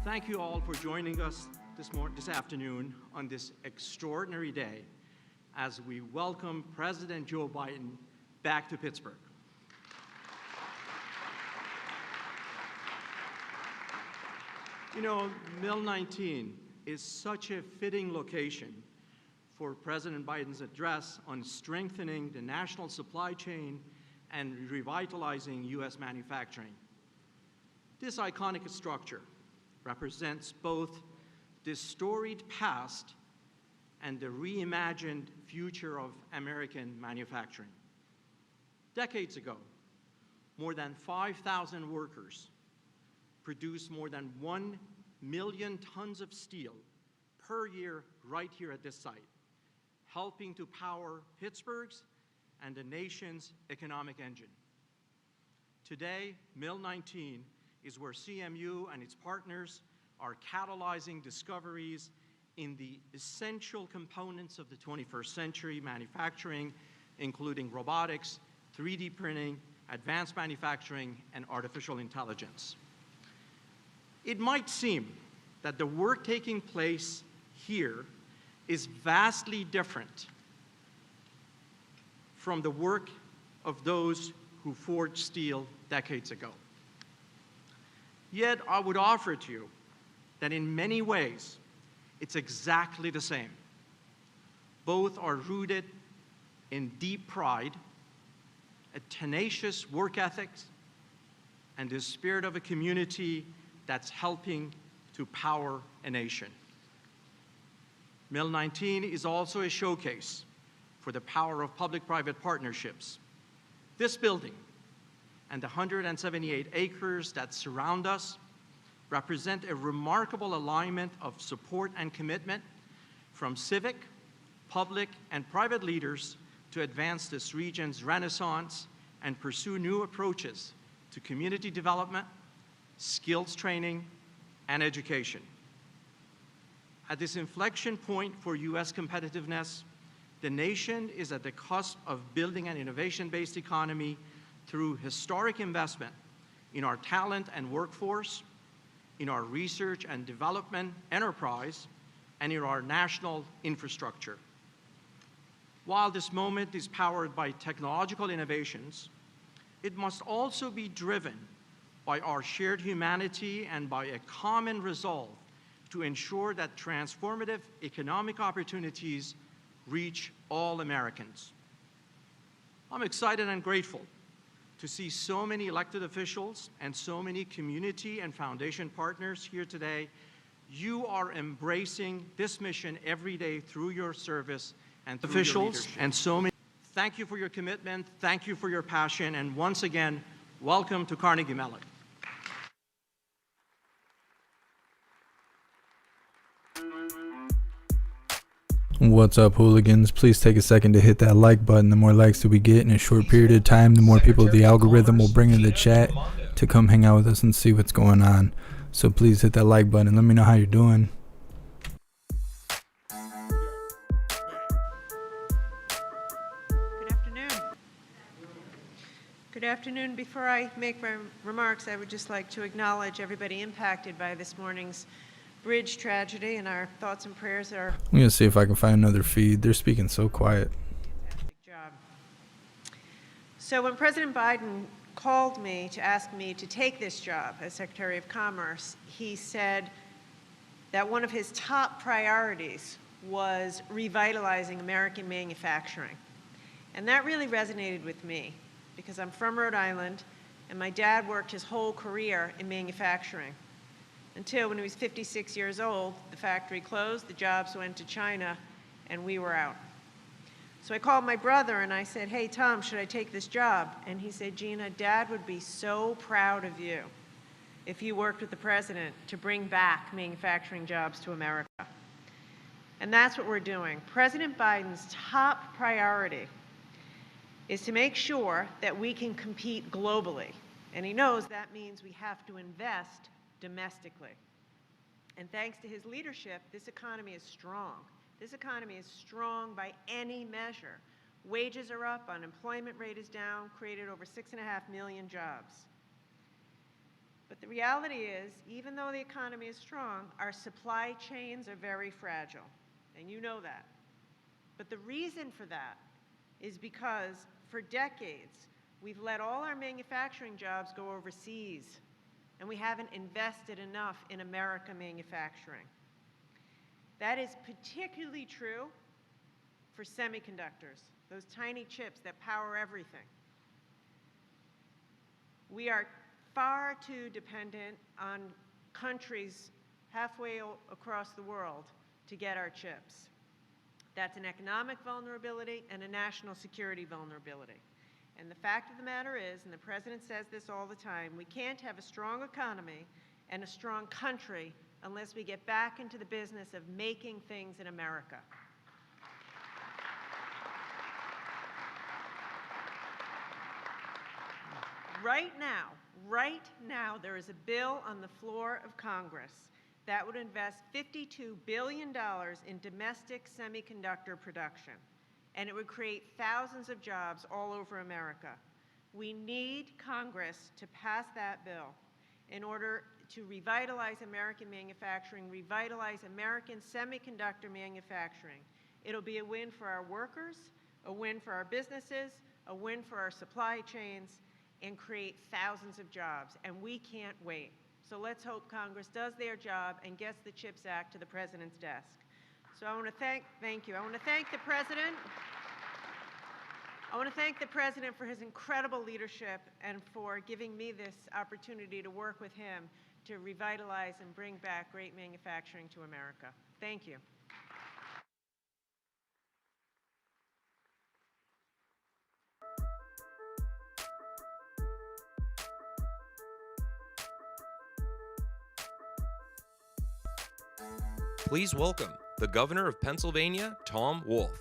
Thank you all for joining us this afternoon on this extraordinary day as we welcome President Joe Biden back to Pittsburgh. You know, Mill 19 is such a fitting location for President Biden's address on strengthening the national supply chain and revitalizing U.S. manufacturing. This iconic structure represents both the storied past and the reimagined future of American manufacturing. Decades ago, more than 5,000 workers produced more than 1 million tons of steel per year right here at this site, helping to power Pittsburgh's and the nation's economic engine. Today, Mill 19 is where CMU and its partners are catalyzing discoveries in the essential components of the 21st century manufacturing, including robotics, 3D printing, advanced manufacturing, and artificial intelligence. It might seem that the work taking place here is vastly different from the work of those who forged steel decades ago. Yet I would offer to you that in many ways, it's exactly the same. Both are rooted in deep pride, a tenacious work ethic, and the spirit of a community that's helping to power a nation. Mill 19 is also a showcase for the power of public-private partnerships. This building and the 178 acres that surround us represent a remarkable alignment of support and commitment from civic, public, and private leaders to advance this region's renaissance and pursue new approaches to community development, skills training, and education. At this inflection point for U.S. competitiveness, the nation is at the cusp of building an innovation-based economy through historic investment in our talent and workforce, in our research and development enterprise, and in our national infrastructure. While this moment is powered by technological innovations, it must also be driven by our shared humanity and by a common resolve to ensure that transformative economic opportunities reach all Americans. I'm excited and grateful to see so many elected officials and so many community and foundation partners here today. You are embracing this mission every day through your service and through officials and so many. Thank you for your commitment, thank you for your passion, and once again, welcome to Carnegie Mellon. What's up, hooligans? Please take a second to hit that like button. The more likes that we get in a short period of time, the more people the algorithm will bring in the chat to come hang out with us and see what's going on. So please hit that like button and let me know how you're doing. Good afternoon. Good afternoon. Before I make my remarks, I would just like to acknowledge everybody impacted by this morning's bridge tragedy, and our thoughts and prayers are. I'm gonna see if I can find another feed. They're speaking so quiet. Fantastic job. So when President Biden called me to ask me to take this job as Secretary of Commerce, he said that one of his top priorities was revitalizing American manufacturing. And that really resonated with me because I'm from Rhode Island and my dad worked his whole career in manufacturing. Until when he was 56 years old, the factory closed, the jobs went to China, and we were out. So I called my brother and I said, hey, Tom, should I take this job? And he said, Gina, Dad would be so proud of you if you worked with the president to bring back manufacturing jobs to America. And that's what we're doing. President Biden's top priority is to make sure that we can compete globally. And he knows that means we have to invest domestically. And thanks to his leadership, this economy is strong. This economy is strong by any measure. Wages are up, unemployment rate is down, created over 6.5 million jobs. But the reality is, even though the economy is strong, our supply chains are very fragile, and you know that. But the reason for that is because for decades, we've let all our manufacturing jobs go overseas, and we haven't invested enough in American manufacturing. That is particularly true for semiconductors, those tiny chips that power everything. We are far too dependent on countries halfway across the world to get our chips. That's an economic vulnerability and a national security vulnerability. And the fact of the matter is, and the President says this all the time, we can't have a strong economy and a strong country unless we get back into the business of making things in America. Right now, there is a bill on the floor of Congress that would invest $52 billion in domestic semiconductor production, and it would create thousands of jobs all over America. We need Congress to pass that bill in order to revitalize American manufacturing, revitalize American semiconductor manufacturing. It'll be a win for our workers, a win for our businesses, a win for our supply chains, and create thousands of jobs, and we can't wait. So let's hope Congress does their job and gets the CHIPS Act to the President's desk. So I want to thank you. I want to thank the President. I want to thank the President for his incredible leadership and for giving me this opportunity to work with him to revitalize and bring back great manufacturing to America. Thank you. Please welcome the Governor of Pennsylvania, Tom Wolf.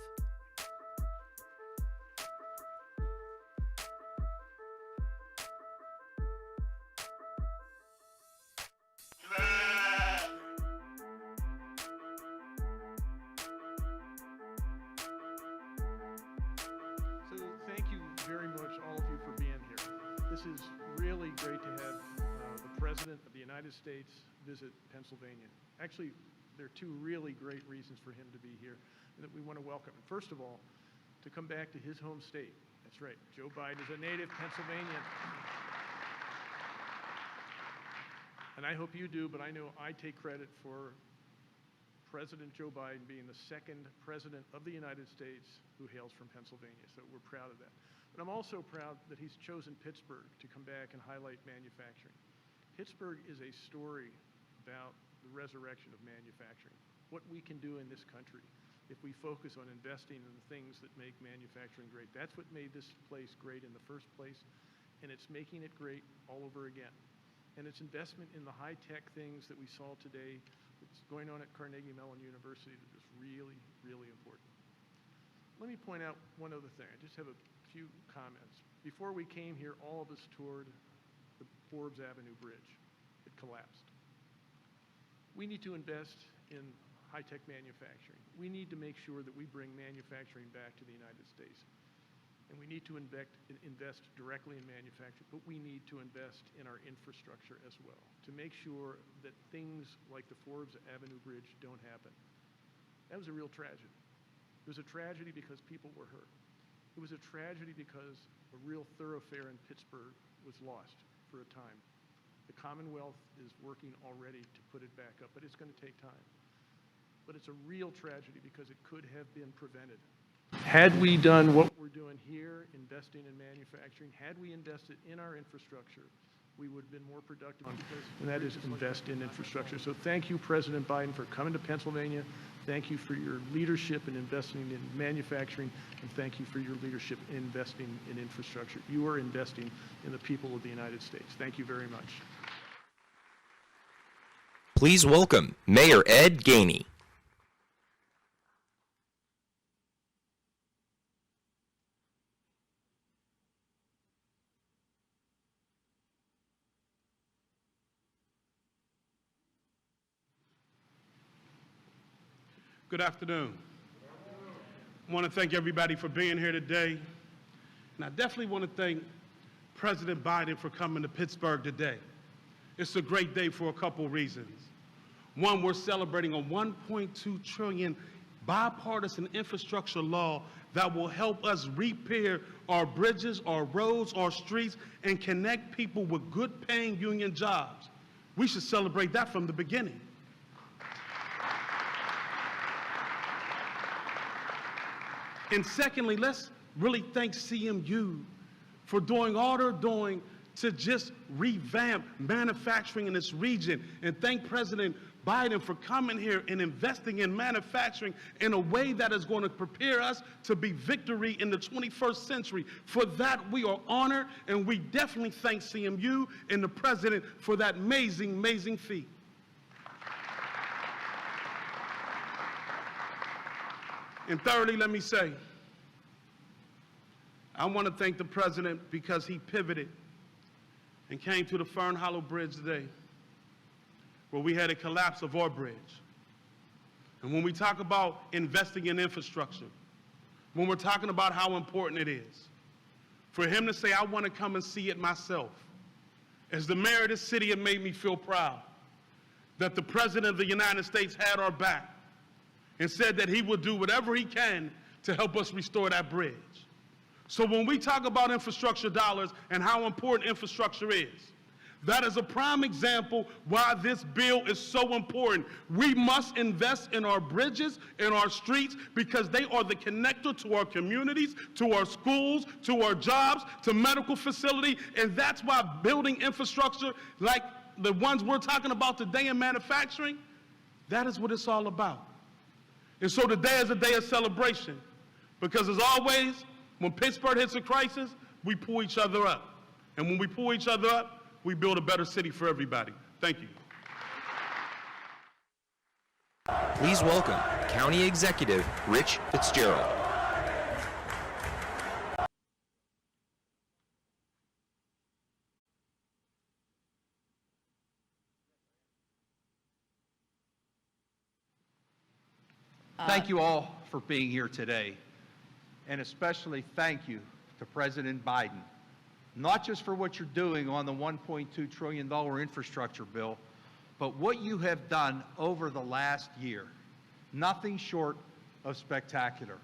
So thank you very much, all of you, for being here. This is really great to have the President of the United States visit Pennsylvania. Actually, there are two really great reasons for him to be here that we want to welcome him. First of all, to come back to his home state. That's right, Joe Biden is a native Pennsylvanian. And I hope you do, but I know I take credit for President Joe Biden being the second president of the United States who hails from Pennsylvania, so we're proud of that. But I'm also proud that he's chosen Pittsburgh to come back and highlight manufacturing. Pittsburgh is a story about the resurrection of manufacturing, what we can do in this country if we focus on investing in the things that make manufacturing great. That's what made this place great in the first place, and it's making it great all over again. And its investment in the high-tech things that we saw today, that's going on at Carnegie Mellon University, that is really, really important. Let me point out one other thing. I just have a few comments. Before we came here, all of us toured the Forbes Avenue Bridge. It collapsed. We need to invest in high-tech manufacturing. We need to make sure that we bring manufacturing back to the United States. And we need to invest directly in manufacturing, but we need to invest in our infrastructure as well to make sure that things like the Forbes Avenue Bridge don't happen. That was a real tragedy. It was a tragedy because people were hurt. It was a tragedy because a real thoroughfare in Pittsburgh was lost for a time. The Commonwealth is working already to put it back up, but it's going to take time. But it's a real tragedy because it could have been prevented. Had we done what we're doing here, investing in manufacturing, had we invested in our infrastructure, we would have been more productive. And that is invest in infrastructure. So thank you, President Biden, for coming to Pennsylvania. Thank you for your leadership in investing in manufacturing, and thank you for your leadership in investing in infrastructure. You are investing in the people of the United States. Thank you very much. Please welcome Mayor Ed Gainey. Good afternoon. I want to thank everybody for being here today. And I definitely want to thank President Biden for coming to Pittsburgh today. It's a great day for a couple reasons. One, we're celebrating a $1.2 trillion bipartisan infrastructure law that will help us repair our bridges, our roads, our streets, and connect people with good-paying union jobs. We should celebrate that from the beginning. And secondly, let's really thank CMU for doing all they're doing to just revamp manufacturing in this region, and thank President Biden for coming here and investing in manufacturing in a way that is going to prepare us to be victory in the 21st century. For that, we are honored, and we definitely thank CMU and the President for that amazing, amazing feat. And thirdly, let me say, I want to thank the President because he pivoted and came to the Fern Hollow Bridge today, where we had a collapse of our bridge. And when we talk about investing in infrastructure, when we're talking about how important it is, for him to say, I want to come and see it myself, as the mayor of this city, it made me feel proud that the President of the United States had our back and said that he would do whatever he can to help us restore that bridge. So when we talk about infrastructure dollars and how important infrastructure is, that is a prime example why this bill is so important. We must invest in our bridges, in our streets, because they are the connector to our communities, to our schools, to our jobs, to medical facility, and that's why building infrastructure like the ones we're talking about today in manufacturing, that is what it's all about. And so today is a day of celebration, because as always, when Pittsburgh hits a crisis, we pull each other up. And when we pull each other up, we build a better city for everybody. Thank you. Please welcome County Executive Rich Fitzgerald. Thank you all for being here today, and especially thank you to President Biden, not just for what you're doing on the $1.2 trillion infrastructure bill, but what you have done over the last year. Nothing short of spectacular.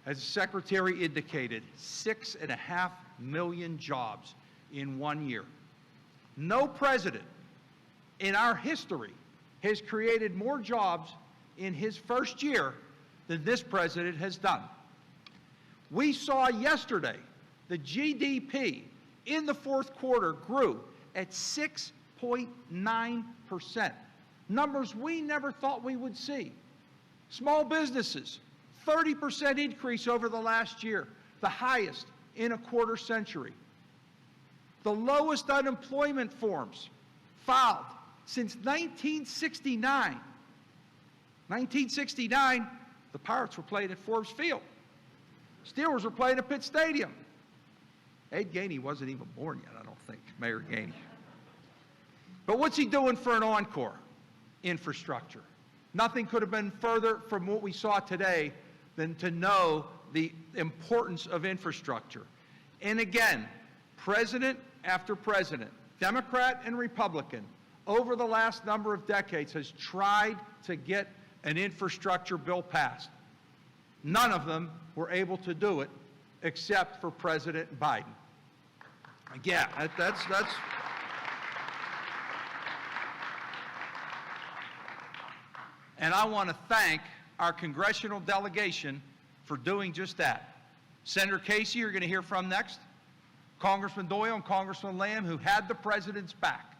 As the Secretary indicated, 6.5 million jobs in 1 year. No president in our history has created more jobs in his first year than this president has done. We saw yesterday the GDP in the fourth quarter grew at 6.9%. Numbers we never thought we would see. Small businesses, 30% increase over the last year, the highest in a quarter century. The lowest unemployment forms filed since 1969. 1969, the Pirates were playing at Forbes Field. Steelers were playing at Pitt Stadium. Ed Gainey wasn't even born yet, I don't think, Mayor Gainey. But what's he doing for an encore? Infrastructure. Nothing could have been further from what we saw today than to know the importance of infrastructure. And again, president after president, Democrat and Republican, over the last number of decades has tried to get an infrastructure bill passed. None of them were able to do it except for President Biden. Yeah, that's. And I want to thank our congressional delegation for doing just that. Senator Casey, you're going to hear from next. Congressman Doyle and Congressman Lamb, who had the president's back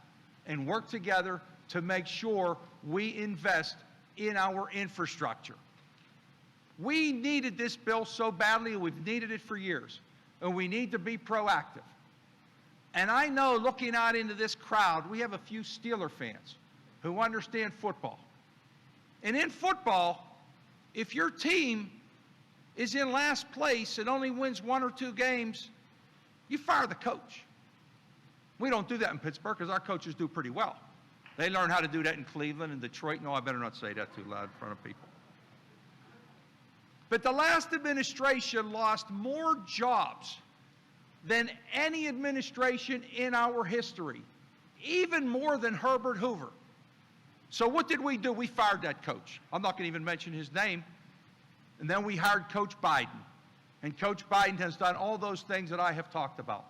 and worked together to make sure we invest in our infrastructure. We needed this bill so badly, and we've needed it for years, and we need to be proactive. And I know, looking out into this crowd, we have a few Steeler fans who understand football. And in football, if your team is in last place and only wins 1 or 2 games, you fire the coach. We don't do that in Pittsburgh because our coaches do pretty well. They learned how to do that in Cleveland and Detroit. No, I better not say that too loud in front of people. But the last administration lost more jobs than any administration in our history even more than Herbert Hoover. So what did we do? We fired that coach. I'm not going to even mention his name. And then we hired Coach Biden. And Coach Biden has done all those things that I have talked about.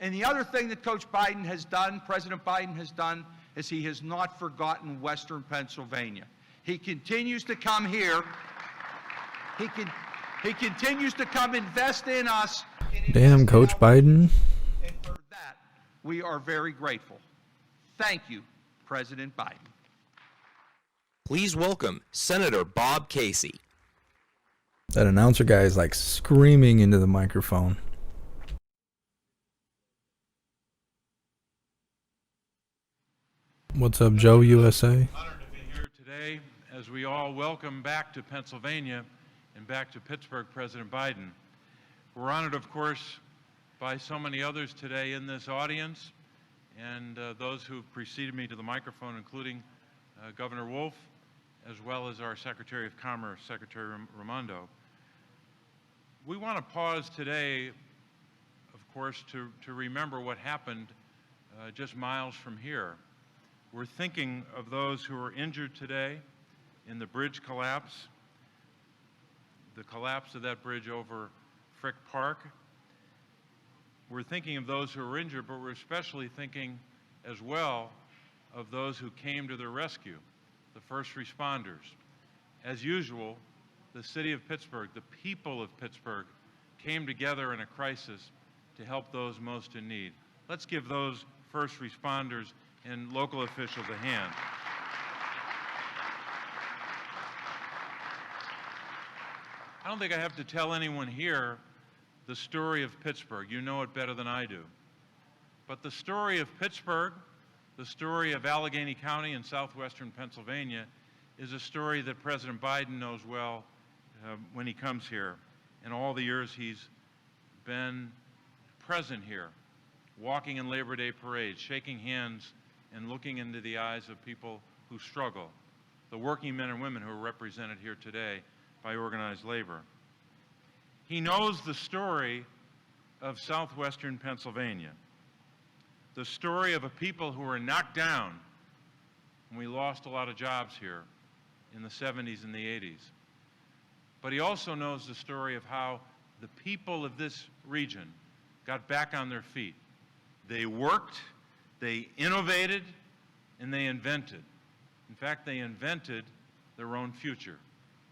And the other thing that Coach Biden has done, President Biden has done, is he has not forgotten Western Pennsylvania. He continues to come here. He continues to come invest in us. Damn, Coach Biden. And for that, we are very grateful. Thank you, President Biden. Please welcome Senator Bob Casey. That announcer guy is like screaming into the microphone. What's up, Joe, USA? Honored to be here today as we all welcome back to Pennsylvania and back to Pittsburgh President Biden. We're honored, of course, by so many others today in this audience and those who preceded me to the microphone, including Governor Wolf, as well as our Secretary of Commerce, Secretary Raimondo. We want to pause today, of course, to remember what happened just miles from here. We're thinking of those who were injured today in the bridge collapse, the collapse of that bridge over Frick Park. We're thinking of those who were injured, but we're especially thinking as well of those who came to their rescue, the first responders. As usual, the city of Pittsburgh, the people of Pittsburgh, came together in a crisis to help those most in need. Let's give those first responders and local officials a hand. I don't think I have to tell anyone here the story of Pittsburgh. You know it better than I do. But the story of Pittsburgh, the story of Allegheny County in southwestern Pennsylvania, is a story that President Biden knows well when he comes here. In all the years he's been present here, walking in Labor Day parades, shaking hands and looking into the eyes of people who struggle, the working men and women who are represented here today by organized labor. He knows the story of southwestern Pennsylvania, the story of a people who were knocked down when we lost a lot of jobs here in the 70s and the 80s. But he also knows the story of how the people of this region got back on their feet. They worked, they innovated, and they invented. In fact, they invented their own future.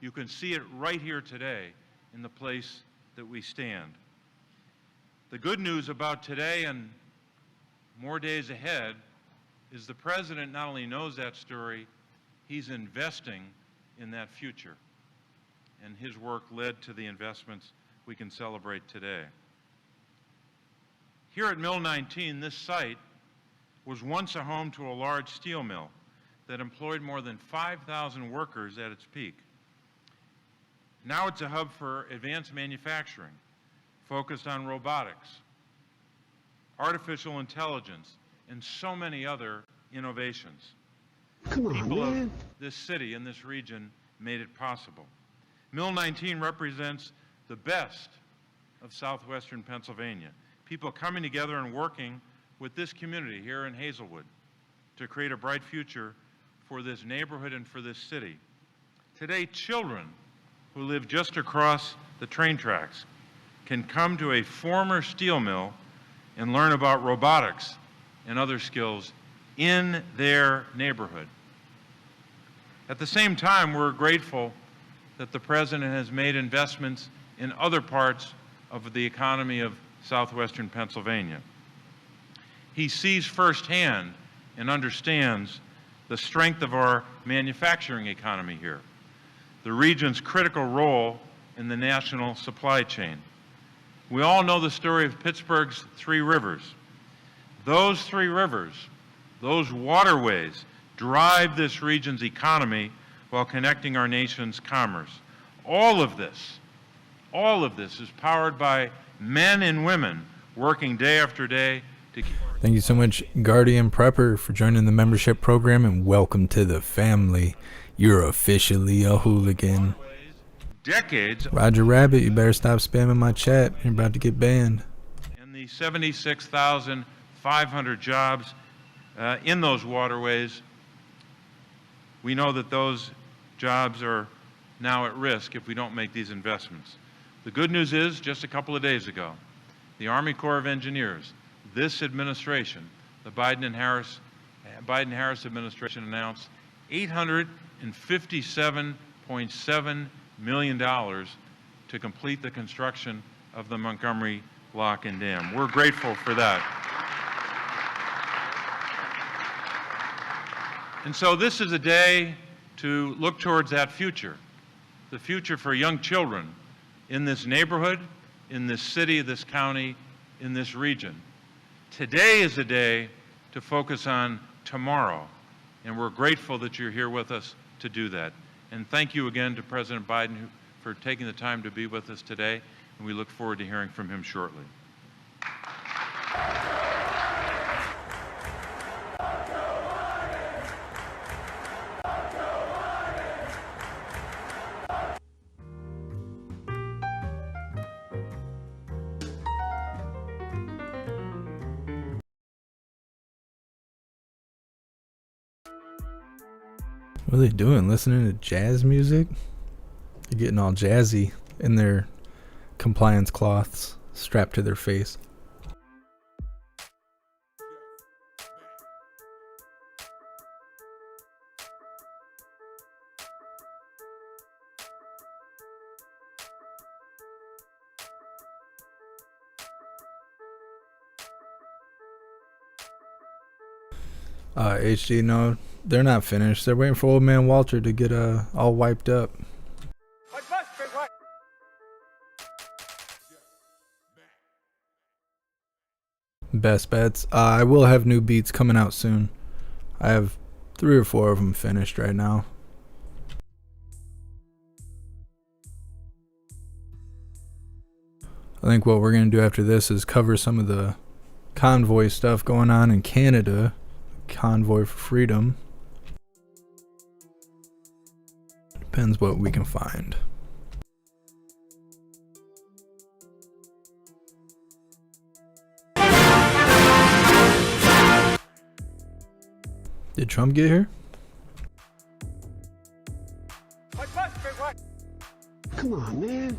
You can see it right here today in the place that we stand. The good news about today and more days ahead is the President not only knows that story, he's investing in that future. And his work led to the investments we can celebrate today. Here at Mill 19, this site was once a home to a large steel mill that employed more than 5,000 workers at its peak. Now it's a hub for advanced manufacturing, focused on robotics, artificial intelligence, and so many other innovations. People of this city and this region made it possible. Mill 19 represents the best of southwestern Pennsylvania. People coming together and working with this community here in Hazelwood to create a bright future for this neighborhood and for this city. Today, children who live just across the train tracks can come to a former steel mill and learn about robotics and other skills in their neighborhood. At the same time, we're grateful that the President has made investments in other parts of the economy of southwestern Pennsylvania. He sees firsthand and understands the strength of our manufacturing economy here, the region's critical role in the national supply chain. We all know the story of Pittsburgh's three rivers. Those three rivers, those waterways, drive this region's economy while connecting our nation's commerce. All of this is powered by men and women working day after day to keep. Thank you so much, Guardian Prepper, for joining the membership program, and welcome to the family. You're officially a hooligan. Decades. Roger Rabbit, you better stop spamming my chat. You're about to get banned. And the 76,500 jobs in those waterways, we know that those jobs are now at risk if we don't make these investments. The good news is, just a couple of days ago, the Army Corps of Engineers, this administration, the Biden-Harris administration announced $857.7 million to complete the construction of the Montgomery Lock and Dam. We're grateful for that. And so this is a day to look towards that future, the future for young children in this neighborhood, in this city, this county, in this region. Today is a day to focus on tomorrow, and we're grateful that you're here with us to do that. And thank you again to President Biden for taking the time to be with us today, and we look forward to hearing from him shortly. What are they doing? Listening to jazz music? They're getting all jazzy in their compliance cloths strapped to their face. HD, no, they're not finished. They're waiting for old man Walter to get all wiped up. Best bets. I will have new beats coming out soon. I have 3 or 4 of them finished right now. I think what we're going to do after this is cover some of the convoy stuff going on in Canada. Convoy for freedom. Depends what we can find. Did Trump get here? Come on, man.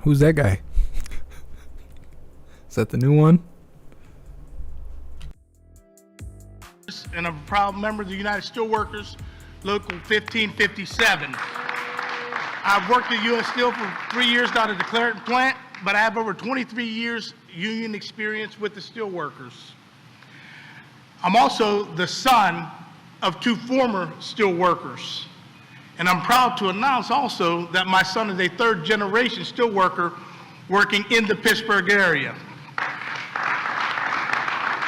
Who's that guy? Is that the new one? And I'm a proud member of the United Steelworkers, Local 1557. I've worked at U.S. Steel for 3 years down at the Clareton plant, but I have over 23 years union experience with the steelworkers. I'm also the son of 2 former steelworkers. And I'm proud to announce also that my son is a 3rd generation steelworker working in the Pittsburgh area.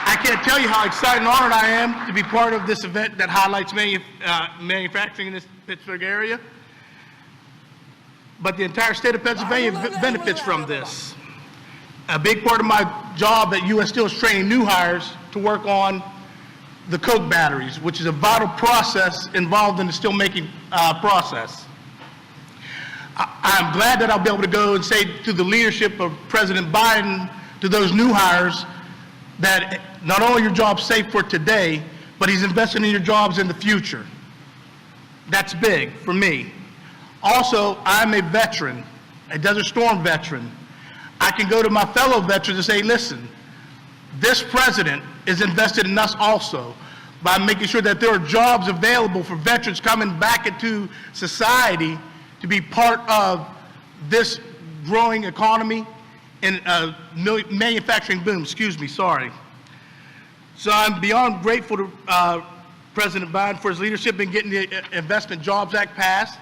I can't tell you how excited and honored I am to be part of this event that highlights manufacturing in this Pittsburgh area. But the entire state of Pennsylvania benefits from this. A big part of my job at U.S. Steel is training new hires to work on the coke batteries, which is a vital process involved in the steel making process. I'm glad that I'll be able to go and say to the leadership of President Biden, to those new hires, that not only your job's safe for today, but he's investing in your jobs in the future. That's big for me. Also, I'm a veteran, a Desert Storm veteran. I can go to my fellow veterans and say, listen, this president is invested in us also by making sure that there are jobs available for veterans coming back into society to be part of this growing economy and manufacturing boom, sorry. So I'm beyond grateful to President Biden for his leadership in getting the Investment Jobs Act passed.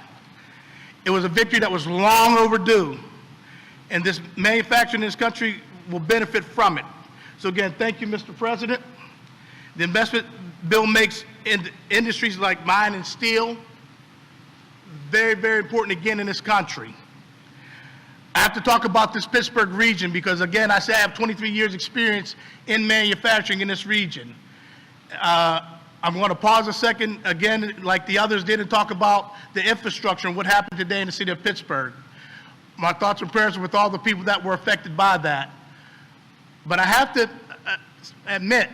It was a victory that was long overdue, and this manufacturing in this country will benefit from it. So again, thank you, Mr. President. The investment bill makes industries like mine and steel very, very important again in this country. I have to talk about this Pittsburgh region because, again, I say I have 23 years experience in manufacturing in this region. I'm going to pause a second, again, like the others did, and talk about the infrastructure and what happened today in the city of Pittsburgh. My thoughts and prayers are with all the people that were affected by that. But I have to admit,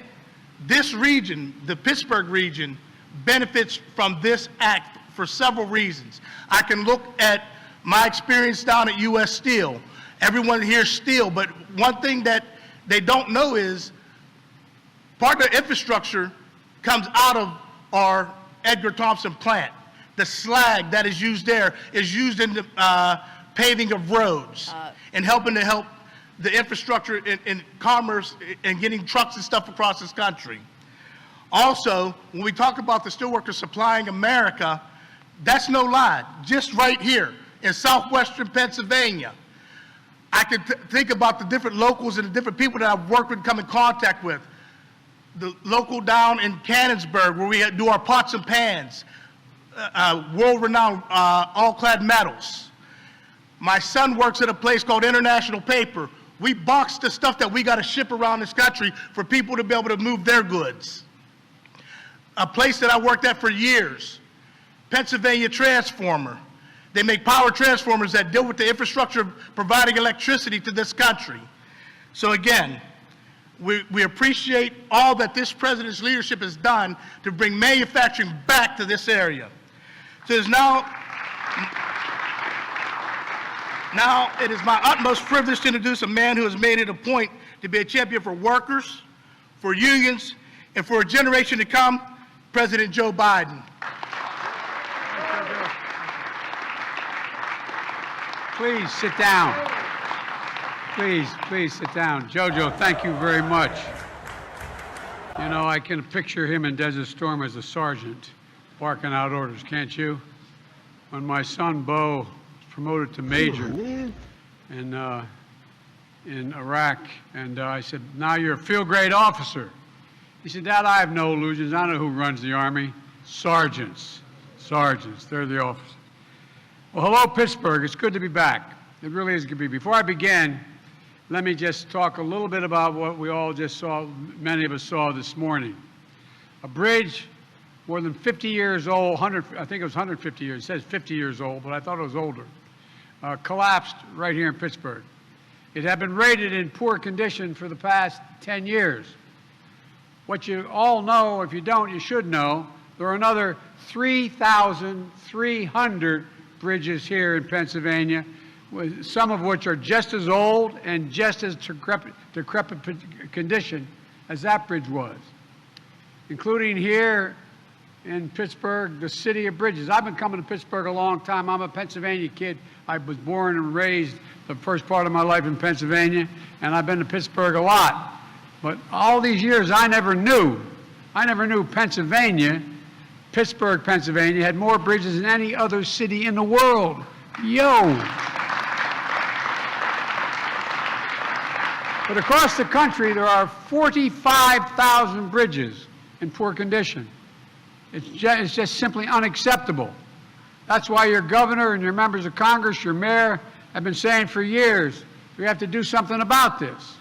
this region, the Pittsburgh region, benefits from this act for several reasons. I can look at my experience down at U.S. Steel. Everyone hears steel, but one thing that they don't know is part of the infrastructure comes out of our Edgar Thompson plant. The slag that is used there is used in the paving of roads and helping to help the infrastructure in commerce and getting trucks and stuff across this country. Also, when we talk about the steelworkers supplying America, that's no lie. Just right here in southwestern Pennsylvania, I can think about the different locals and the different people that I've worked with, come in contact with. The local down in Cannonsburg, where we do our pots and pans, world-renowned all-clad metals. My son works at a place called International Paper. We box the stuff that we got to ship around this country for people to be able to move their goods. A place that I worked at for years, Pennsylvania Transformer. They make power transformers that deal with the infrastructure of providing electricity to this country. So again, we appreciate all that this president's leadership has done to bring manufacturing back to this area. So it is now it is my utmost privilege to introduce a man who has made it a point to be a champion for workers, for unions, and for a generation to come, President Joe Biden. Please sit down. Please sit down. Jojo, thank you very much. You know, I can picture him in Desert Storm as a sergeant barking out orders, can't you? When my son Bo was promoted to major in Iraq, and I said, now you're a field grade officer. He said, Dad, I have no illusions. I know who runs the Army. Sergeants. Sergeants. They're the officers. Well, hello, Pittsburgh. It's good to be back. It really is good to be. Before I begin, let me just talk a little bit about what we all just saw, many of us saw this morning. A bridge more than 50 years old, I think it was 150 years. It says 50 years old, but I thought it was older. Collapsed right here in Pittsburgh. It had been rated in poor condition for the past 10 years. What you all know, if you don't, you should know, there are another 3,300 bridges here in Pennsylvania, some of which are just as old and just as decrepit condition as that bridge was, including here in Pittsburgh, the city of bridges. I've been coming to Pittsburgh a long time. I'm a Pennsylvania kid. I was born and raised the first part of my life in Pennsylvania, and I've been to Pittsburgh a lot. But all these years, I never knew Pennsylvania, Pittsburgh, Pennsylvania, had more bridges than any other city in the world. Yo! But across the country, there are 45,000 bridges in poor condition. It's just simply unacceptable. That's why your governor and your members of Congress, your mayor, have been saying for years, we have to do something about this.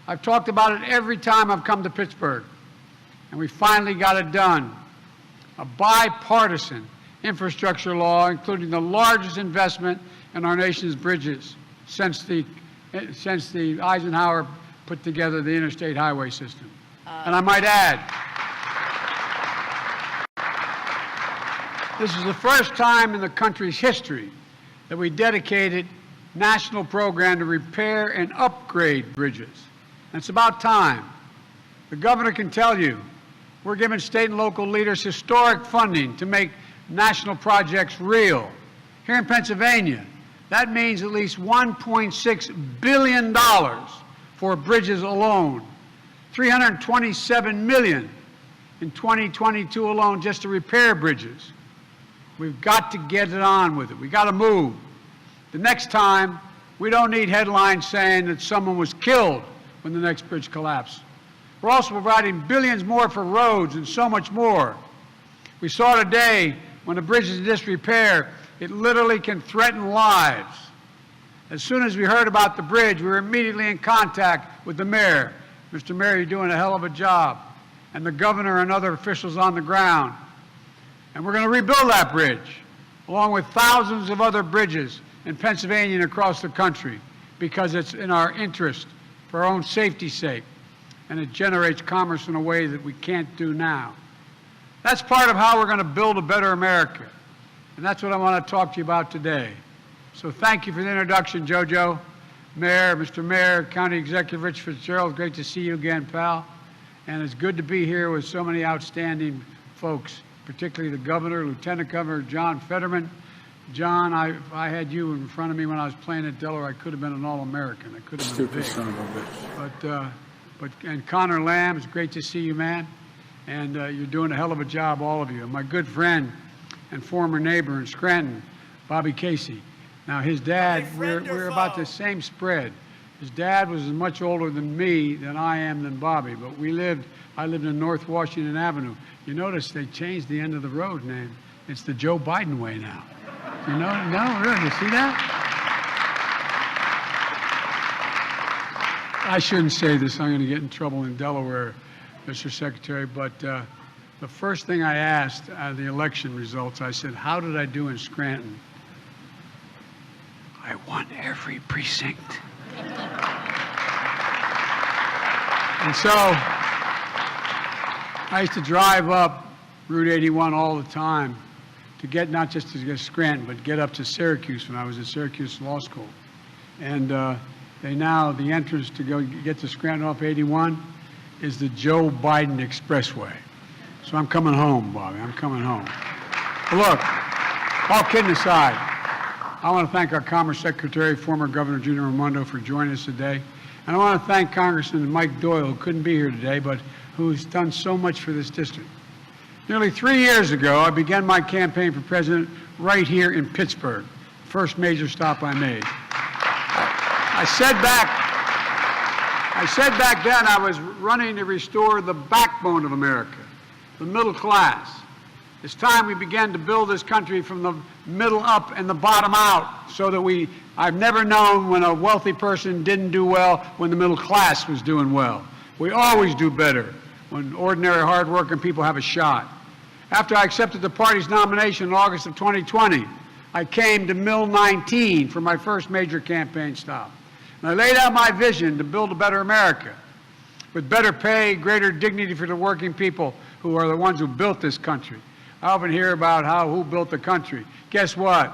I've talked about it every time I've come to Pittsburgh, and we finally got it done. A bipartisan infrastructure law, including the largest investment in our nation's bridges since the Eisenhower put together the interstate highway system. And I might add, this is the first time in the country's history that we dedicated a national program to repair and upgrade bridges. And it's about time. The governor can tell you, we're giving state and local leaders historic funding to make national projects real. Here in Pennsylvania, that means at least $1.6 billion for bridges alone, $327 million in 2022 alone just to repair bridges. We've got to get it on with it. We've got to move. The next time, we don't need headlines saying that someone was killed when the next bridge collapsed. We're also providing billions more for roads and so much more. We saw today when a bridge is in disrepair, it literally can threaten lives. As soon as we heard about the bridge, we were immediately in contact with the mayor. Mr. Mayor, you're doing a hell of a job. And the governor and other officials on the ground. And we're going to rebuild that bridge, along with thousands of other bridges in Pennsylvania and across the country because it's in our interest for our own safety's sake, and it generates commerce in a way that we can't do now. That's part of how we're going to build a better America, and that's what I want to talk to you about today. So thank you for the introduction, JoJo. Mayor, Mr. Mayor, County Executive Rich Fitzgerald, great to see you again, pal. And it's good to be here with so many outstanding folks, particularly the Governor, Lieutenant Governor John Fetterman. John, I had you in front of me when I was playing at Delaware. I could have been an All-American. I could have been big. Son of a bitch. And Connor Lamb, it's great to see you, man. And you're doing a hell of a job, all of you. And my good friend and former neighbor in Scranton, Bobby Casey. Now, his dad, we're about the same spread. His dad was as much older than me than I am than Bobby, but I lived in North Washington Avenue. You notice they changed the end of the road name. It's the Joe Biden way now. You know, no, really, you see that? I shouldn't say this, I'm going to get in trouble in Delaware, Mr. Secretary, but the first thing I asked the election results, I said, how did I do in Scranton? I won every precinct. And so I used to drive up Route 81 all the time to get, not just to get Scranton, but get up to Syracuse when I was at Syracuse Law School. And the entrance to go get to Scranton off 81 is the Joe Biden Expressway. So I'm coming home, Bobby, I'm coming home. But look, all kidding aside, I want to thank our Commerce Secretary, former Governor Gina Raimondo, for joining us today. And I want to thank Congressman Mike Doyle, who couldn't be here today, but who's done so much for this district. Nearly 3 years ago, I began my campaign for president right here in Pittsburgh, first major stop I made. I said back then I was running to restore the backbone of America, the middle class. It's time we began to build this country from the middle up and the bottom out, so that I've never known when a wealthy person didn't do well when the middle class was doing well. We always do better when ordinary, hard-working people have a shot. After I accepted the party's nomination in August of 2020, I came to Mill 19 for my first major campaign stop. And I laid out my vision to build a better America with better pay, greater dignity for the working people who are the ones who built this country. I often hear about who built the country. Guess what?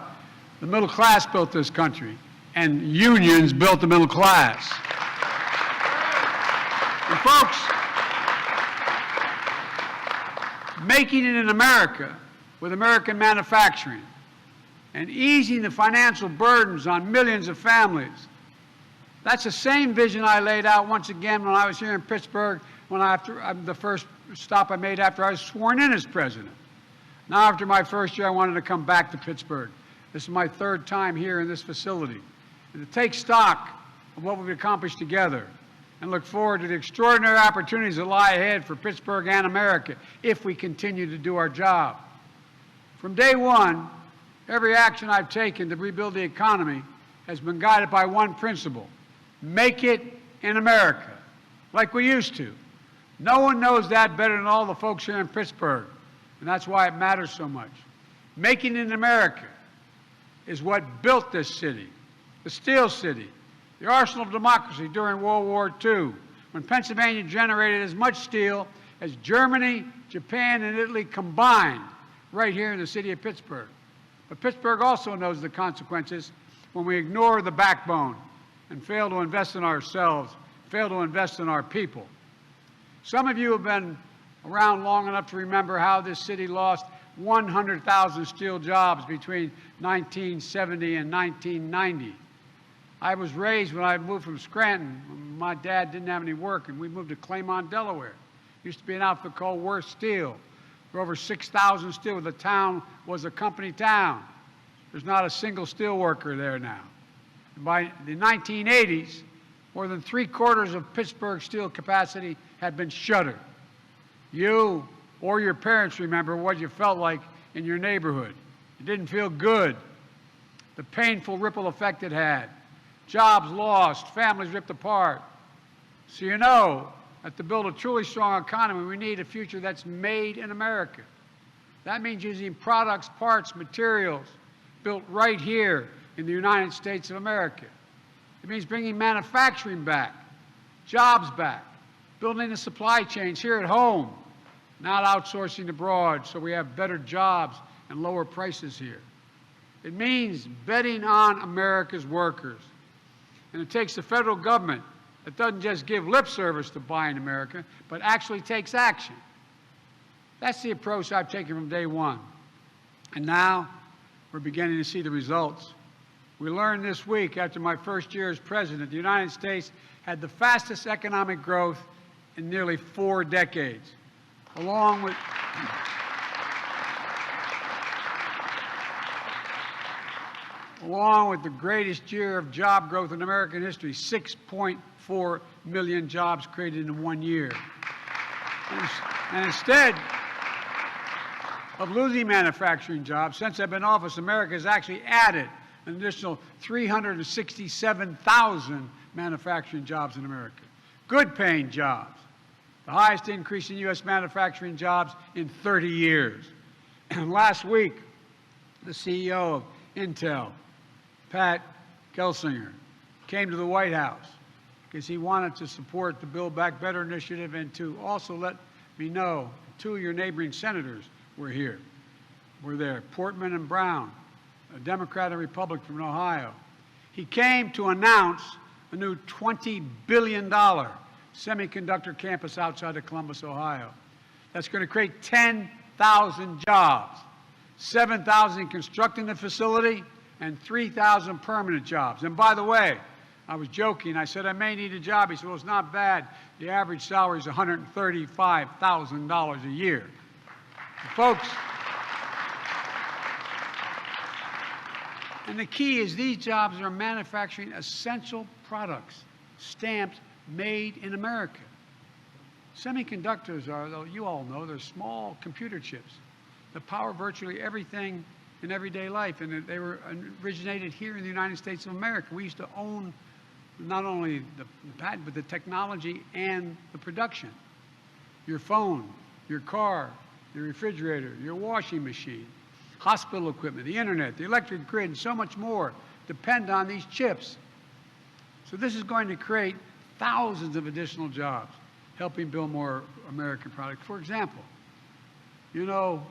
The middle class built this country, and unions built the middle class. And folks, making it in America with American manufacturing and easing the financial burdens on millions of families, that's the same vision I laid out once again when I was here in Pittsburgh, the first stop I made after I was sworn in as president. Now, after my first year, I wanted to come back to Pittsburgh. This is my third time here in this facility. And to take stock of what we've accomplished together and look forward to the extraordinary opportunities that lie ahead for Pittsburgh and America if we continue to do our job. From day one, every action I've taken to rebuild the economy has been guided by one principle: make it in America, like we used to. No one knows that better than all the folks here in Pittsburgh, and that's why it matters so much. Making it in America is what built this city, the Steel City, the arsenal of democracy during World War II, when Pennsylvania generated as much steel as Germany, Japan, and Italy combined right here in the city of Pittsburgh. But Pittsburgh also knows the consequences when we ignore the backbone and fail to invest in ourselves, fail to invest in our people. Some of you have been around long enough to remember how this city lost 100,000 steel jobs between 1970 and 1990. I was raised when I moved from Scranton. My dad didn't have any work, and we moved to Claymont, Delaware. Used to be an outfit called Worth Steel. There were over 6,000 steel. The town was a company town. There's not a single steel worker there now. By the 1980s, more than 3/4 of Pittsburgh's steel capacity had been shuttered. You or your parents remember what you felt like in your neighborhood. It didn't feel good. The painful ripple effect it had. Jobs lost, families ripped apart. So you know that to build a truly strong economy, we need a future that's made in America. That means using products, parts, materials built right here in the United States of America. It means bringing manufacturing back, jobs back, building the supply chains here at home, not outsourcing abroad so we have better jobs and lower prices here. It means betting on America's workers. And it takes the federal government that doesn't just give lip service to buying America, but actually takes action. That's the approach I've taken from day one. And now we're beginning to see the results. We learned this week, after my first year as president, the United States had the fastest economic growth in nearly 4 decades, along with the greatest year of job growth in American history, 6.4 million jobs created in 1 year. And instead of losing manufacturing jobs, since I've been in office, America has actually added an additional 367,000 manufacturing jobs in America. Good paying jobs. The highest increase in U.S. manufacturing jobs in 30 years. And last week, the CEO of Intel, Pat Gelsinger, came to the White House because he wanted to support the Build Back Better initiative and to also let me know 2 of your neighboring senators were here. Were there, Portman and Brown, a Democrat and Republican from Ohio. He came to announce a new $20 billion semiconductor campus outside of Columbus, Ohio. That's going to create 10,000 jobs, 7,000 constructing the facility, and 3,000 permanent jobs. And by the way, I was joking. I said, I may need a job. He said, well, it's not bad. The average salary is $135,000 a year. Folks, and the key is these jobs are manufacturing essential products, stamped made in America. Semiconductors are, though you all know, they're small computer chips that power virtually everything in everyday life, and they were originated here in the United States of America. We used to own not only the patent, but the technology and the production. Your phone, your car, your refrigerator, your washing machine, hospital equipment, the internet, the electric grid, and so much more depend on these chips. So this is going to create thousands of additional jobs, helping build more American products. For example, you know,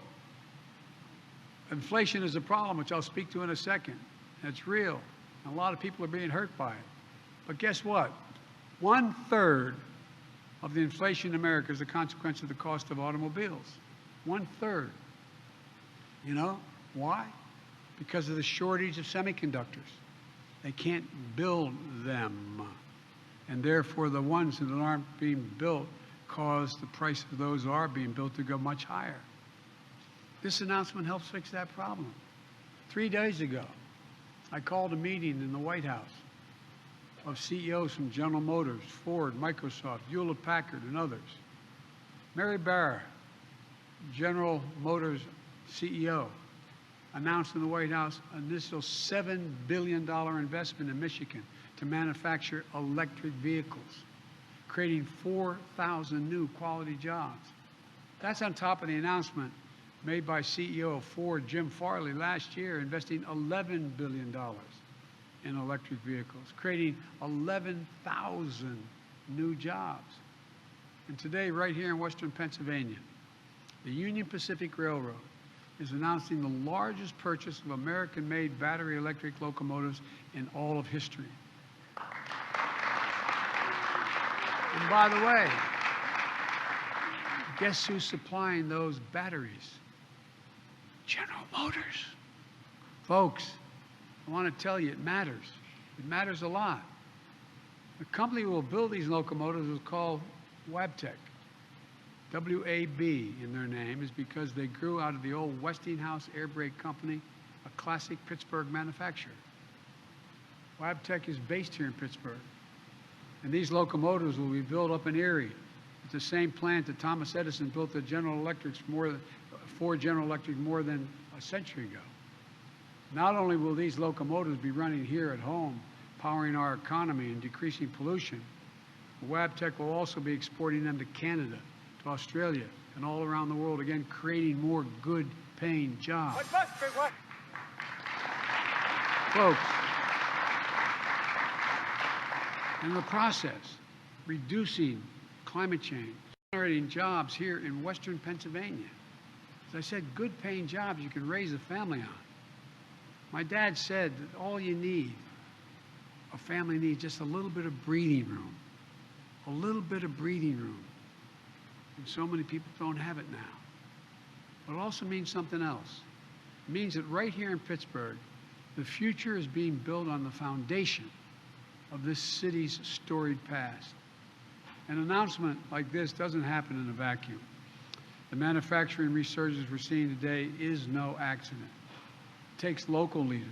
inflation is a problem, which I'll speak to in a second. It's real. And a lot of people are being hurt by it. But guess what? 1/3 of the inflation in America is a consequence of the cost of automobiles. 1/3. You know why? Because of the shortage of semiconductors. They can't build them. And therefore, the ones that aren't being built cause the price of those that are being built to go much higher. This announcement helps fix that problem. 3 days ago, I called a meeting in the White House of CEOs from General Motors, Ford, Microsoft, Hewlett-Packard, and others. Mary Barra, General Motors CEO, announced in the White House an initial $7 billion investment in Michigan to manufacture electric vehicles, creating 4,000 new quality jobs. That's on top of the announcement made by CEO of Ford, Jim Farley, last year, investing $11 billion in electric vehicles, creating 11,000 new jobs. And today, right here in Western Pennsylvania, the Union Pacific Railroad is announcing the largest purchase of American-made battery electric locomotives in all of history. And by the way, guess who's supplying those batteries? General Motors. Folks, I want to tell you, it matters. It matters a lot. The company who will build these locomotives is called Wabtec. W-A-B in their name is because they grew out of the old Westinghouse Air Brake Company, a classic Pittsburgh manufacturer. Wabtec is based here in Pittsburgh. And these locomotives will be built up in Erie. It's the same plant that Thomas Edison built at General Electric for General Electric more than a century ago. Not only will these locomotives be running here at home, powering our economy and decreasing pollution, Wabtec will also be exporting them to Canada, to Australia, and all around the world, again, creating more good-paying jobs. Folks, in the process, reducing climate change, generating jobs here in Western Pennsylvania. As I said, good paying jobs you can raise a family on. My dad said that all you need, a family needs just a little bit of breathing room. A little bit of breathing room. And so many people don't have it now. But it also means something else. It means that right here in Pittsburgh, the future is being built on the foundation of this city's storied past. An announcement like this doesn't happen in a vacuum. The manufacturing resurgence we're seeing today is no accident. It takes local leaders,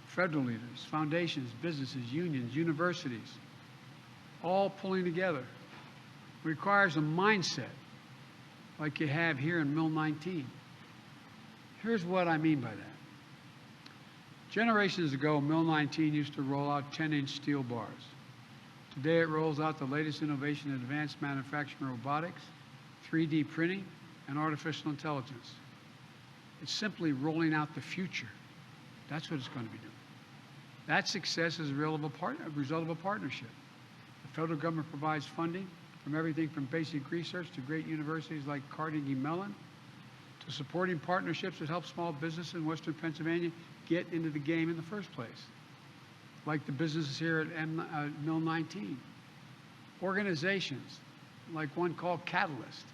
federal leaders, foundations, businesses, unions, universities, all pulling together. It requires a mindset like you have here in Mill 19. Here's what I mean by that. Generations ago, Mill 19 used to roll out 10-inch steel bars. Today it rolls out the latest innovation in advanced manufacturing robotics, 3D printing, and artificial intelligence. It's simply rolling out the future. That's what it's going to be doing. That success is a result of a partnership. The federal government provides funding from everything from basic research to great universities like Carnegie Mellon, to supporting partnerships that help small businesses in Western Pennsylvania get into the game in the first place, like the businesses here at Mill 19. Organizations like one called Catalyst.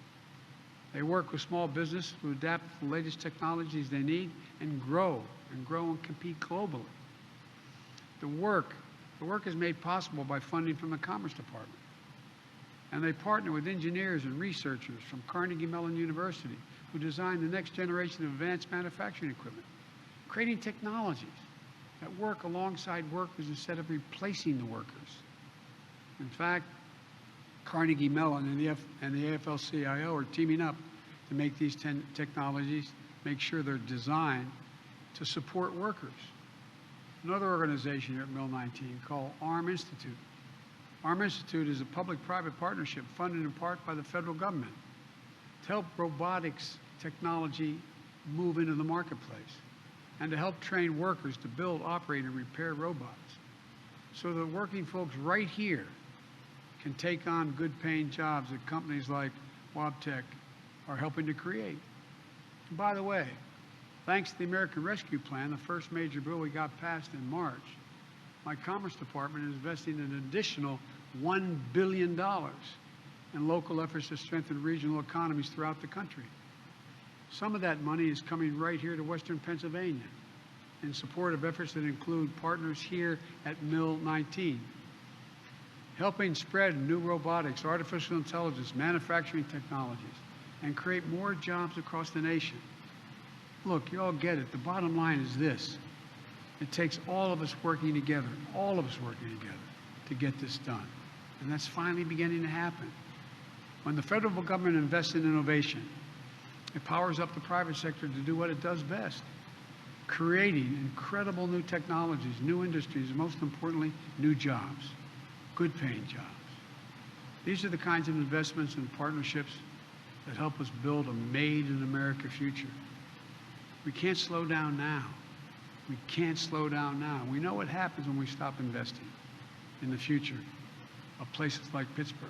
They work with small business to adapt to the latest technologies they need and grow and compete globally. The work is made possible by funding from the Commerce Department. And they partner with engineers and researchers from Carnegie Mellon University who design the next generation of advanced manufacturing equipment, creating technologies that work alongside workers instead of replacing the workers. In fact, Carnegie Mellon and the AFL-CIO are teaming up to make these technologies, make sure they're designed to support workers. Another organization here at Mill 19 called ARM Institute. ARM Institute is a public-private partnership funded in part by the federal government to help robotics technology move into the marketplace and to help train workers to build, operate, and repair robots so that working folks right here can take on good-paying jobs that companies like Wabtec are helping to create. And by the way, thanks to the American Rescue Plan, the first major bill we got passed in March, my Commerce Department is investing an additional $1 billion in local efforts to strengthen regional economies throughout the country. Some of that money is coming right here to Western Pennsylvania in support of efforts that include partners here at Mill 19, helping spread new robotics, artificial intelligence, manufacturing technologies, and create more jobs across the nation. Look, you all get it. The bottom line is this. It takes all of us working together, to get this done. And that's finally beginning to happen. When the federal government invests in innovation, it powers up the private sector to do what it does best, creating incredible new technologies, new industries, and most importantly, new jobs, good-paying jobs. These are the kinds of investments and partnerships that help us build a made-in-America future. We can't slow down now. We can't slow down now. We know what happens when we stop investing in the future of places like Pittsburgh.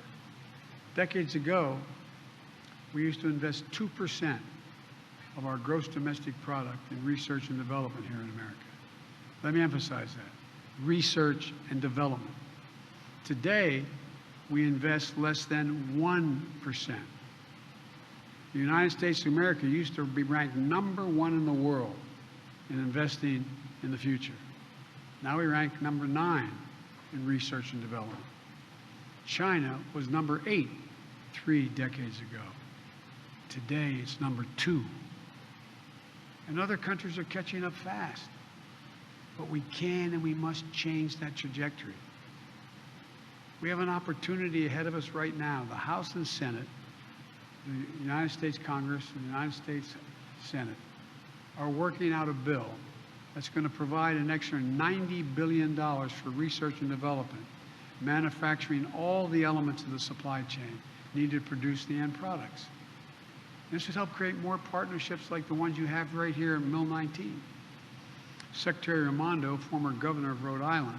Decades ago, we used to invest 2% of our gross domestic product in research and development here in America. Let me emphasize that. Research and development. Today, we invest less than 1%. The United States of America used to be ranked #1 in the world in investing in the future. Now we rank #9 in research and development. China was #8 3 decades ago. Today it's #2. And other countries are catching up fast. But we can and we must change that trajectory. We have an opportunity ahead of us right now. The House and Senate, the United States Congress and the United States Senate are working out a bill that's going to provide an extra $90 billion for research and development, manufacturing all the elements of the supply chain needed to produce the end products. This would help create more partnerships like the ones you have right here in Mill 19. Secretary Raimondo, former governor of Rhode Island,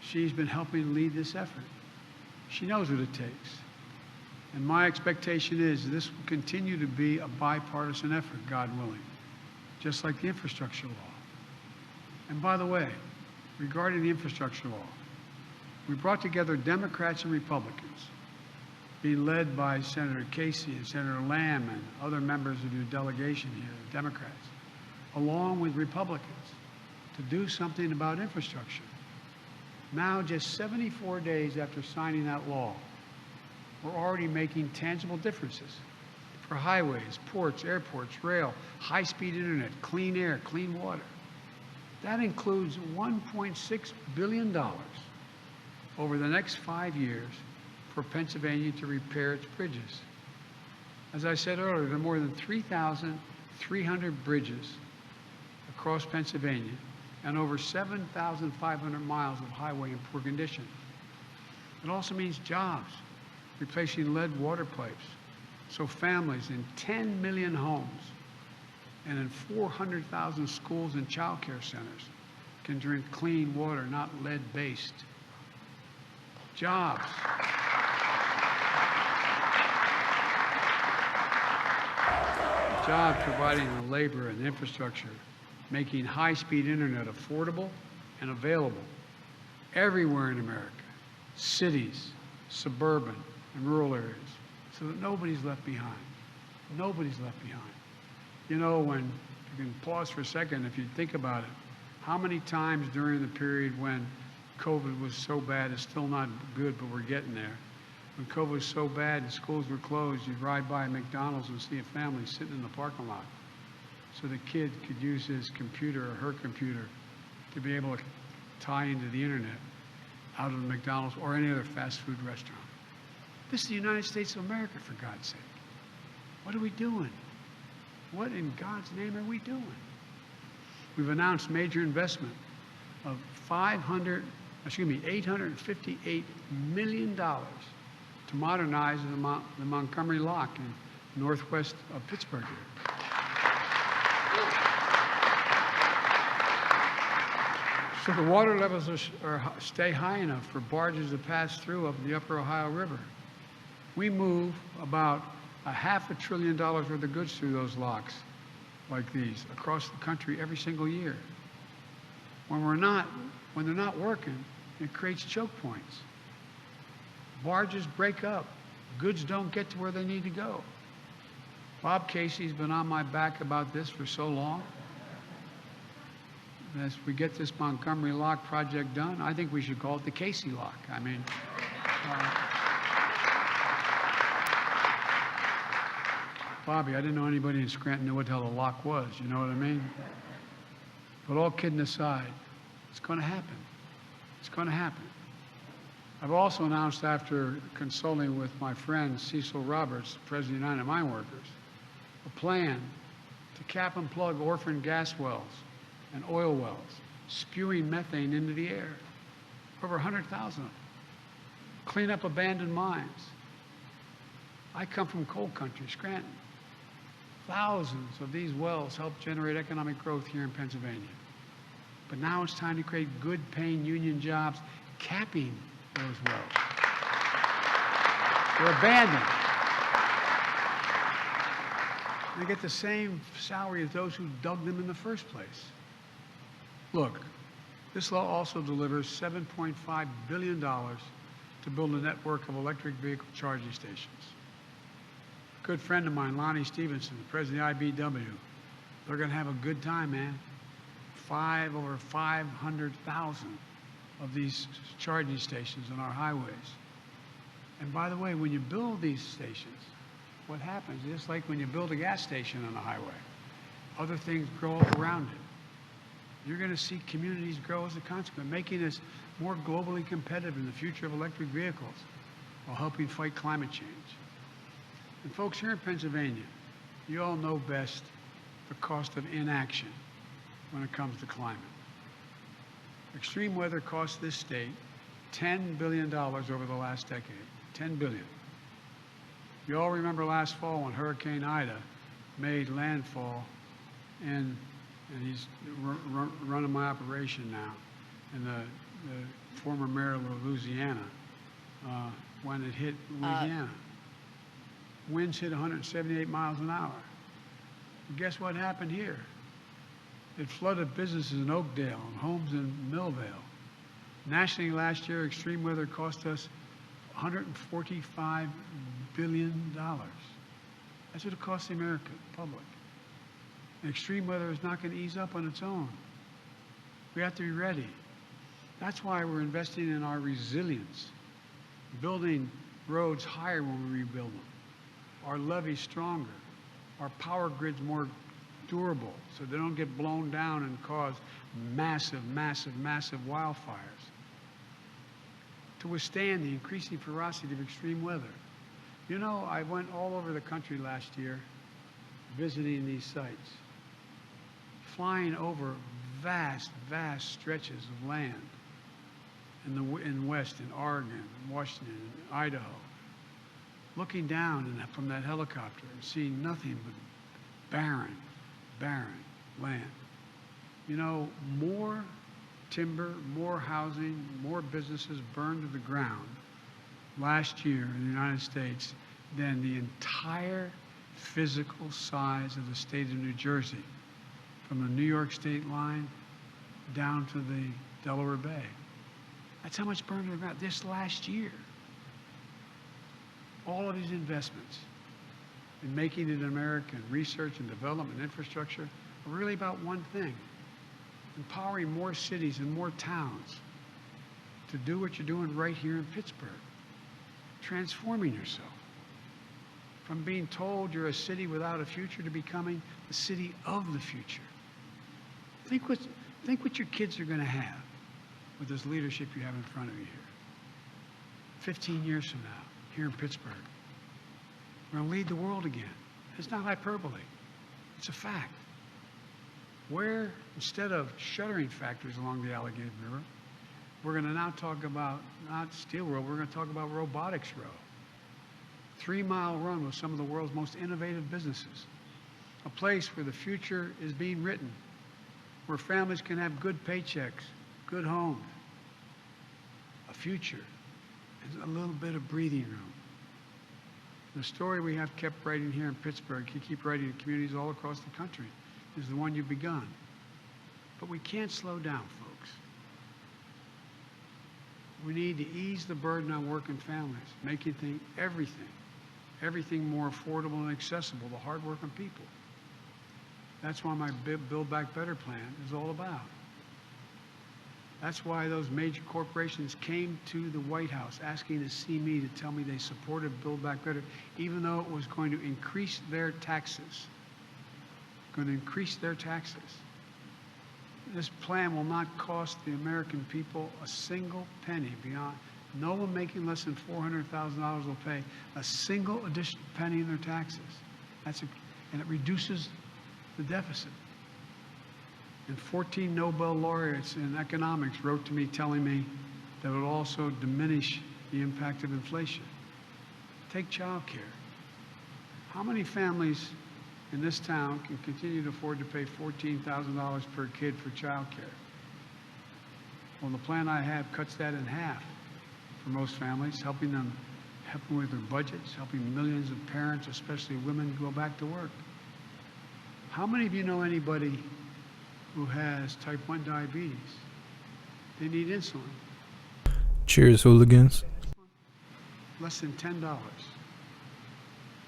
she's been helping lead this effort. She knows what it takes. And my expectation is this will continue to be a bipartisan effort, God willing, just like the infrastructure law. And by the way, regarding the infrastructure law, we brought together Democrats and Republicans, being led by Senator Casey and Senator Lamb and other members of your delegation here, the Democrats, along with Republicans, to do something about infrastructure. Now, just 74 days after signing that law, we're already making tangible differences for highways, ports, airports, rail, high-speed internet, clean air, clean water. That includes $1.6 billion over the next 5 years for Pennsylvania to repair its bridges. As I said earlier, there are more than 3,300 bridges across Pennsylvania and over 7,500 miles of highway in poor condition. It also means jobs, replacing lead water pipes, so families in 10 million homes and in 400,000 schools and child care centers can drink clean water, not lead-based. Jobs. Jobs providing the labor and infrastructure, making high-speed internet affordable and available everywhere in America, cities, suburban, and rural areas, so that nobody's left behind. Nobody's left behind. You know, when you can pause for a second, if you think about it, how many times during the period when COVID was so bad, it's still not good, but we're getting there. When COVID was so bad and schools were closed, you'd ride by a McDonald's and see a family sitting in the parking lot so the kid could use his computer or her computer to be able to tie into the internet out of the McDonald's or any other fast food restaurant. This is the United States of America, for God's sake. What are we doing? What in God's name are we doing? We've announced major investment of $858 million to modernize the Montgomery Lock in northwest of Pittsburgh here. So the water levels stay high enough for barges to pass through up the upper Ohio River. We move about $500 billion worth of goods through those locks like these across the country every single year. When they're not working, it creates choke points. Barges break up. Goods don't get to where they need to go. Bob Casey's been on my back about this for so long. As we get this Montgomery Lock project done, I think we should call it the Casey Lock. I mean, Bobby, I didn't know anybody in Scranton knew what the hell a lock was, you know what I mean? But all kidding aside, it's going to happen. It's going to happen. I've also announced, after consulting with my friend Cecil Roberts, President of the United Mine Workers, a plan to cap and plug orphan gas wells and oil wells, spewing methane into the air. Over 100,000 of them. Clean up abandoned mines. I come from coal country, Scranton. Thousands of these wells help generate economic growth here in Pennsylvania. But now it's time to create good-paying union jobs, capping those wells. They're abandoned. They get the same salary as those who dug them in the first place. Look, this law also delivers $7.5 billion to build a network of electric vehicle charging stations. A good friend of mine, Lonnie Stevenson, the president of the IBEW, they're going to have a good time, man. Over 500,000 of these charging stations on our highways. And by the way, when you build these stations, what happens, just like when you build a gas station on a highway, other things grow up around it. You're going to see communities grow as a consequence, making us more globally competitive in the future of electric vehicles while helping fight climate change. And folks, here in Pennsylvania, you all know best the cost of inaction when it comes to climate. Extreme weather cost this state $10 billion over the last decade. $10 billion. You all remember last fall when Hurricane Ida made landfall in and he's running my operation now, and the former mayor of Louisiana, when it hit Louisiana. Winds hit 178 miles an hour. And guess what happened here? It flooded businesses in Oakdale and homes in Millvale. Nationally last year, extreme weather cost us $145 billion. That's what it costs the American public. And extreme weather is not going to ease up on its own. We have to be ready. That's why we're investing in our resilience, building roads higher when we rebuild them, our levees stronger, our power grids more durable so they don't get blown down and cause massive, massive, massive wildfires, to withstand the increasing ferocity of extreme weather. You know, I went all over the country last year visiting these sites, flying over vast, vast stretches of land in West, in Oregon, Washington, Idaho, looking down from that helicopter and seeing nothing but barren, barren land. You know, more timber, more housing, more businesses burned to the ground last year in the United States than the entire physical size of the state of New Jersey, from the New York state line down to the Delaware Bay. That's how much burned to the ground this last year. All of these investments in making it American, research and development, infrastructure, are really about one thing: empowering more cities and more towns to do what you're doing right here in Pittsburgh, transforming yourself from being told you're a city without a future to becoming the city of the future. Think what your kids are going to have with this leadership you have in front of you here. 15 years from now, here in Pittsburgh, we're going to lead the world again. It's not hyperbole. It's a fact. Where, instead of shuttering factories along the Allegheny River, we're going to now talk about, not Steel World, we're going to talk about Robotics Row. 3-mile run with some of the world's most innovative businesses. A place where the future is being written, where families can have good paychecks, good homes, a future, and a little bit of breathing room. The story we have kept writing here in Pittsburgh, you keep writing in communities all across the country, is the one you've begun. But we can't slow down, folks. We need to ease the burden on working families, making everything more affordable and accessible to hardworking people. That's what my Build Back Better plan is all about. That's why those major corporations came to the White House asking to see me to tell me they supported Build Back Better, even though it was going to increase their taxes. Going to increase their taxes. This plan will not cost the American people a single penny beyond. No one making less than $400,000 will pay a single additional penny in their taxes. And it reduces the deficit. And 14 Nobel laureates in economics wrote to me telling me that it would also diminish the impact of inflation. Take child care. How many families in this town can continue to afford to pay $14,000 per kid for child care? Well, the plan I have cuts that in half for most families, helping with their budgets, helping millions of parents, especially women, go back to work. How many of you know anybody who has type 1 diabetes? They need insulin. Cheers, hooligans. Less than $10.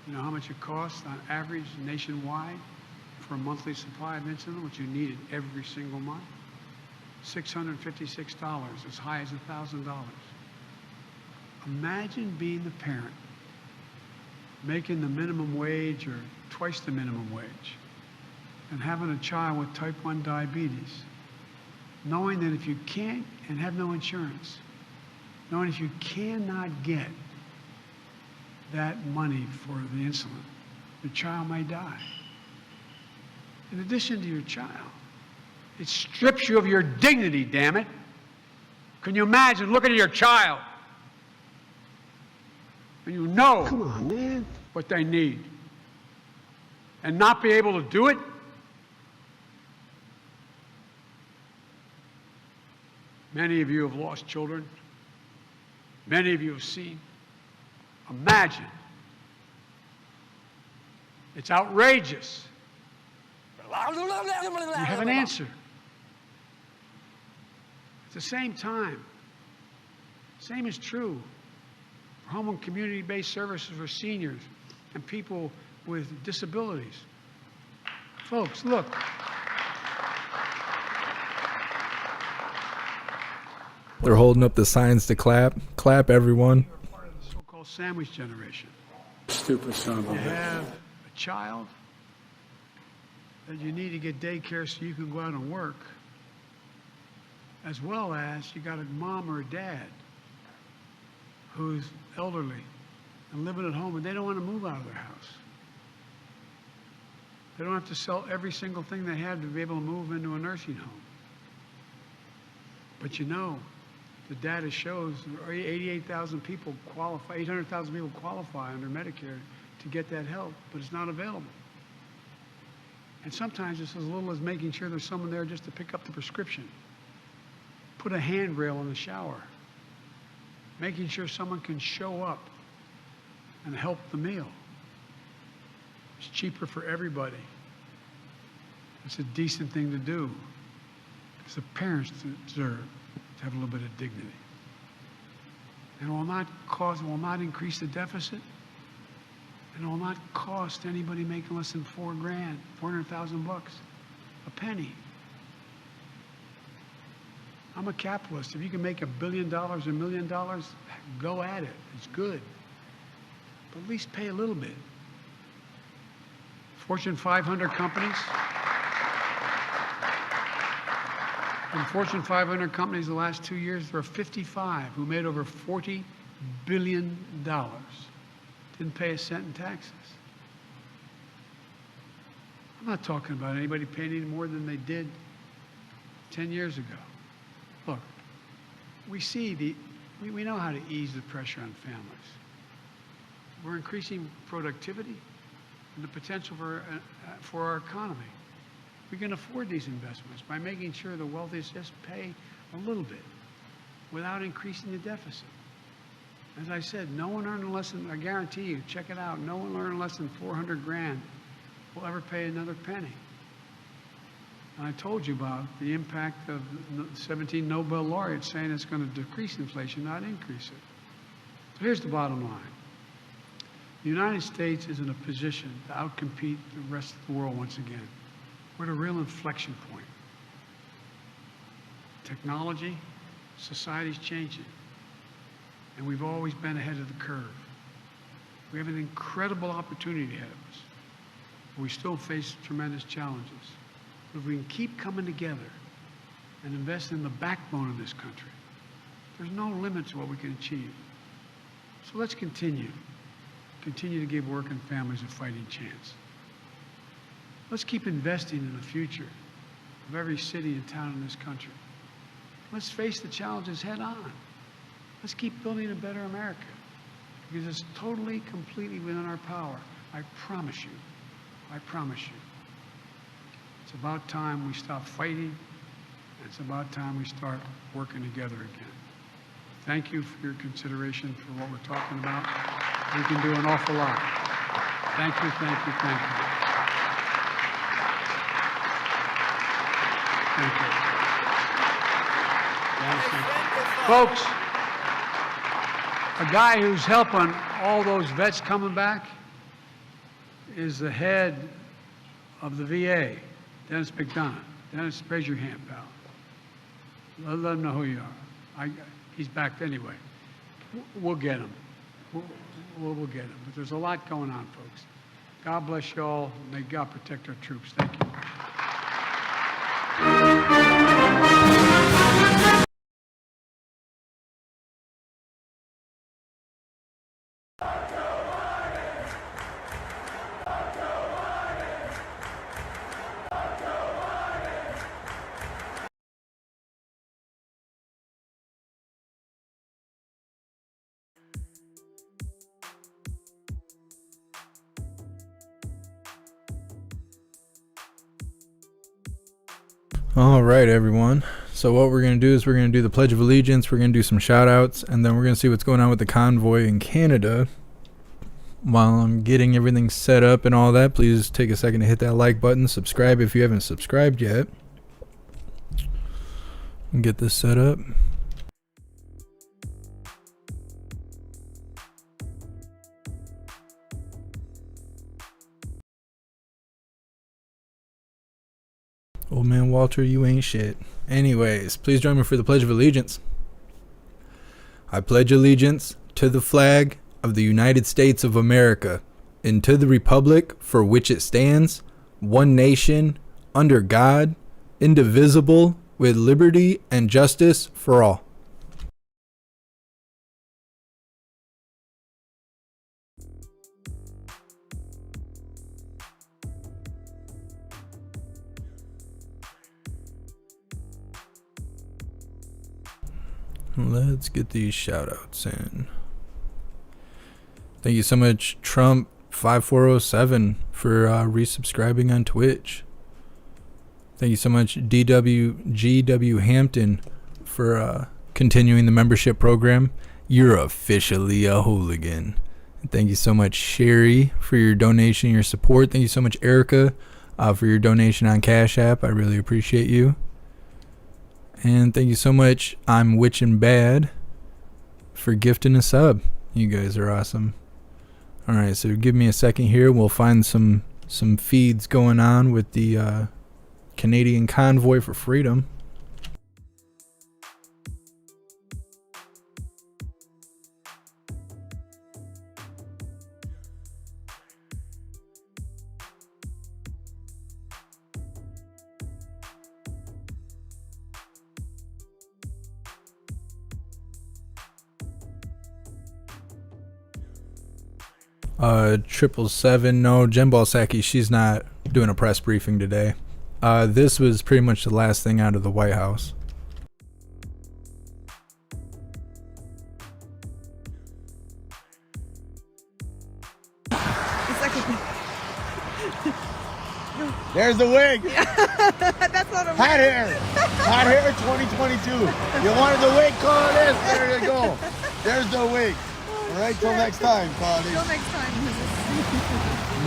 You know how much it costs on average nationwide for a monthly supply of insulin, which you needed every single month? $656, as high as $1,000. Imagine being the parent making the minimum wage or twice the minimum wage and having a child with type 1 diabetes, knowing that if you can't, and have no insurance, knowing if you cannot get that money for the insulin, your child may die. In addition to your child, it strips you of your dignity, damn it. Can you imagine looking at your child and you know, come on, man, what they need and not be able to do it? Many of you have lost children. Many of you have seen. Imagine. It's outrageous. You have an answer. At the same time, same is true for home and community-based services for seniors and people with disabilities. Folks, look. They're holding up the signs to clap. Clap, everyone. You're part of the so-called sandwich generation. Stupid son of a You bitch. have a child that you need to get daycare so you can go out and work, as well as you got a mom or a dad who's elderly and living at home and they don't want to move out of their house. They don't have to sell every single thing they have to be able to move into a nursing home. But you know, the data shows 88,000 people qualify, 800,000 people qualify under Medicare to get that help, but it's not available. And sometimes it's as little as making sure there's someone there just to pick up the prescription, put a handrail in the shower, making sure someone can show up and help the meal. It's cheaper for everybody. It's a decent thing to do because the parents deserve to have a little bit of dignity. And it will not cause, it will not increase the deficit. And it will not cost anybody making less than $4 grand, 400,000 bucks, a penny. I'm a capitalist. If you can make $1 billion, $1 million, go at it. It's good. But at least pay a little bit. Fortune 500 companies. In Fortune 500 companies the last 2 years, there are 55 who made over $40 billion. Didn't pay a cent in taxes. I'm not talking about anybody paying any more than they did 10 years ago. Look, we see we know how to ease the pressure on families. We're increasing productivity and the potential for our economy. We can afford these investments by making sure the wealthiest just pay a little bit without increasing the deficit. As I said, no one earning less than, I guarantee you, check it out, no one earning less than 400 grand will ever pay another penny. And I told you about the impact of 17 Nobel laureates saying it's going to decrease inflation, not increase it. So here's the bottom line. The United States is in a position to outcompete the rest of the world once again. We're at a real inflection point. Technology, society's changing. And we've always been ahead of the curve. We have an incredible opportunity ahead of us. But we still face tremendous challenges. But if we can keep coming together and invest in the backbone of this country, there's no limit to what we can achieve. So let's continue to give working families a fighting chance. Let's keep investing in the future of every city and town in this country. Let's face the challenges head on. Let's keep building a better America because it's totally, completely within our power. I promise you. I promise you. It's about time we stop fighting, and it's about time we start working together again. Thank you for your consideration for what we're talking about. We can do an awful lot. Thank you, thank you, thank you. Thank you. Thank you. Folks, a guy who's helping all those vets coming back is the head of the VA, Dennis McDonough. Dennis, raise your hand, pal. Let him know who you are. He's back anyway. We'll get him. We'll get him. But there's a lot going on, folks. God bless you all. May God protect our troops. Thank you. All right, everyone. So what we're going to do is we're going to do the Pledge of Allegiance, we're going to do some shout outs, and then we're going to see what's going on with the convoy in Canada. While I'm getting everything set up and all that, please take a second to hit that like button, subscribe if you haven't subscribed yet, and get this set up. Old man Walter, you ain't shit. Anyways, please join me for the Pledge of Allegiance. I pledge allegiance to the flag of the United States of America and to the republic for which it stands, one nation, under God, indivisible, with liberty and justice for all. Let's get these shout outs in. Thank you so much, Trump5407, for resubscribing on Twitch. Thank you so much, DWGW Hampton, for continuing the membership program. You're officially a hooligan. And thank you so much, Sherry, for your donation, your support. Thank you so much, Erica, for your donation on Cash App. I really appreciate you. And thank you so much, I'm Witchin' Bad, for gifting a sub. You guys are awesome. Alright, so give me a second here. We'll find some feeds going on with the Canadian Convoy for Freedom. Triple seven. No, Jen Balsaki, she's not doing a press briefing today. This was pretty much the last thing out of the White House. There's the wig. That's not a Hot hair. Hot hair 2022. You wanted the wig, call this. There you go. There's the wig. All right, till next time, Claudia. Till next time.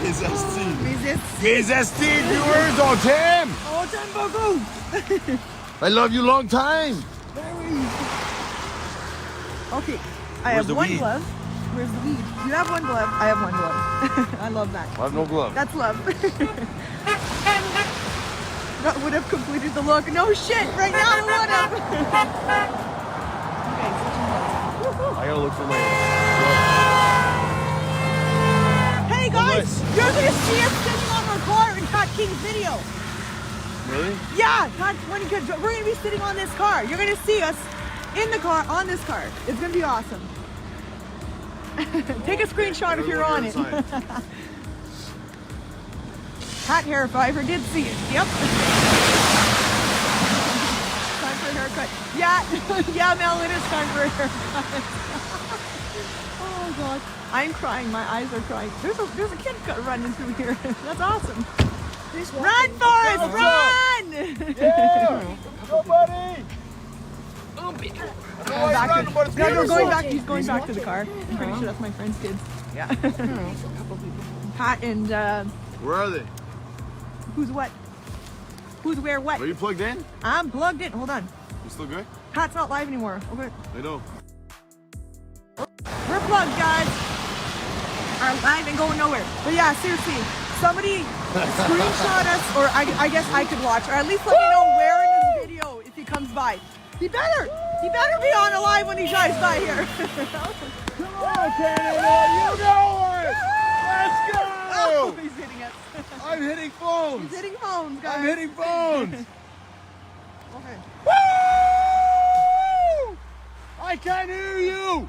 Mes estis. Mes estis. Mes estis viewers on Tim. Oh, Tim Bogo. I love you long time. Okay, I have one glove. Where's the weed? You have one glove. I have one glove. I love that. I have no glove. That's love. That would have completed the look. No shit, right now it would have. I gotta look for my. Hey guys, you're gonna see us sitting on our car in Todd King's video. Really? Yeah, Todd, we're gonna be sitting on this car. You're gonna see us in the car, on this car. It's gonna be awesome. Take a screenshot if you're on it. Hot hair if I ever did see it. Yep. Time for a haircut. Yeah, yeah, Mel, it is time for a haircut. Oh God, I'm crying. My eyes are crying. There's a kid running through here. That's awesome. Run, Forrest, run! Yeah, go, buddy. Going back. He's going back to the car. I'm pretty sure that's my friend's kids. Yeah. Pat and Where are they? who's what? Who's where what? Are you plugged in? I'm plugged in. Hold on. You still good? Pat's not live anymore. Okay. I know. We're plugged, guys. Are live and going nowhere. But yeah, seriously, somebody screenshot us, or I guess I could watch, or at least let me know where in this video if he comes by. He better be on a live when he drives by here. Come on, Canada, you know it! Let's go! Oh, he's hitting us. I'm hitting phones! He's hitting phones, guys. I'm hitting phones! Okay. Woo! I can't hear you!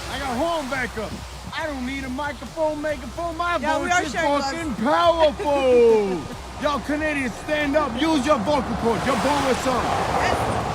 I got horn backup. I don't need a microphone, my voice is fucking powerful. Y'all Canadians, stand up, use your vocal cords, your bonus song.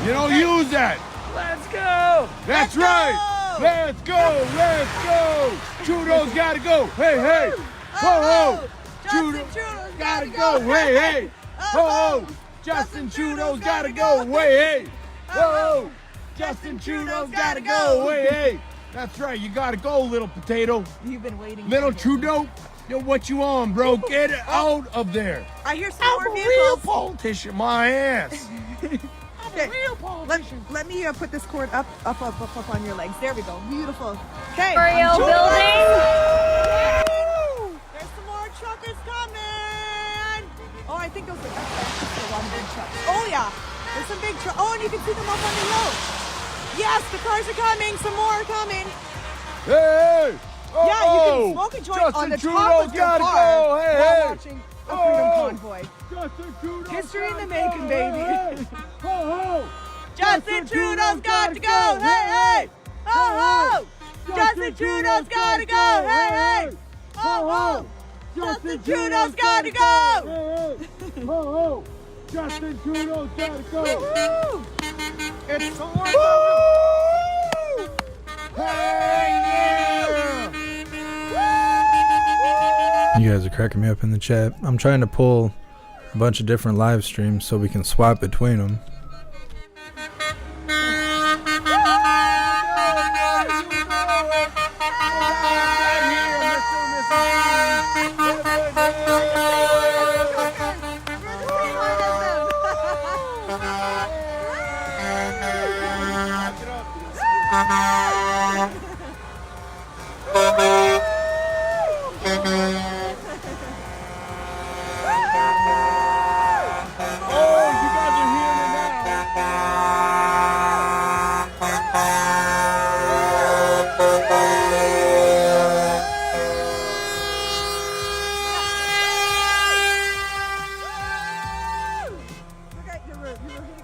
You don't use that. Let's go. That's right. Let's go, let's go. Trudeau's gotta go. Hey, hey. Ho, ho. Trudeau's Gotta go. Hey, hey. Ho, ho. Justin Trudeau's gotta go. Hey, hey. Ho, ho. Justin Trudeau's gotta go. Hey, hey. That's right. You gotta go, little potato. You've been waiting. Little Trudeau. Yo, what you on, bro? Get it out of there. I hear some I'm more a real vehicles. politician, my ass. Okay, let me put this cord up on your legs. There we go. Beautiful. Okay. Memorial building. There's some more truckers coming. Oh, I think those are a lot of big trucks. Oh yeah, there's some big trucks. Oh, and you can see them up on the hill. Yes, the cars are coming. Some more are coming. Hey! Yeah, you can smoke a joint on the top of your car Go. Hey, while hey. watching a Freedom Convoy. Justin Trudeau's History in the gotta making, go. baby. Hey, hey. Ho, ho. Justin Trudeau's got to go. Hey, hey. Ho, ho. Justin Trudeau's got to go. Hey, hey. Ho, ho. Justin Trudeau's got to go. Hey, hey. Ho, ho. Justin Trudeau's gotta go. Woo-hoo. It's the one. Hey, yeah. You guys are cracking me up in the chat. I'm trying to pull a bunch of different live streams so we can swap between them.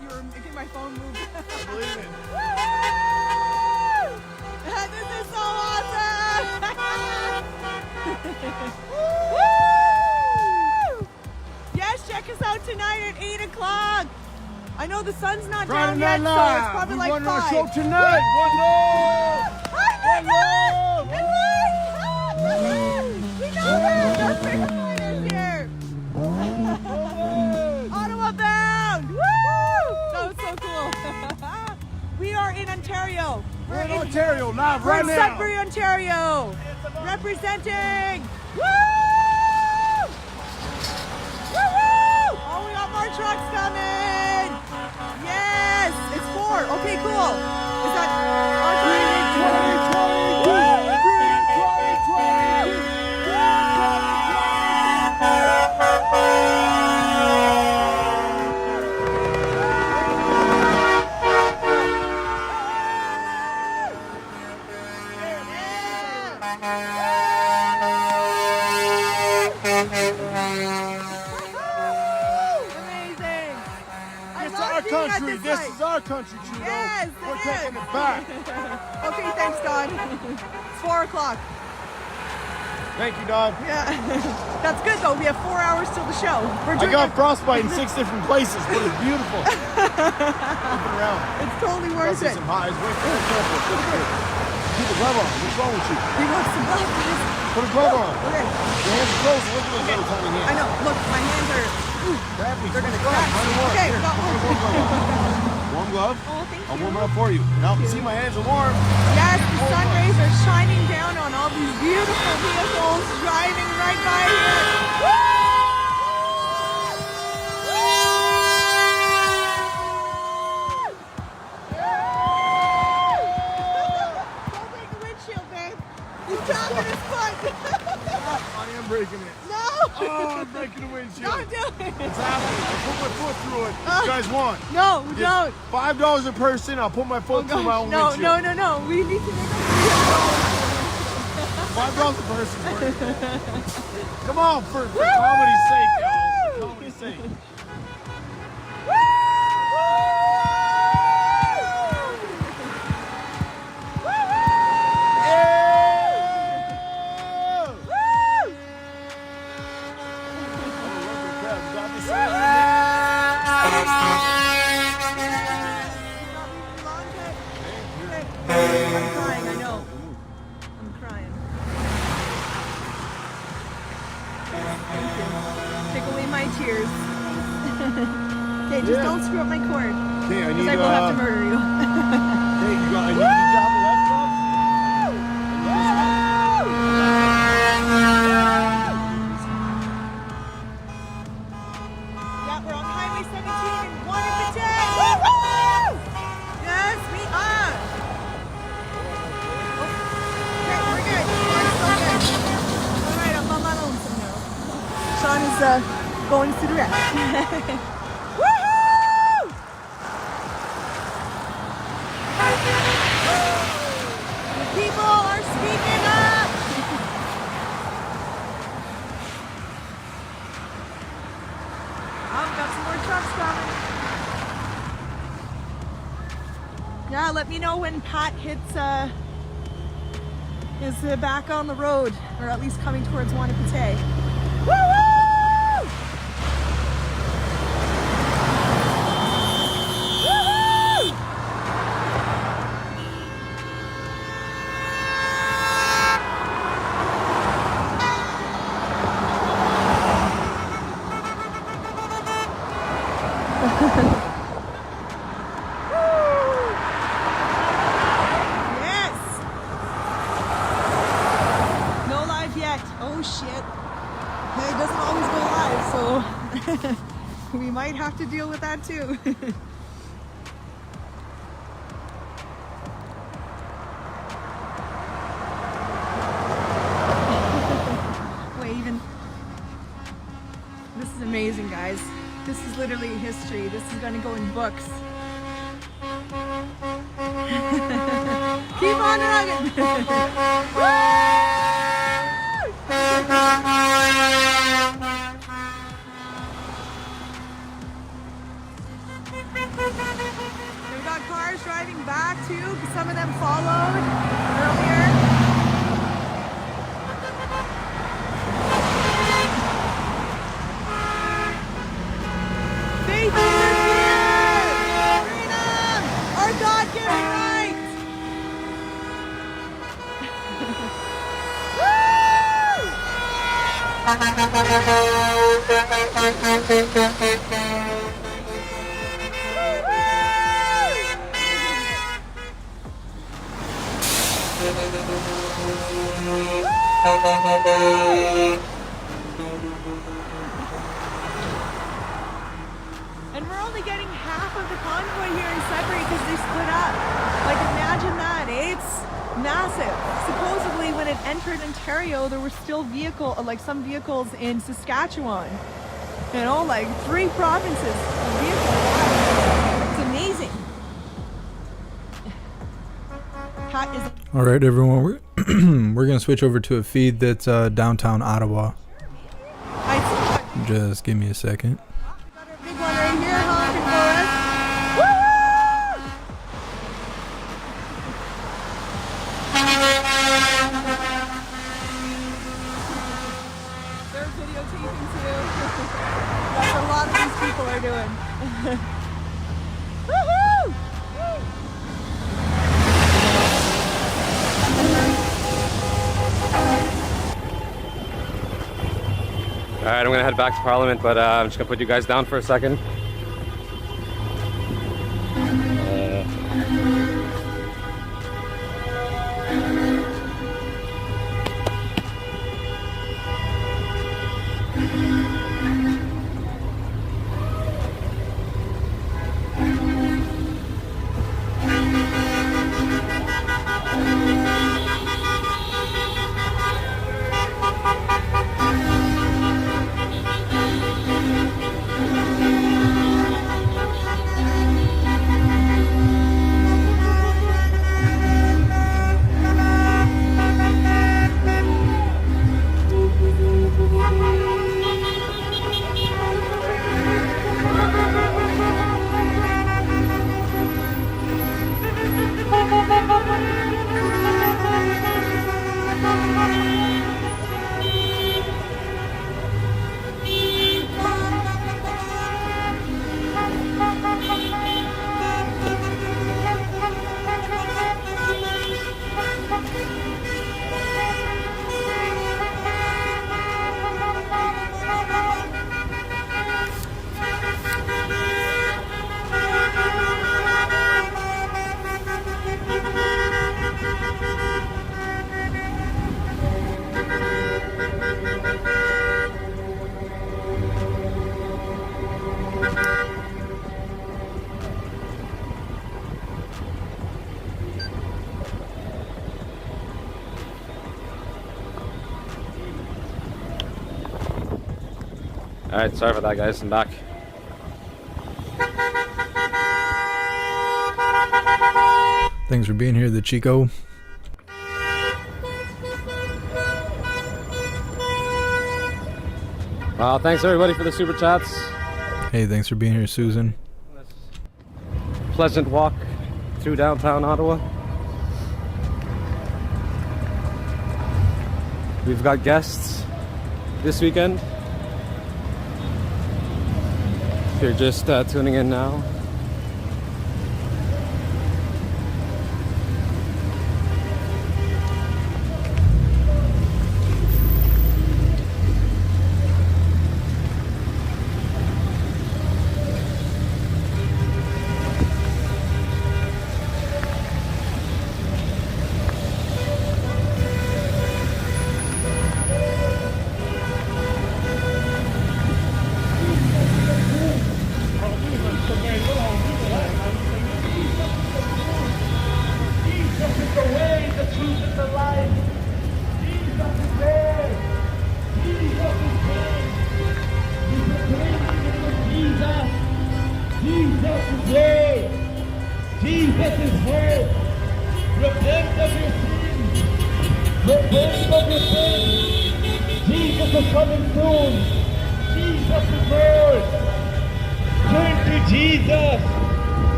You were making my phone move. I believe it. This is so awesome! Woo! Yes, check us out tonight at 8 o'clock. I know the sun's not Friday down Night yet, so Live. it's probably We like run our 5. show tonight. One love. One love! We know that! Our freedom fighters here! Ottawa bound! Woo! That was so cool. We are in Ontario. We're in Ontario live We're right in now. Sudbury, Ontario. Representing. Woo! Woo-woo! Oh, we got more trucks coming. Yes, it's 4. Okay, cool. Is that our time? Woo! Amazing. I It's love our being at country. This site. is our country, Trudeau. Yes, We're it taking is. it back. Okay, thanks, Don. It's 4 o'clock. Thank you, Don. Yeah, that's good though. We have 4 hours till the show. We're I doing got frostbite in 6 different places, but it's beautiful. Looking around. It's totally I worth see it. some highs. Wait, put a glove on. Keep the glove on. What's wrong with you? We want some love, guys. Put a glove on. Okay. Your hands are closed. Look at those little tiny hands. I know. Look, my hands are. Grab me. They're gonna Glove. crack. Right warm. Okay, Here, got put one. a warm glove on. Warm glove? Oh, thank I'll you. warm it up for you. Now, see, my hands are warm. Yes, the sun rays are shining down on all these beautiful vehicles driving right by here. Woo! Don't break the windshield, babe. You're talking is fun. I am breaking it. No! Oh, I'm breaking the windshield. Don't do it. It's happening. I put my foot through it. You guys want? No, Just don't. $5 a person. I'll put my foot through my own No, windshield. no. We need to make $5 a person. Come on, for comedy's sake, y'all. For comedy's sake. I'm trying. I I will have to murder you. Hey, you got, and you have a laptop? Yeah, we're on Highway 17 and 1 in the day. Woo-hoo! Yes, we are. Okay, we're good. We're still good. All right, I'm on my lonesome now. Sean is going to the rest. Woohoo! The people are speaking up. I've got some more trucks coming. Yeah, let me know when Pat is back on the road, or at least coming towards Wanapitei. Woo-hoo! Woo-hoo! Yes! No live yet. Oh shit. It doesn't always go live, so we might have to deal with that too. Wait, even this is amazing, guys. This is literally history. This is going to go in books. Keep on running. We've got cars driving back too, because some of them followed earlier. Faith in your fear! Freedom! Our God-given right! And we're only getting half of the convoy here in Sudbury because they split up. Like, imagine that, eh? It's massive. Supposedly, when it entered Ontario, there were still some vehicles in Saskatchewan. You know, like 3 provinces of vehicles. It's amazing. Pat is... All right, everyone, we're gonna switch over to a feed that's downtown Ottawa. Just give me a second. Got our big one right here honking for us. Woo! They're videotaping too. That's what a lot of these people are doing. Woohoo! All right, I'm going to head back to Parliament, but I'm just going to put you guys down for a second. Alright, sorry about that, guys. I'm back. Thanks for being here, the Chico. Wow, thanks everybody for the super chats. Hey, thanks for being here, Susan. Pleasant walk through downtown Ottawa. We've got guests this weekend. If you're just tuning in now.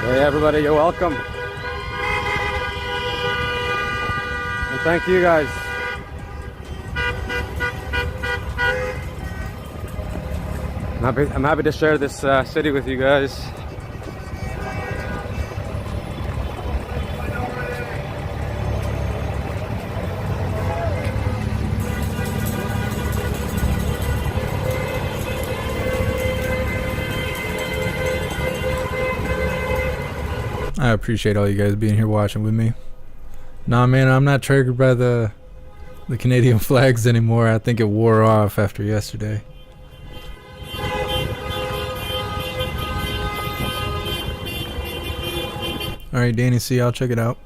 Hey everybody, you're welcome. And thank you guys. I'm happy to share this city with you guys. I appreciate all you guys being here watching with me. Nah, man, I'm not triggered by the Canadian flags anymore. I think it wore off after yesterday. Alright, Danny C, I'll check it out.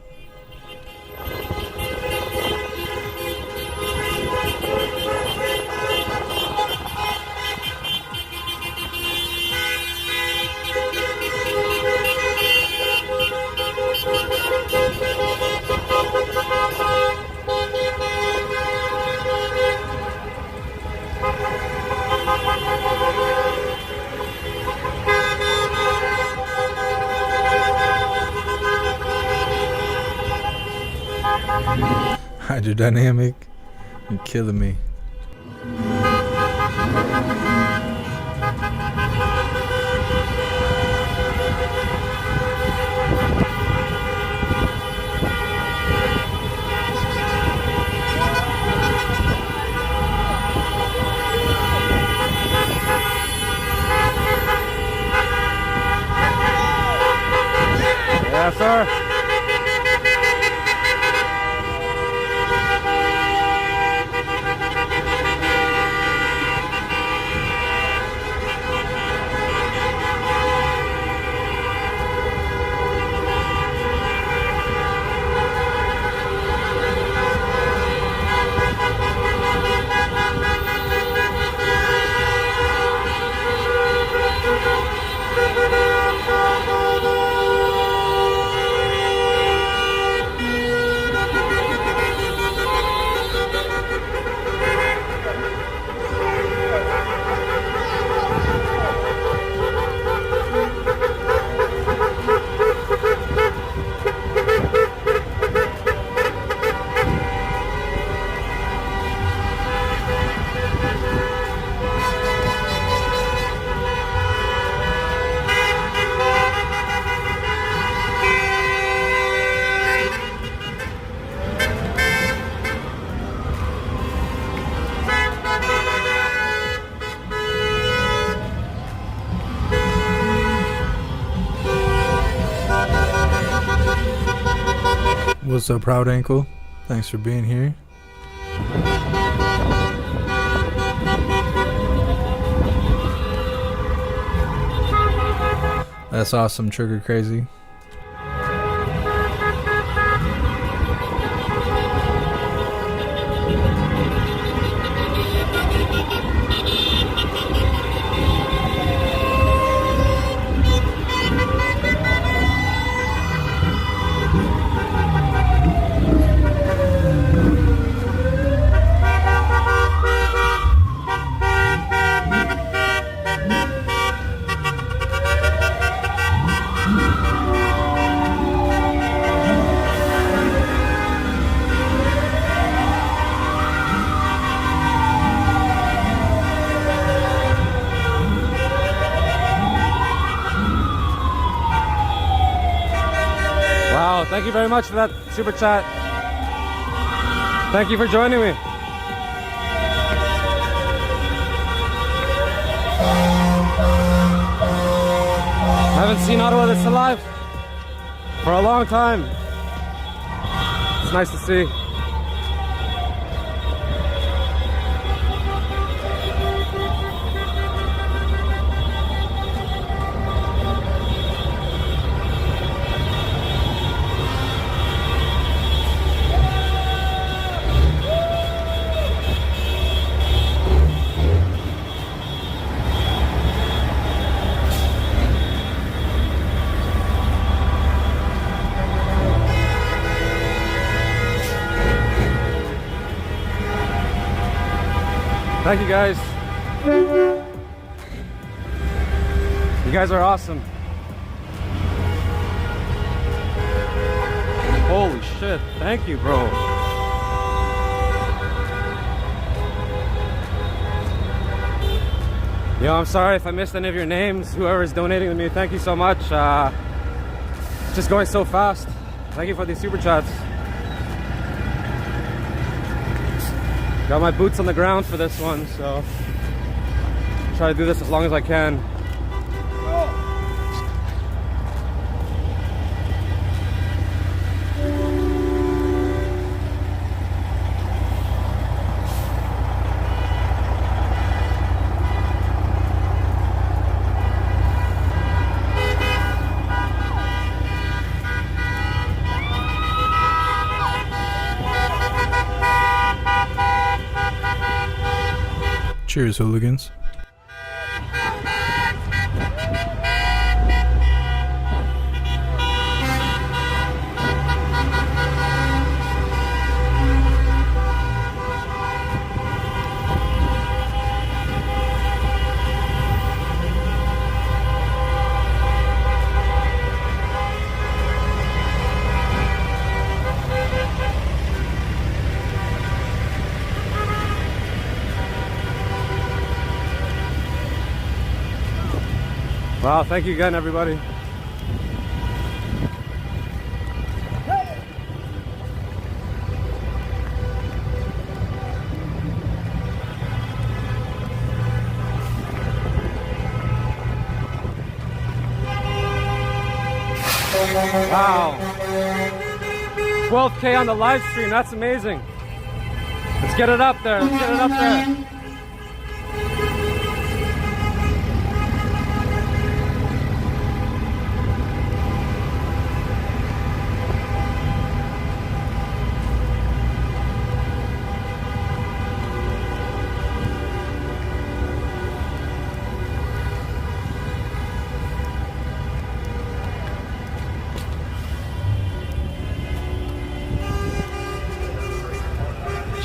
Hydrodynamic, you're killing me. Yes, sir. What's up, Proud Ankle? Thanks for being here. That's awesome, Trigger Crazy. Wow, thank you very much for that super chat. Thank you for joining me. I haven't seen Ottawa this alive for a long time. It's nice to see. Thank you guys. You guys are awesome. Holy shit. Thank you, bro. Yo, I'm sorry if I missed any of your names. Whoever is donating to me, thank you so much. It's just going so fast. Thank you for these super chats. Got my boots on the ground for this one, so try to do this as long as I can. Cheers, hooligans. Wow, thank you again, everybody. Wow. 12K on the live stream, that's amazing. Let's get it up there, let's get it up there.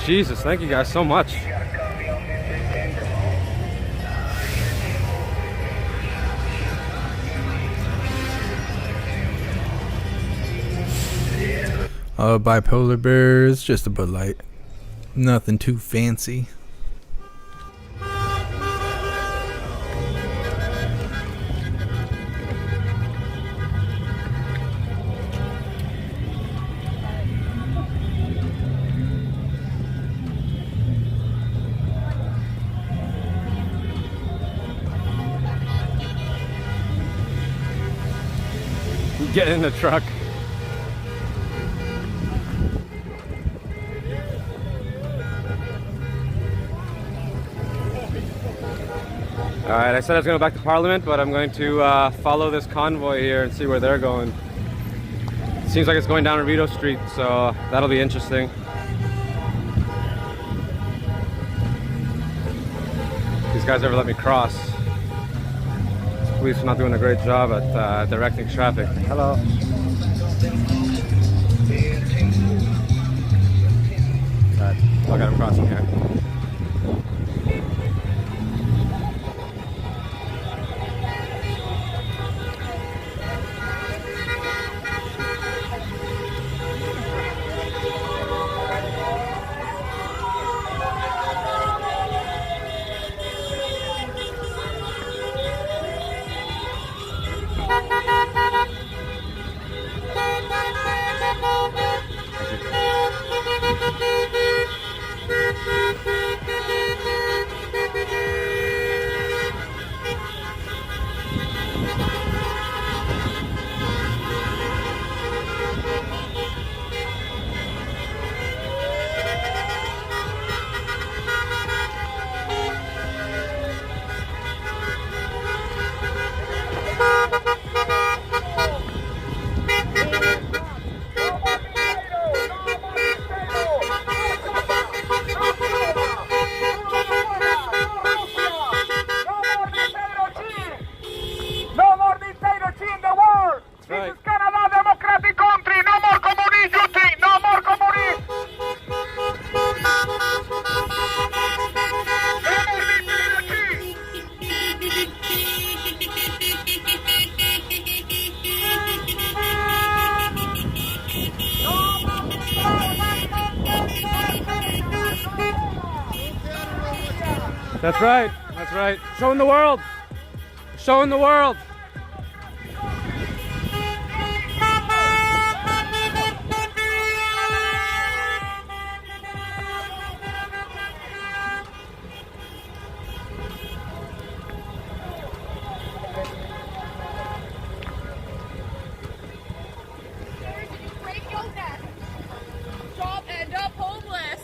Jesus, thank you guys so much. Bipolar Bears, just a Bud Light. Nothing too fancy. Get in the truck. All right, I said I was going to go back to Parliament, but I'm going to follow this convoy here and see where they're going. Seems like it's going down Rideau Street, so that'll be interesting. These guys never let me cross. Police are not doing a great job at directing traffic. Hello. Alright, look at him crossing here. That's right, that's right. Showing the world, showing the world. Don't end up homeless.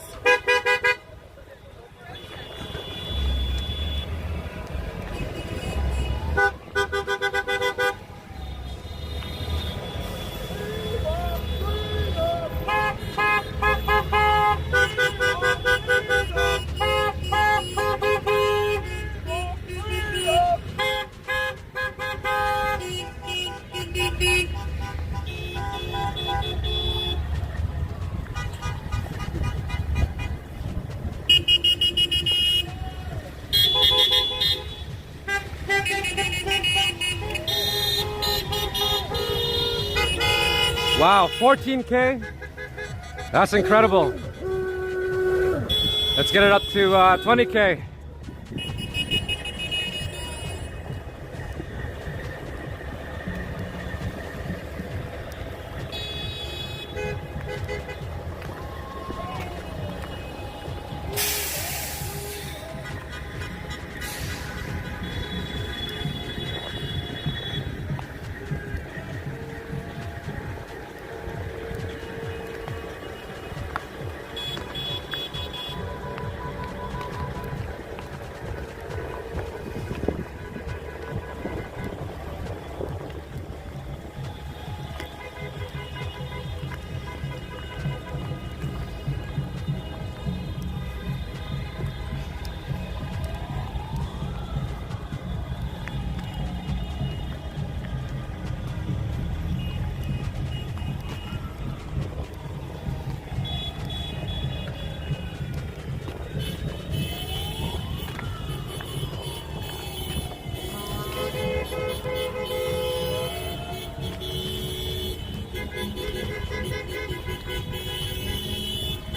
Wow, 14K? That's incredible. Let's get it up to 20K.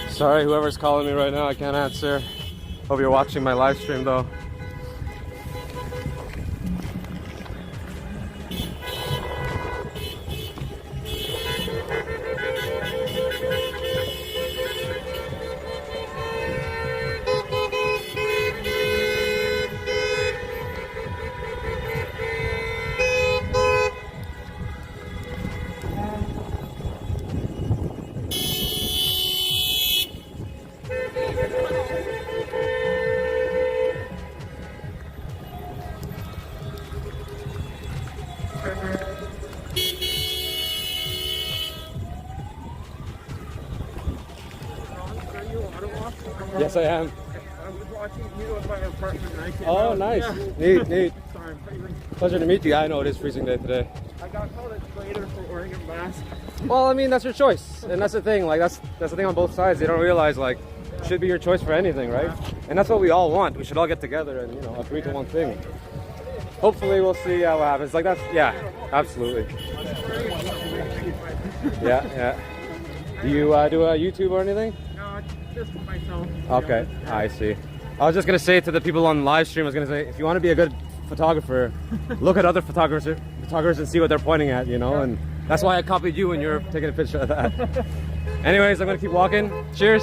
Sorry, whoever's calling me right now, I can't answer. Hope you're watching my live stream though. Ottawa? Yes, I am. I was watching you at my apartment and I came Oh, out. nice. Yeah. Neat. Sorry, I'm freezing. Pleasure to meet you. I know it is freezing day today. I got called a traitor for wearing a mask. Well, I mean, that's your choice. And that's the thing. Like, that's the thing on both sides. They don't realize, like, it should be your choice for anything, right? And that's what we all want. We should all get together and, you know, agree to one thing. Hopefully we'll see what happens. Like, that's, yeah, absolutely. Yeah. Do you do a YouTube or anything? No, just myself. Okay, I see. I was just going to say to the people on live stream, I was going to say, if you want to be a good photographer, look at other photographers and see what they're pointing at, you know? And that's why I copied you when you're taking a picture of that. Anyways, I'm going to keep walking. Cheers.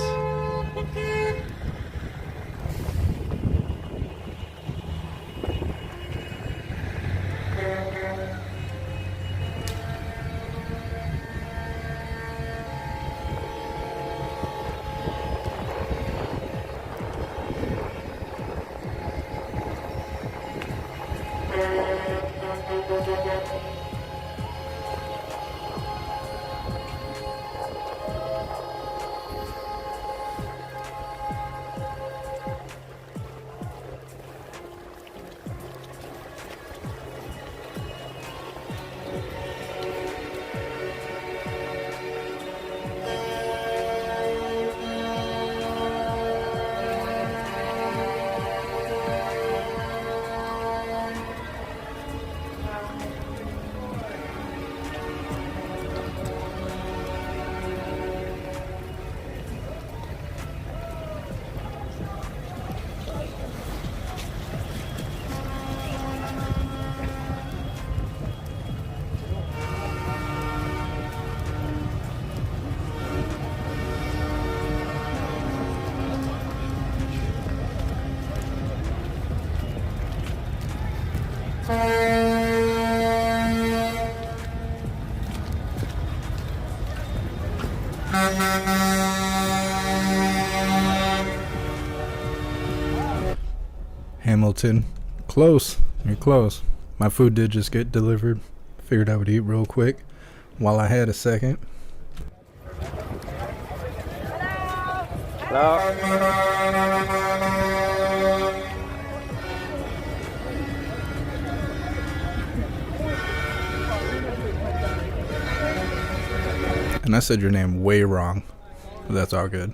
Hamilton. Close. You're close. My food did just get delivered. Figured I would eat real quick while I had a second. And I said your name way wrong. But that's all good.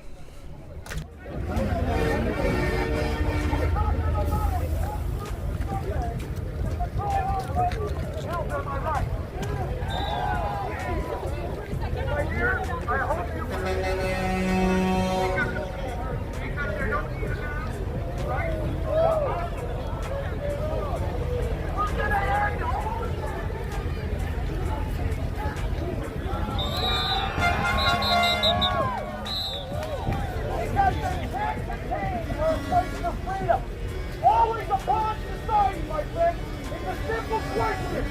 Always upon society, my friend. It's a simple question.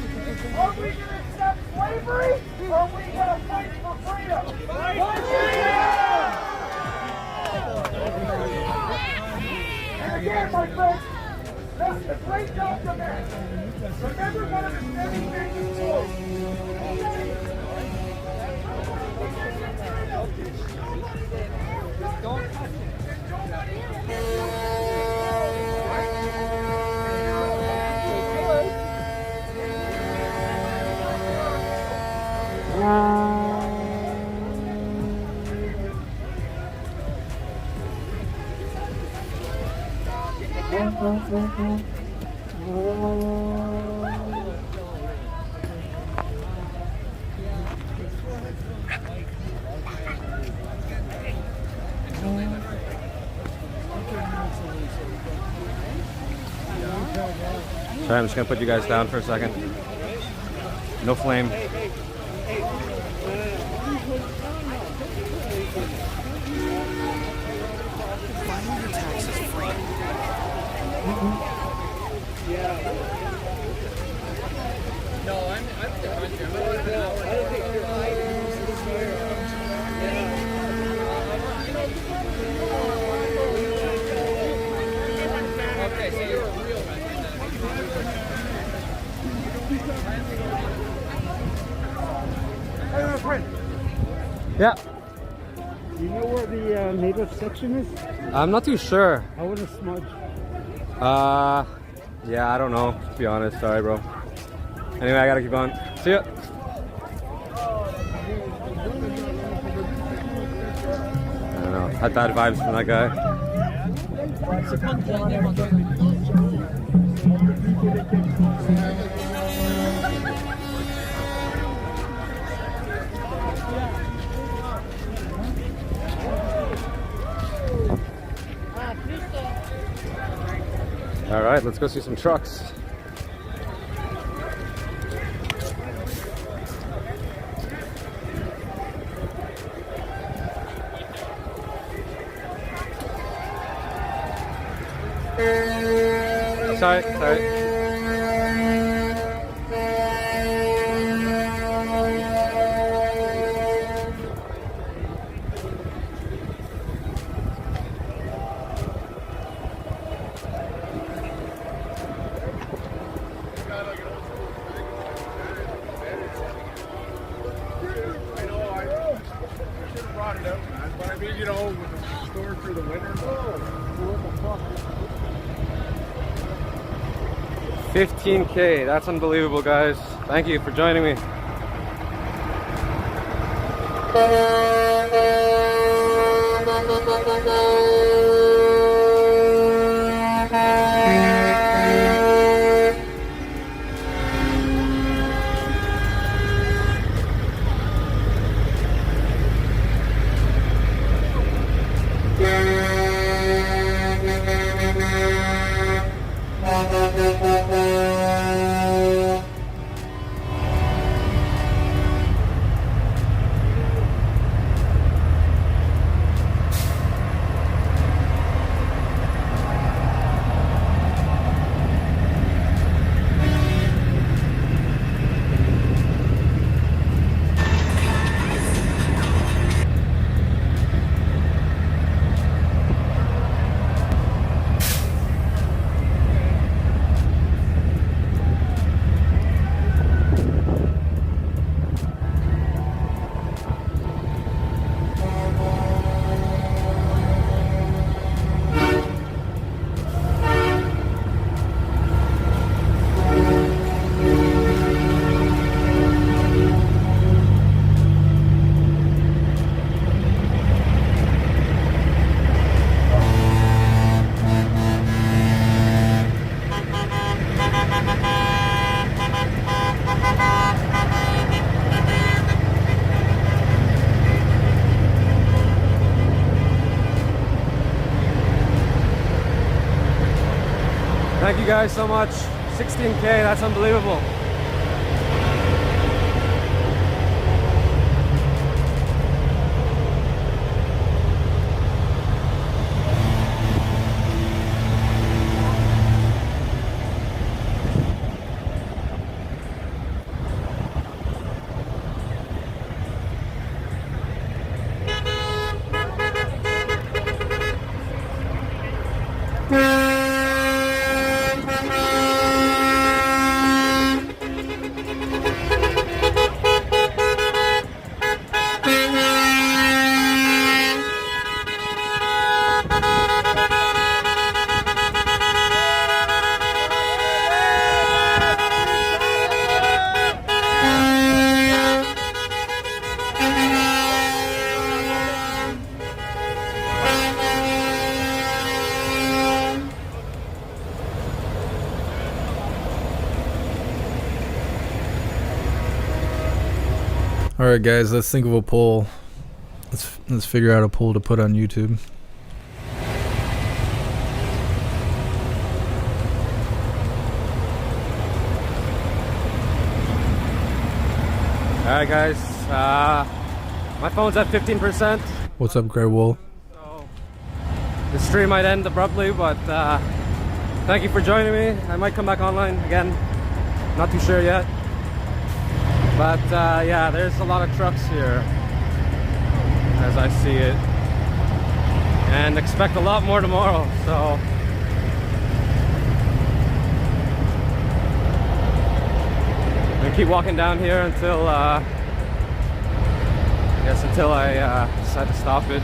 Are we going to accept slavery or are we going to fight for freedom? Fight for freedom! And again, my friends, that's a great document. Remember one of the many things in quote. Don't touch it. Sorry, I'm just gonna put you guys down for a second. No flame. Filing your taxes free. No, I'm the country. Okay, so you're a real resident. Hey, my friend. Yeah. You know where the designate what section is? I'm not too sure. I want to smudge. Yeah, I don't know, to be honest. Sorry, bro. Anyway, I gotta keep on. See ya. I don't know. I had bad vibes from that guy. All right, let's go see some trucks. Sorry. But I mean, you know, with the store through the winter. What the fuck? 15K, that's unbelievable, guys. Thank you for joining me. Thank you guys so much. 16K, that's unbelievable. Alright guys, let's think of a poll. Let's figure out a poll to put on YouTube. Alright guys, my phone's at 15%. What's up, Grey Wool? So the stream might end abruptly, but thank you for joining me. I might come back online again. Not too sure yet. But yeah, there's a lot of trucks here as I see it. And expect a lot more tomorrow, so I'm gonna keep walking down here until I guess until I decide to stop it.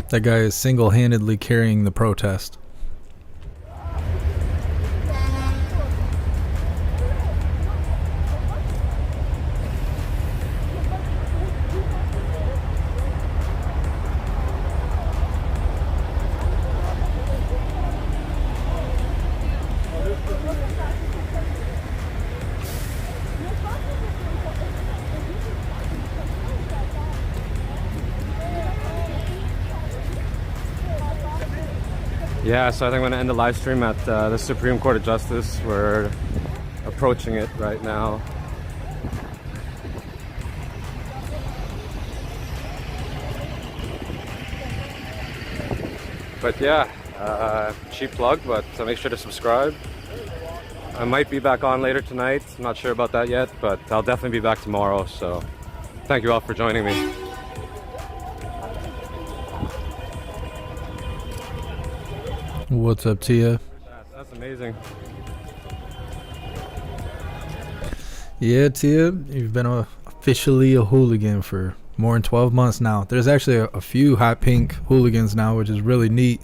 That guy is single-handedly carrying the protest. Yeah, so I think I'm going to end the live stream at the Supreme Court of Justice. We're approaching it right now. But yeah, cheap plug, but make sure to subscribe. I might be back on later tonight. I'm not sure about that yet, but I'll definitely be back tomorrow. So thank you all for joining me. What's up, Tia? That's amazing. Yeah, Tia, you've been officially a hooligan for more than 12 months now. There's actually a few hot pink hooligans now, which is really neat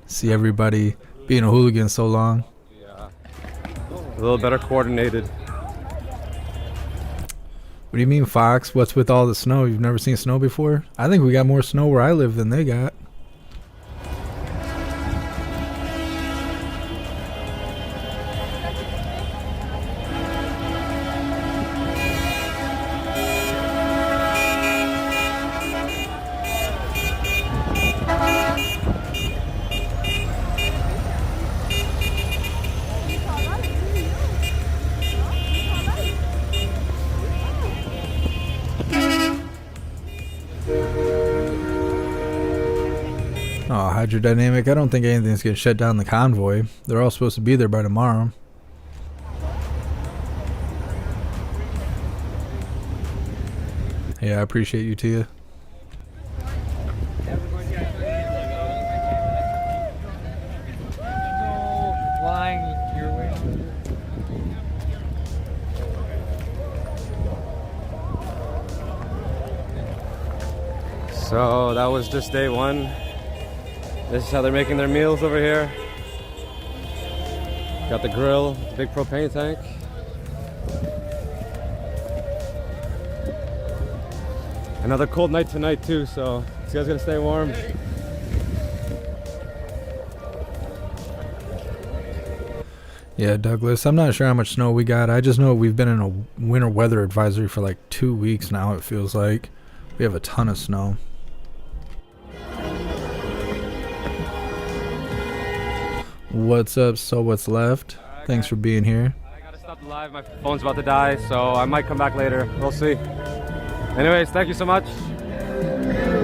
to see everybody being a hooligan so long. Yeah, a little better coordinated. What do you mean, Fox? What's with all the snow? You've never seen snow before? I think we got more snow where I live than they got. Oh, hydrodynamic. I don't think anything's going to shut down the convoy. They're all supposed to be there by tomorrow. Yeah, I appreciate you, Tia. So that was just day one. This is how they're making their meals over here. Got the grill, the big propane tank. Another cold night tonight too, so you guys gonna stay warm. Yeah, Douglas, I'm not sure how much snow we got. I just know we've been in a winter weather advisory for like 2 weeks now, it feels like. We have a ton of snow. What's up, so what's left? Thanks for being here. I gotta stop the live, my phone's about to die, so I might come back later. We'll see. Anyways, thank you so much.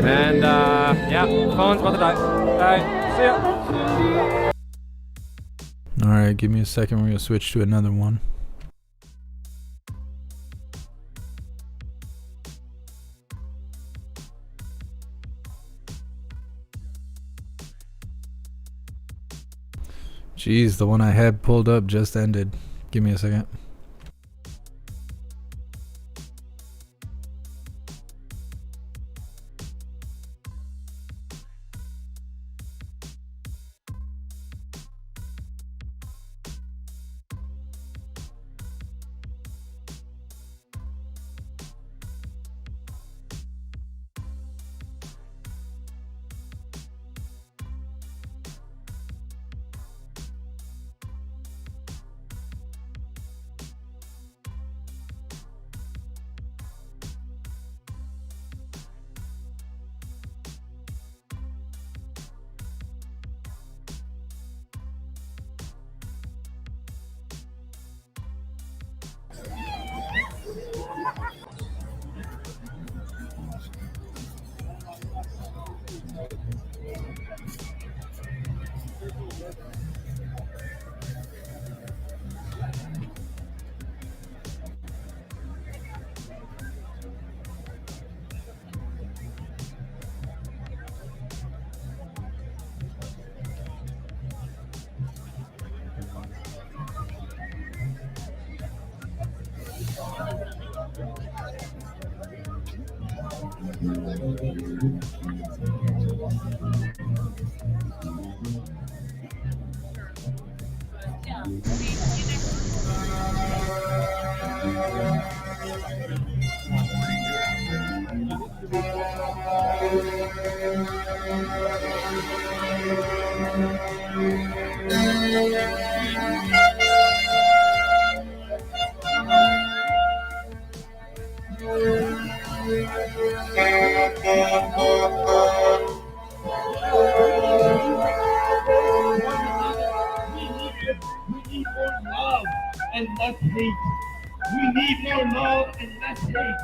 And yeah, phone's about to die. Alright, see ya. Alright, give me a second. We're going to switch to another one. Jeez, the one I had pulled up just ended. Give me a second. And less hate. We need more love and less hate.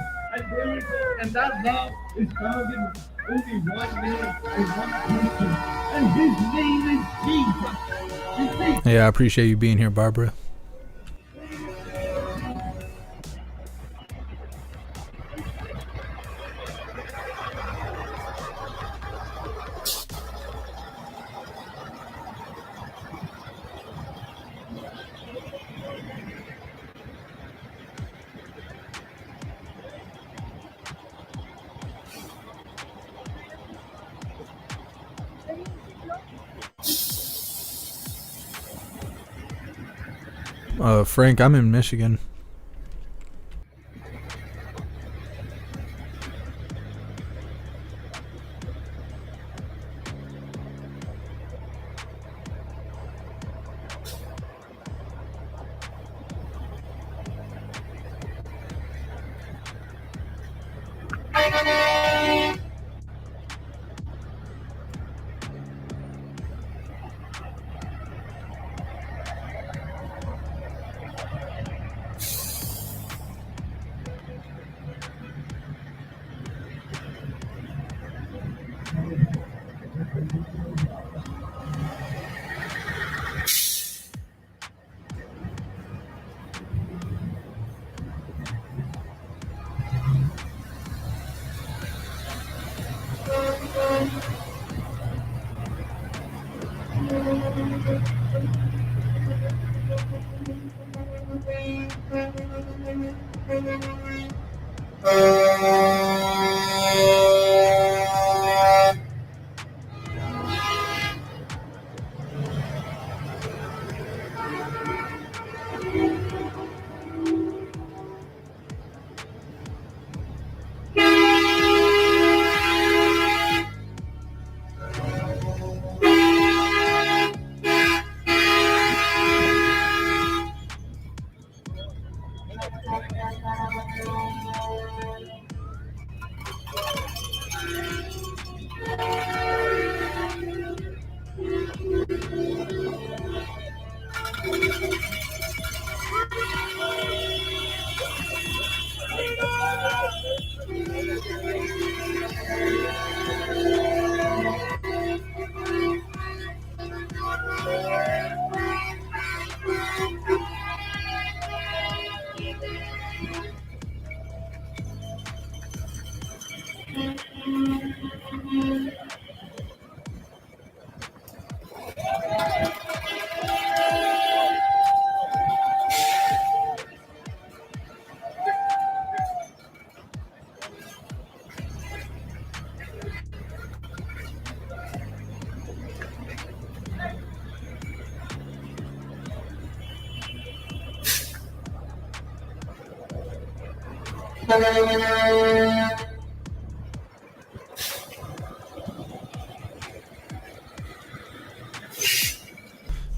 And that love is found in only one man and one person. And his name is Jesus. Yeah, I appreciate you being here, Barbara. Frank, I'm in Michigan.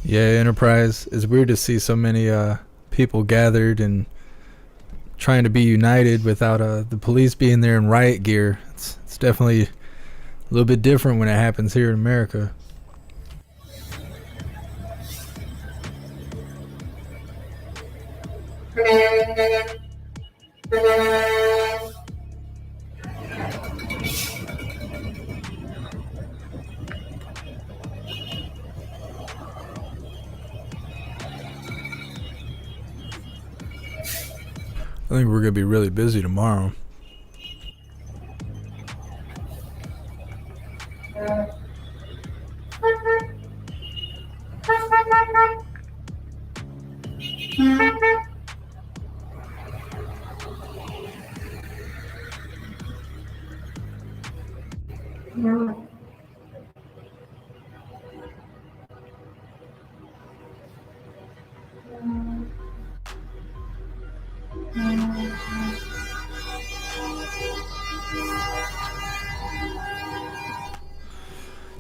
Yeah, Enterprise. It's weird to see so many people gathered and trying to be united without the police being there in riot gear. It's definitely a little bit different when it happens here in America. I think we're going to be really busy tomorrow.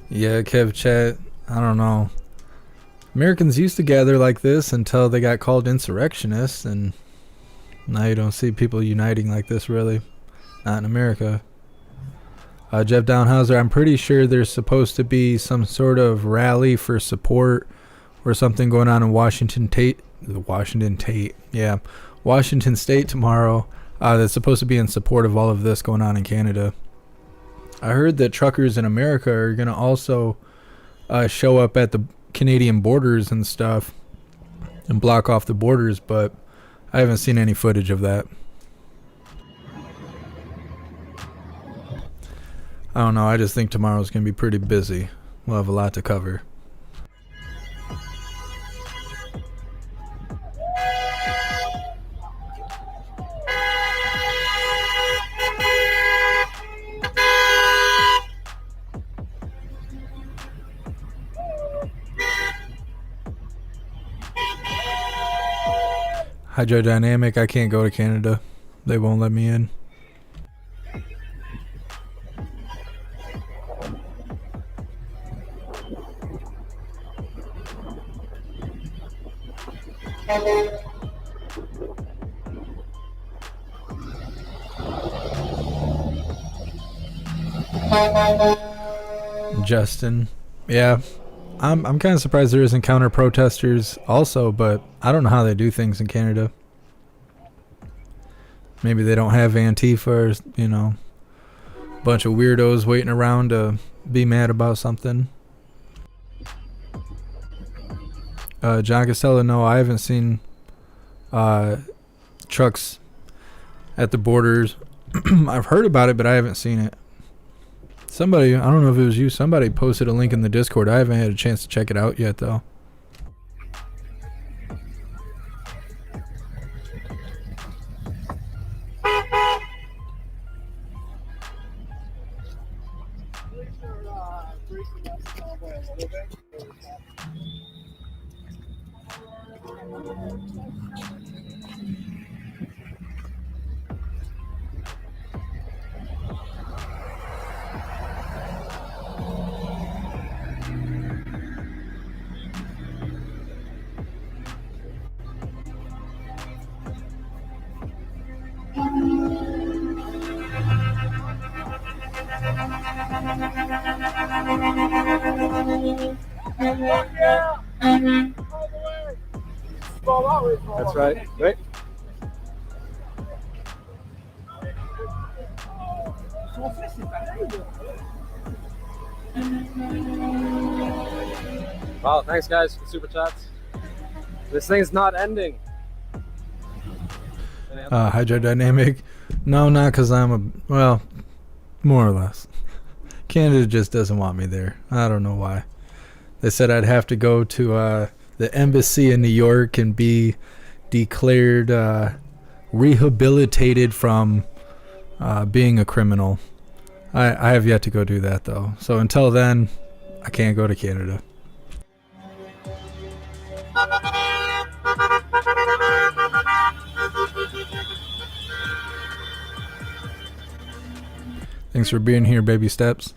Yeah, Kev Chat, I don't know. Americans used to gather like this until they got called insurrectionists, and now you don't see people uniting like this, really. Not in America. Jeff Downhauser, I'm pretty sure there's supposed to be some sort of rally for support or something going on in Washington State tomorrow that's supposed to be in support of all of this going on in Canada. I heard that truckers in America are going to also show up at the Canadian borders and stuff and block off the borders, but I haven't seen any footage of that. I don't know, I just think tomorrow's going to be pretty busy. We'll have a lot to cover. Hydrodynamic, I can't go to Canada. They won't let me in. Justin, yeah, I'm kind of surprised there isn't counter protesters also, but I don't know how they do things in Canada. Maybe they don't have Antifa or, you know, a bunch of weirdos waiting around to be mad about something. John Costello, no, I haven't seen trucks at the borders. I've heard about it, but I haven't seen it. Somebody, I don't know if it was you, somebody posted a link in the Discord. I haven't had a chance to check it out yet, though. That's right. Right. Wow, thanks guys for super chats. This thing's not ending. Hydrodynamic, no, not because I'm a, well, more or less. Canada just doesn't want me there. I don't know why. They said I'd have to go to the embassy in New York and be declared rehabilitated from being a criminal. I have yet to go do that, though. So until then, I can't go to Canada. Thanks for being here, baby steps.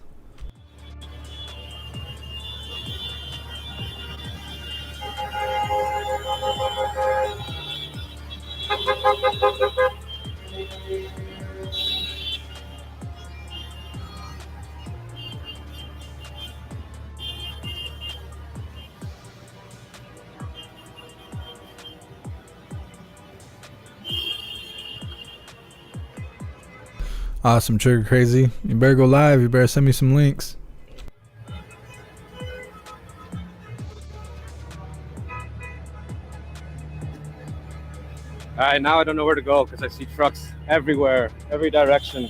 Awesome, Trigger Crazy. You better go live. You better send me some links. Alright, now I don't know where to go because I see trucks everywhere, every direction.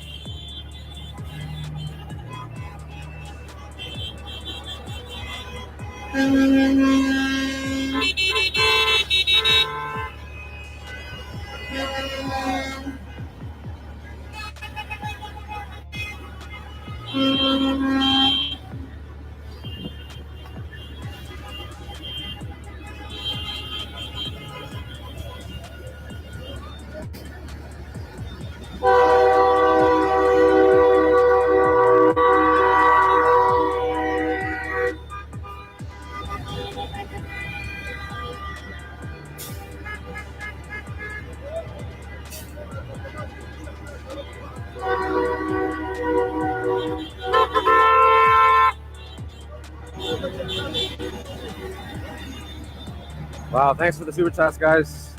Wow, thanks for the super chats, guys.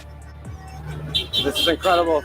This is incredible.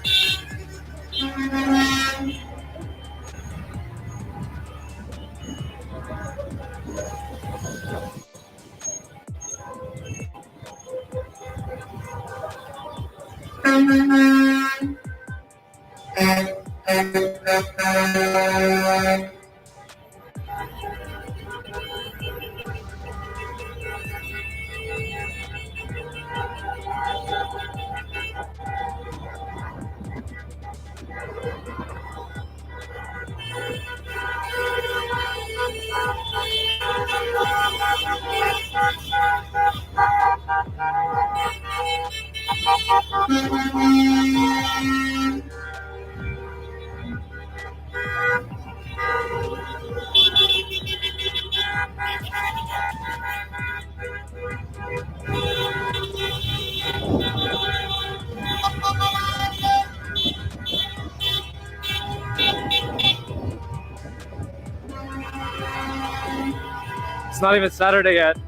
It's not even Saturday yet.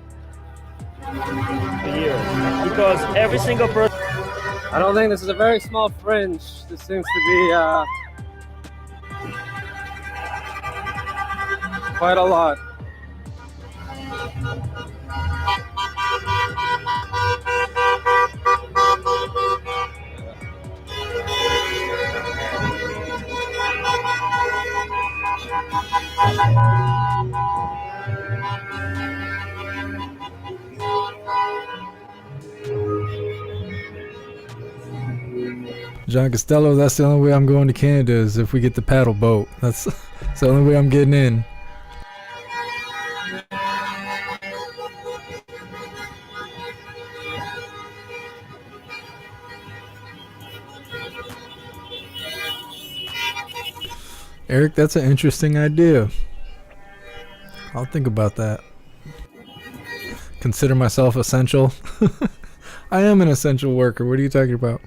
Because every single person. I don't think this is a very small fringe. This seems to be quite a lot. John Costello, that's the only way I'm going to Canada is if we get the paddle boat. That's the only way I'm getting in. Eric, that's an interesting idea. I'll think about that. Consider myself essential. I am an essential worker. What are you talking about?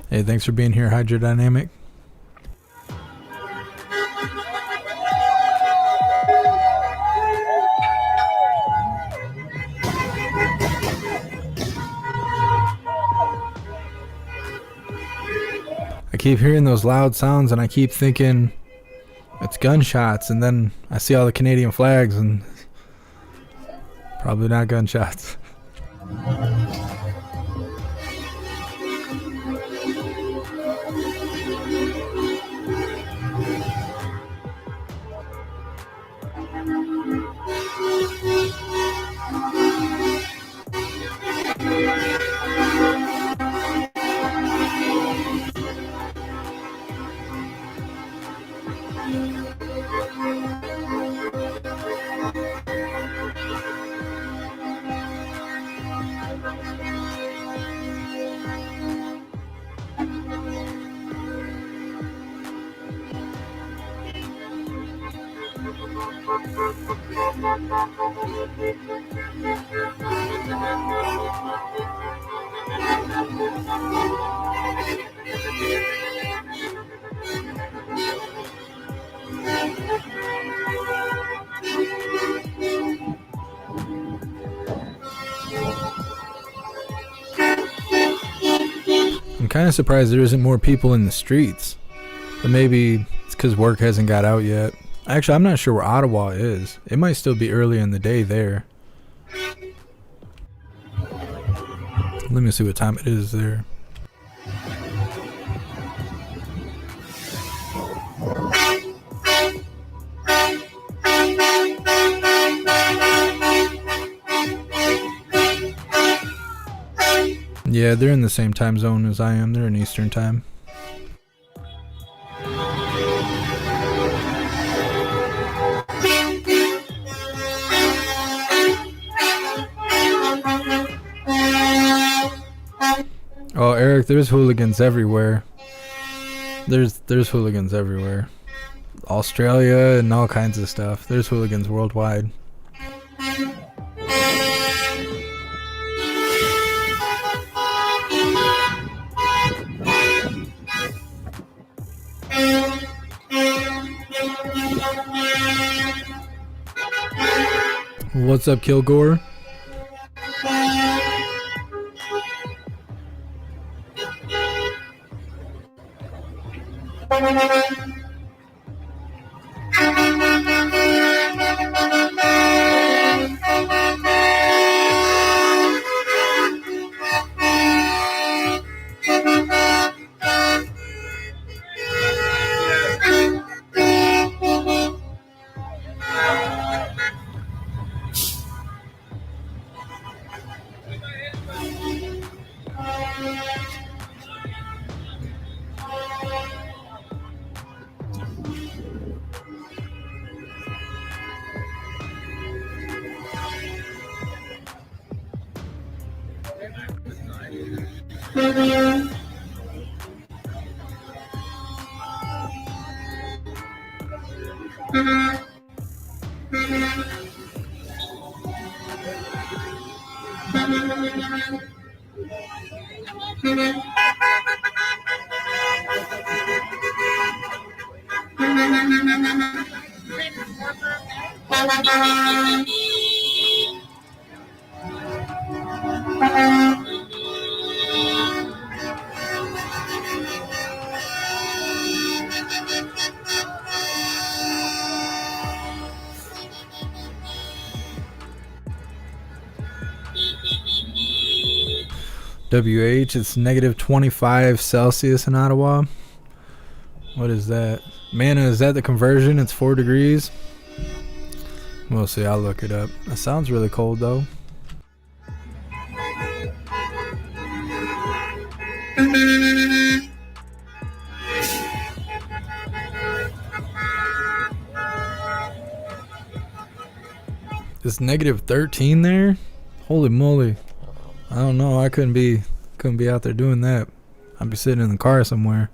Hey, thanks for being here, Hydrodynamic. I keep hearing those loud sounds and I keep thinking it's gunshots, and then I see all the Canadian flags and probably not gunshots. I'm kind of surprised there isn't more people in the streets, but maybe it's because work hasn't got out yet. Actually, I'm not sure where Ottawa is. It might still be early in the day there. Let me see what time it is there. Yeah, they're in the same time zone as I am. They're in Eastern time. Oh, Eric, there's hooligans everywhere. There's hooligans everywhere. Australia and all kinds of stuff. There's hooligans worldwide. What's up, Kilgore? WH, it's negative 25 Celsius in Ottawa. What is that? Mana, is that the conversion? It's 4 degrees. We'll see, I'll look it up. That sounds really cold though. It's negative 13 there? Holy moly. I don't know, I couldn't be out there doing that. I'd be sitting in the car somewhere.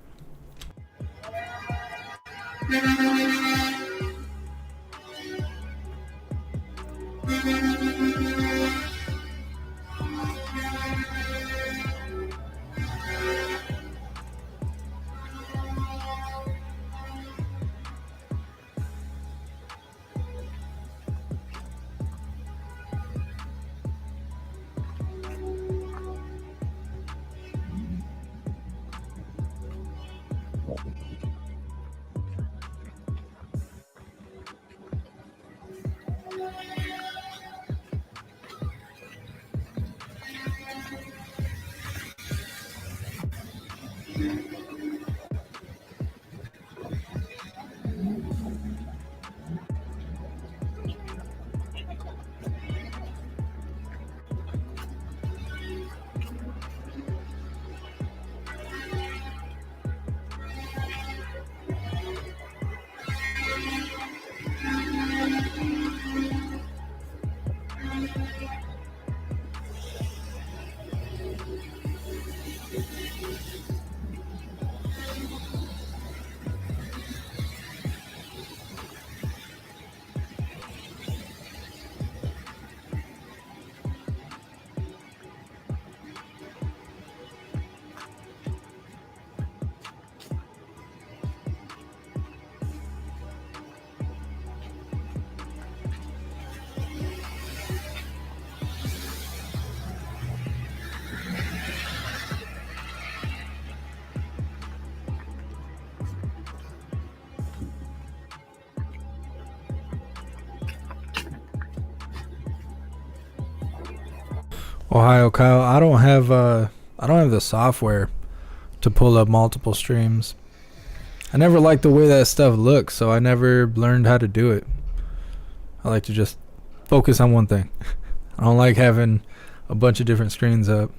Ohio Kyle, I don't have the software to pull up multiple streams. I never liked the way that stuff looks, so I never learned how to do it. I like to just focus on one thing. I don't like having a bunch of different screens up.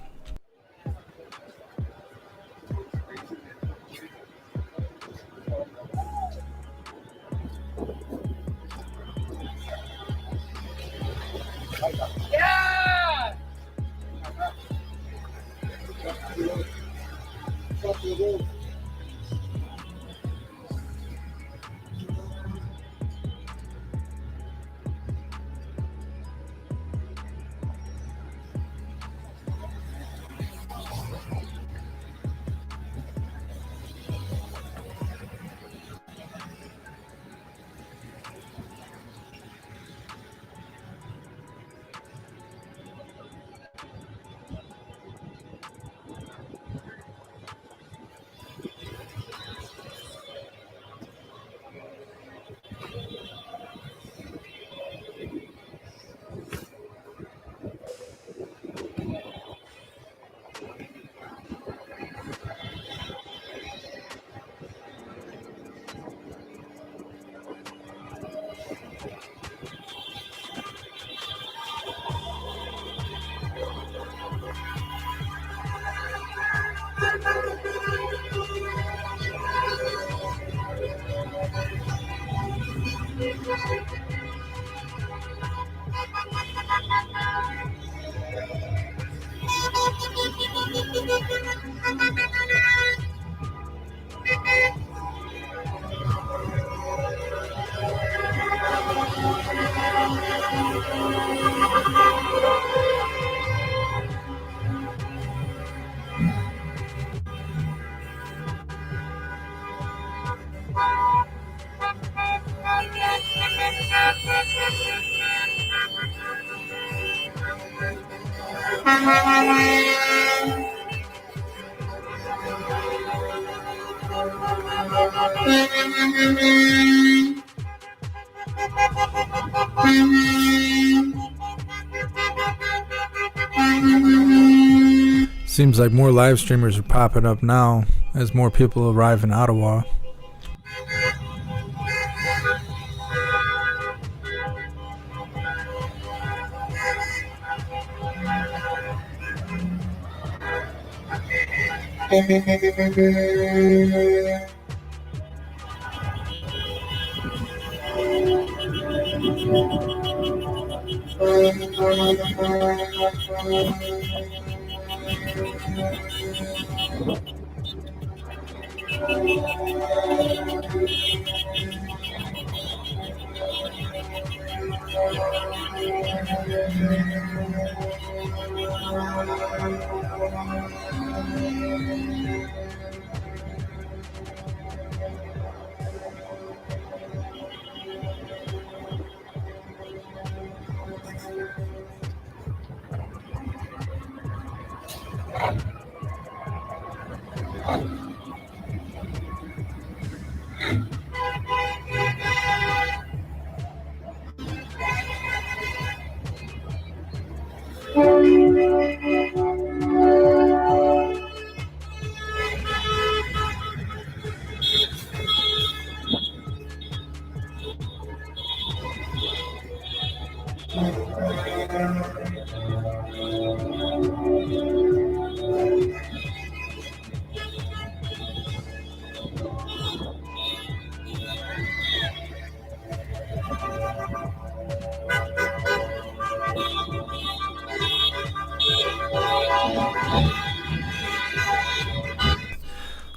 Seems like more live streamers are popping up now as more people arrive in Ottawa.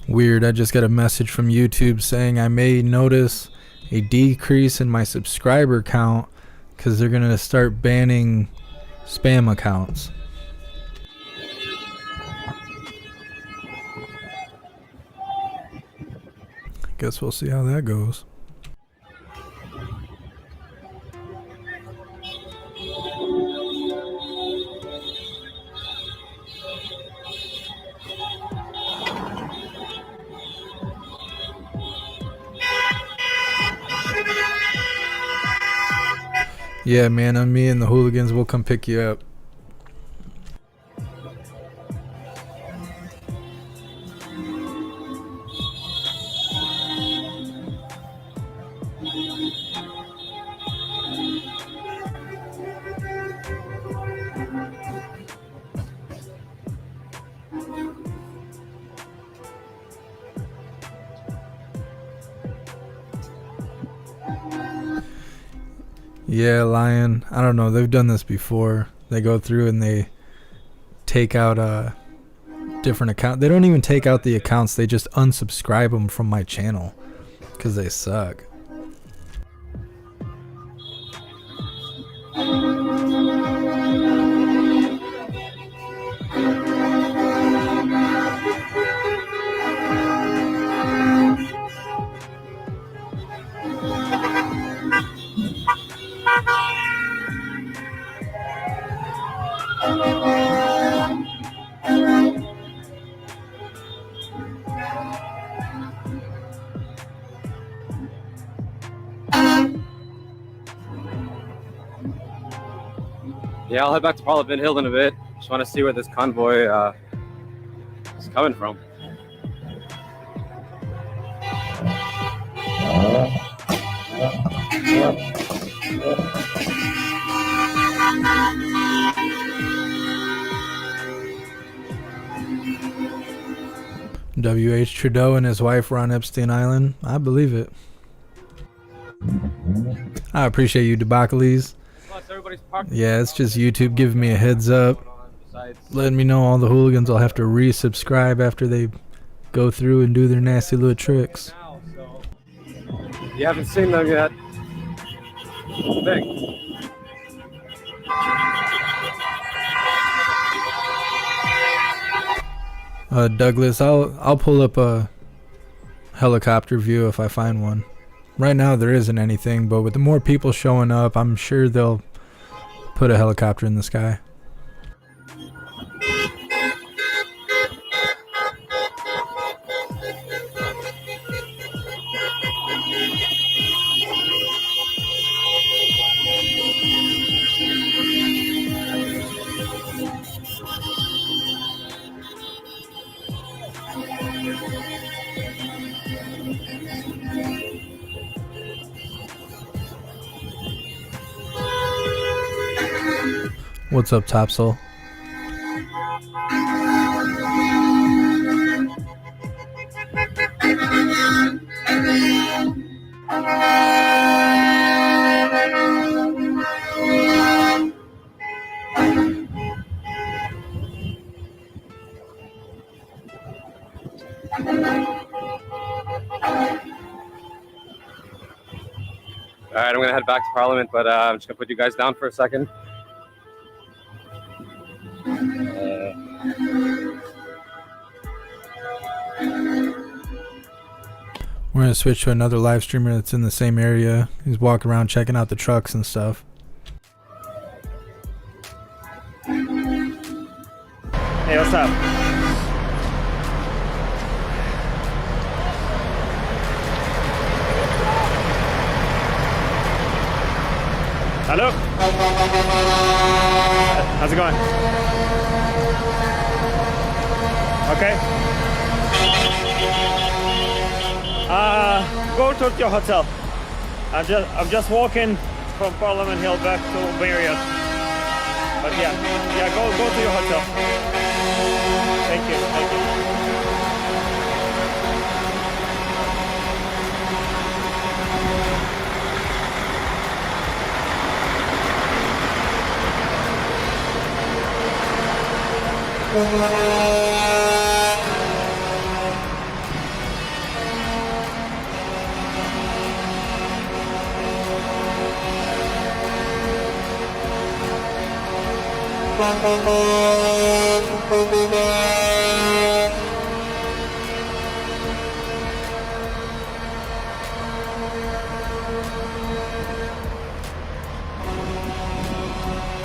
Weird, I just got a message from YouTube saying I may notice a decrease in my subscriber count because they're going to start banning spam accounts. Guess we'll see how that goes. Yeah, man, on me and the hooligans, we'll come pick you up. Yeah, Lion. I don't know. They've done this before. They go through and they take out different account. They don't even take out the accounts. They just unsubscribe them from my channel because they suck. Yeah, I'll head back to Parliament Hill in a bit. Just want to see where this convoy is coming from. W.H. Trudeau and his wife were on Epstein Island. I believe it. I appreciate you, Debacles. Yeah, it's just YouTube giving me a heads up, letting me know all the hooligans will have to resubscribe after they go through and do their nasty little tricks. You haven't seen them yet. Thanks. Douglas, I'll pull up a helicopter view if I find one. Right now there isn't anything, but with the more people showing up, I'm sure they'll put a helicopter in the sky. What's up, Topsoul? All right, I'm gonna head back to Parliament, but I'm just gonna put you guys down for a second. We're gonna switch to another live streamer that's in the same area. He's walking around checking out the trucks and stuff. Hey, what's up? Hello? How's it going? Okay. Go to your hotel. I'm just walking from Parliament Hill back to Marriott. But yeah, go to your hotel. Thank you, thank you.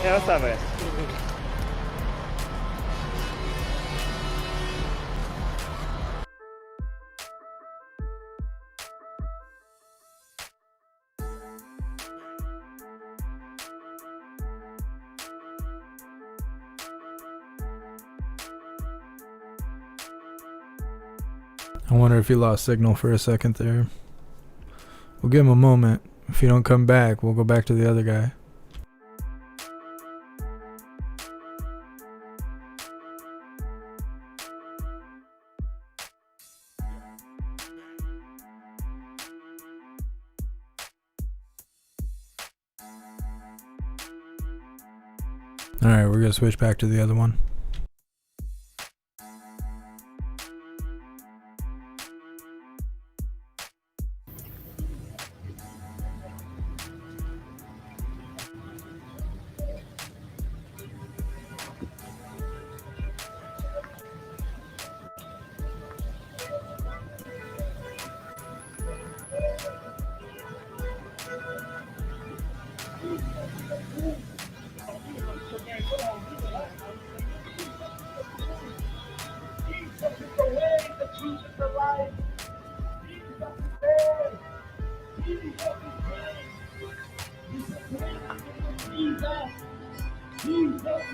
Ya lo sabes. I wonder if he lost signal for a second there. We'll give him a moment. If he don't come back, we'll go back to the other guy. Alright, we're gonna switch back to the other one.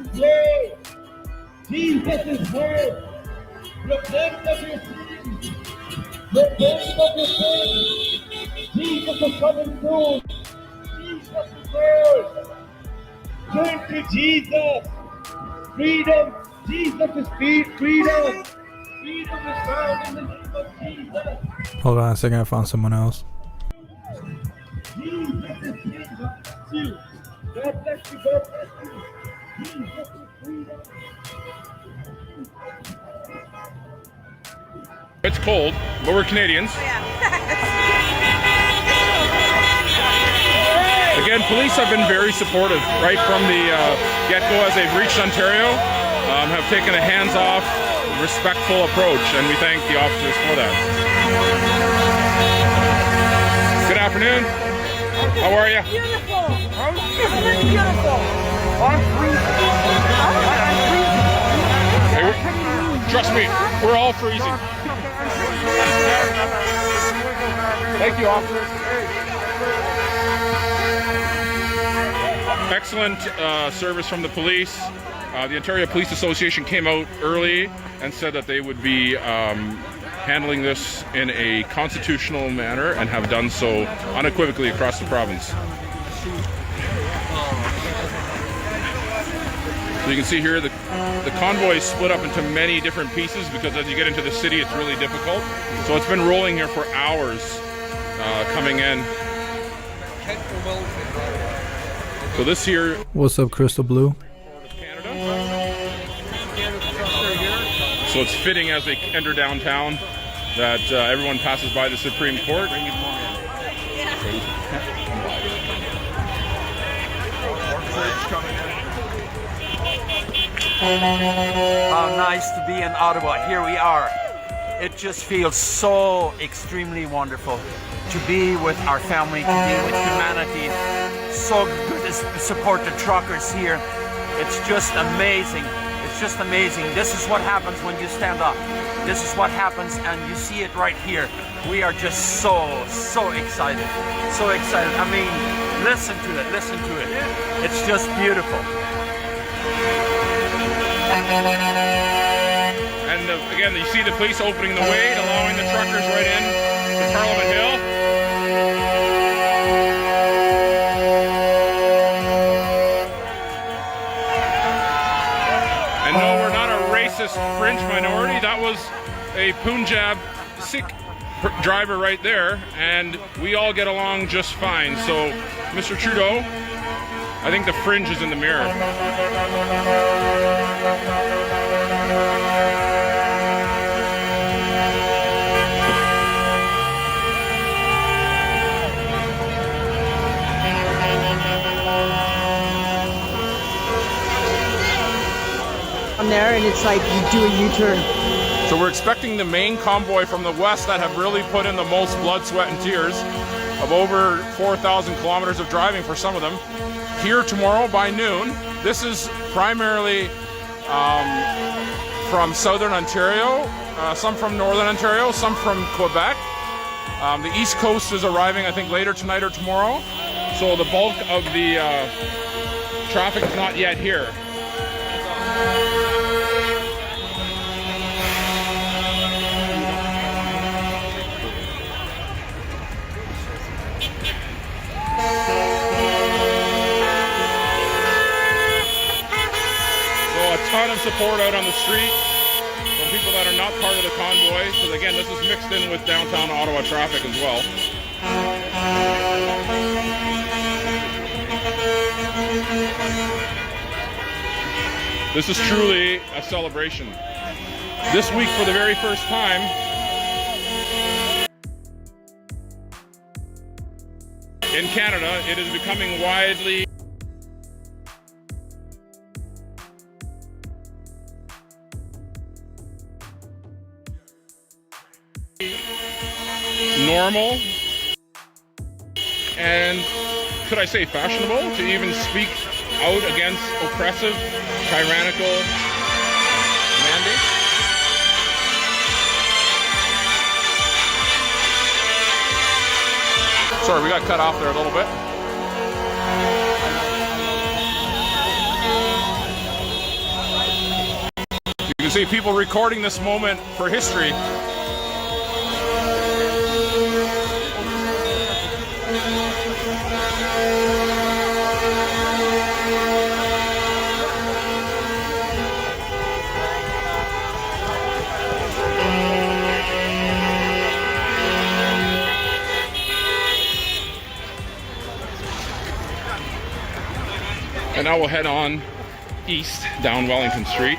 is word. Jesus is word. Repent of your sins. Repent of your sins. Jesus is coming soon. Jesus is word. Turn to Jesus. Freedom. Jesus is freedom. Freedom is found in the name of Jesus. Hold on a second, I found someone else. Jesus is freedom. God bless you. God bless you. Jesus is freedom. It's cold, but we're Canadians. Again, police have been very supportive right from the get-go as they've reached Ontario, have taken a hands-off, respectful approach, and we thank the officers for that. Good afternoon. How are you? Beautiful. It's beautiful. Hey, trust me, we're all freezing. Thank you, officers. Excellent service from the police. The Ontario Police Association came out early and said that they would be handling this in a constitutional manner and have done so unequivocally across the province. So you can see here the convoy is split up into many different pieces because as you get into the city it's really difficult. So it's been rolling here for hours coming in. So this here... What's up, Crystal Blue? So it's fitting as they enter downtown that everyone passes by the Supreme Court. How nice to be in Ottawa. Here we are. It just feels so extremely wonderful to be with our family, to be with humanity. So good to support the truckers here. It's just amazing. It's just amazing. This is what happens when you stand up. This is what happens, and you see it right here. We are just so excited. So excited. I mean, listen to it. Listen to it. It's just beautiful. And again, you see the police opening the way, allowing the truckers right in to Parliament Hill. And no, we're not a racist fringe minority. That was a Punjab Sikh driver right there, and we all get along just fine. So, Mr. Trudeau, I think the fringe is in the mirror. I'm there and it's like you do a U-turn. So we're expecting the main convoy from the west that have really put in the most blood, sweat, and tears of over 4,000 kilometers of driving for some of them. Here tomorrow by noon. This is primarily from southern Ontario, some from northern Ontario, some from Quebec. The east coast is arriving, I think, later tonight or tomorrow. So the bulk of the traffic is not yet here. A ton of support out on the street from people that are not part of the convoy, because again, this is mixed in with downtown Ottawa traffic as well. This is truly a celebration. This week, for the very first time, in Canada, it is becoming widely normal and, could I say, fashionable to even speak out against oppressive, tyrannical mandates. Sorry, we got cut off there a little bit. say people recording this moment for history. And now we'll head on east down Wellington Street,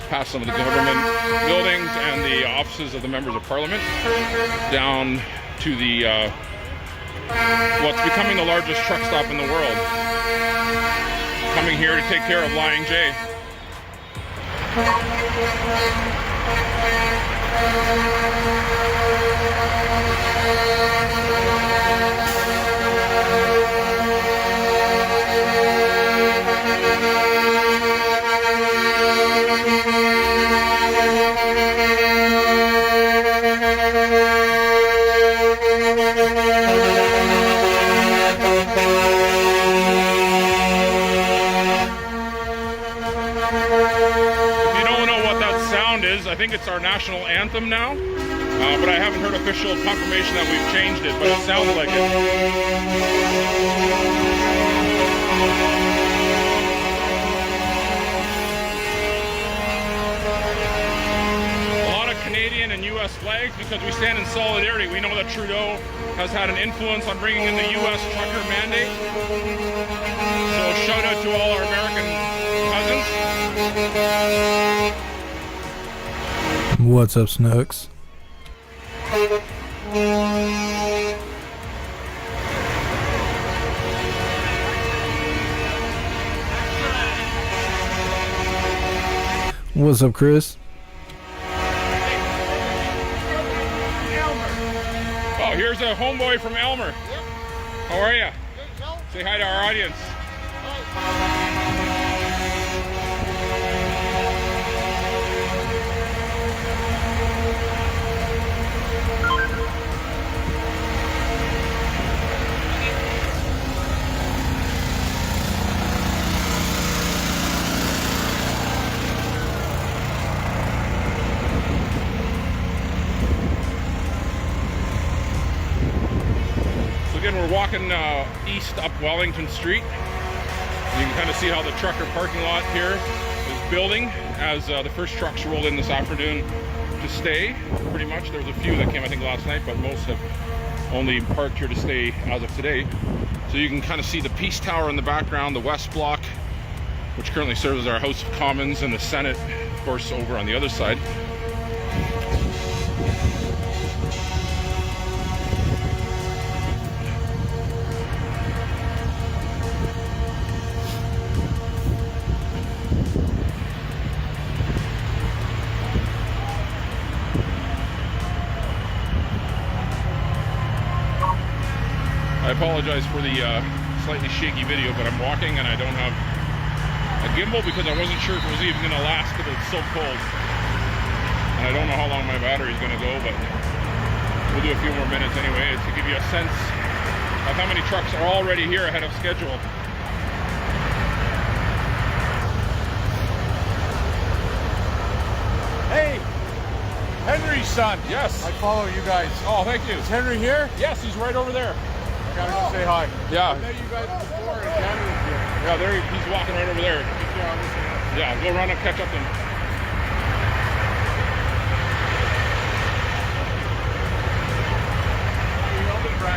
past some of the government buildings and the offices of the members of parliament, down to the what's becoming the largest truck stop in the world, coming here to take care of Lying J. I think it's our national anthem now, but I haven't heard official confirmation that we've changed it, but it sounds like it. A lot of Canadian and U.S. flags because we stand in solidarity. We know that Trudeau has had an influence on bringing in the U.S. trucker mandate. So shout out to all our American cousins. What's up, Snooks? What's up, Chris? Oh, here's a homeboy from Elmer. How are you? Say hi to our audience. We're walking east up Wellington Street. You can kind of see how the trucker parking lot here is building as the first trucks rolled in this afternoon to stay. Pretty much, there was a few that came I think last night, but most have only parked here to stay as of today. So you can kind of see the Peace Tower in the background, the West Block, which currently serves as our House of Commons, and the Senate, of course, over on the other side. I apologize for the slightly shaky video, but I'm walking and I don't have a gimbal because I wasn't sure if it was even going to last because it's so cold. And I don't know how long my battery's going to go, but we'll do a few more minutes anyway to give you a sense of how many trucks are already here ahead of schedule. Hey, Henry's son. Yes. I follow you guys. Oh, thank you. Is Henry here? Yes, he's right over there. I gotta go say hi. Yeah. I met you guys before in Canada. Yeah, there he's walking right over there. Yeah, go run and catch up to him.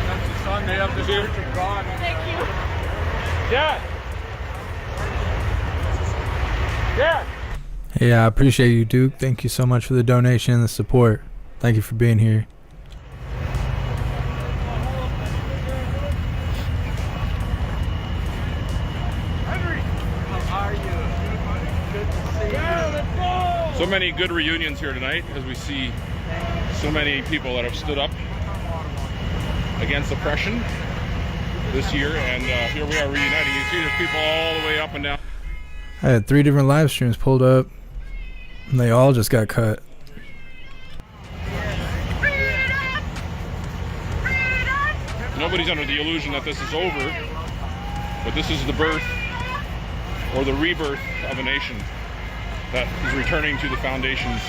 That's the Sunday of the Church of God. Thank you. Dad. Dad. Yeah, I appreciate you, Duke. Thank you so much for the donation and the support. Thank you for being here. So many good reunions here tonight as we see so many people that have stood up against oppression this year, and here we are reuniting. You see there's people all the way up and down. I had 3 different live streams pulled up, and they all just got cut. Nobody's under the illusion that this is over, but this is the birth or the rebirth of a nation. that is returning to the foundations.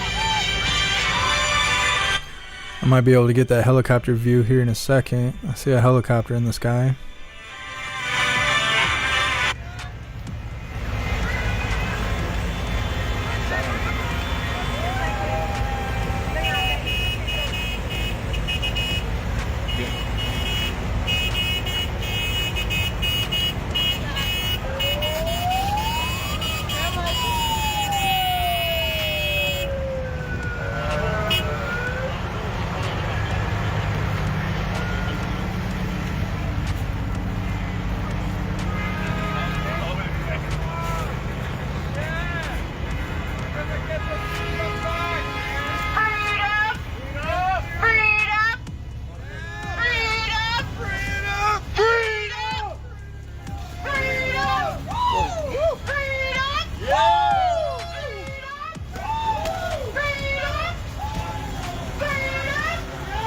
I might be able to get that helicopter view here in a second. I see a helicopter in the sky.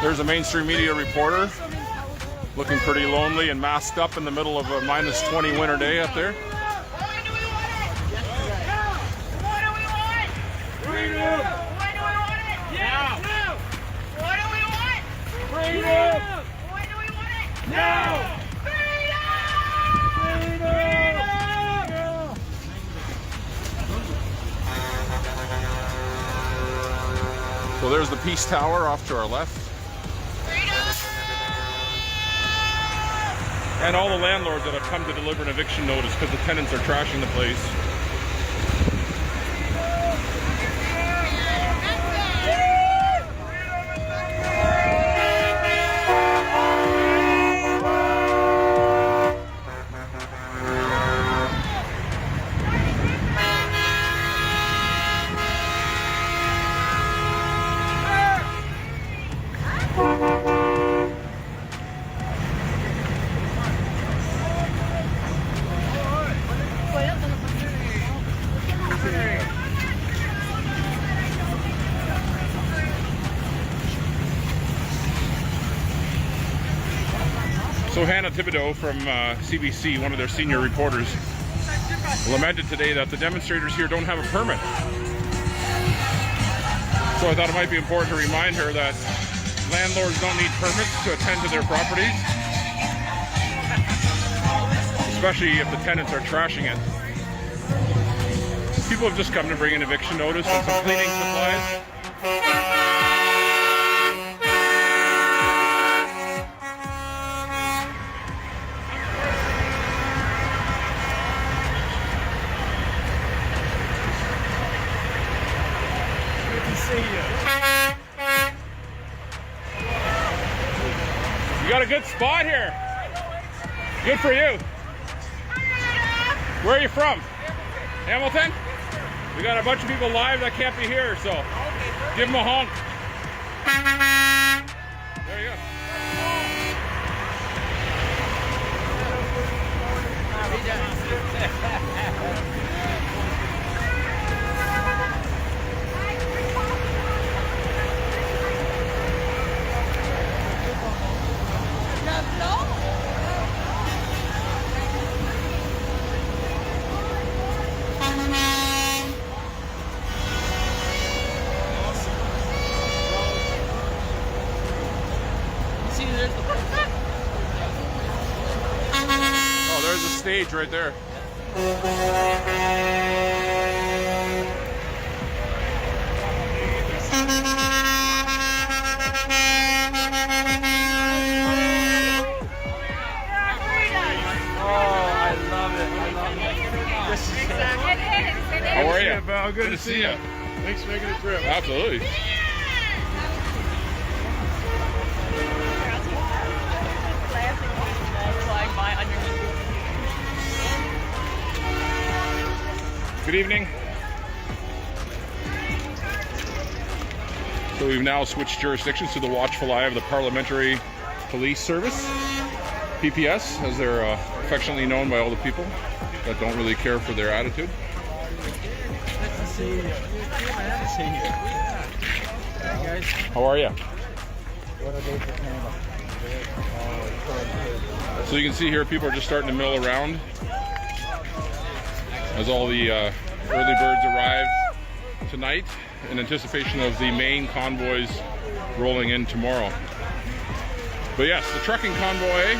There's a mainstream media reporter looking pretty lonely and masked up in the middle of a -20 winter day up there. So there's the Peace Tower off to our left. And all the landlords that have come to deliver an eviction notice because the tenants are trashing the place. So Hannah Thibodeau from CBC, one of their senior reporters, lamented today that the demonstrators here don't have a permit. So I thought it might be important to remind her that landlords don't need permits to attend to their properties, especially if the tenants are trashing it. People have just come to bring an eviction notice and some cleaning supplies. You got a good spot here. Good for you. Where are you from? Hamilton? We got a bunch of people live that can't be here, so give them a honk. There you go. Oh, there's a stage right there. How are you? Good to see you. Thanks for making the trip. Absolutely. Good evening. So we've now switched jurisdictions to the watchful eye of the Parliamentary Police Service, PPS, as they're affectionately known by all the people that don't really care for their attitude. How are you? So you can see here people are just starting to mill around as all the early birds arrive tonight in anticipation of the main convoys rolling in tomorrow. But yes, the trucking convoy,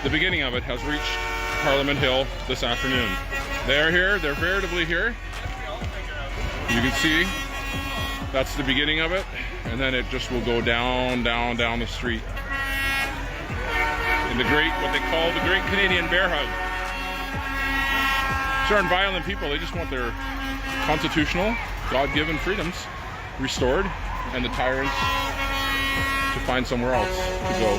the beginning of it, has reached Parliament Hill this afternoon. They're here, they're veritably here. You can see that's the beginning of it, and then it just will go down the street in the great, what they call the Great Canadian Bear Hug. These aren't violent people, they just want their constitutional, God-given freedoms restored, and the tyrants to find somewhere else to go.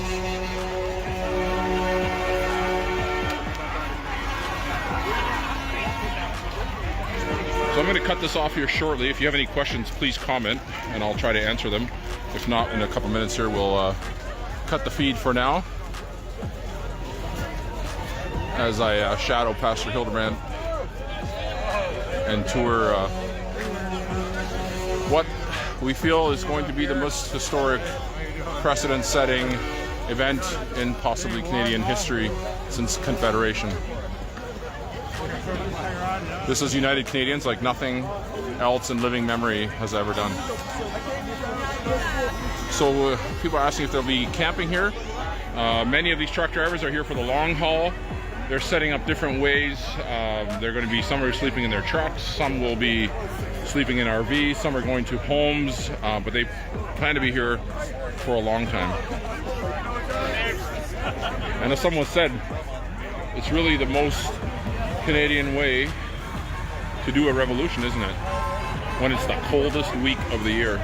So I'm going to cut this off here shortly. If you have any questions, please comment, and I'll try to answer them. If not, in a couple minutes here, we'll cut the feed for now, as I shadow Pastor Hildebrand and tour what we feel is going to be the most historic, precedent-setting event in possibly Canadian history since Confederation. This is United Canadians like nothing else in living memory has ever done. So people are asking if they'll be camping here. Many of these truck drivers are here for the long haul. They're setting up different ways. They're going to be, some are sleeping in their trucks, some will be sleeping in RVs, some are going to homes, but they plan to be here for a long time. And as someone said, it's really the most Canadian way to do a revolution, isn't it? When it's the coldest week of the year.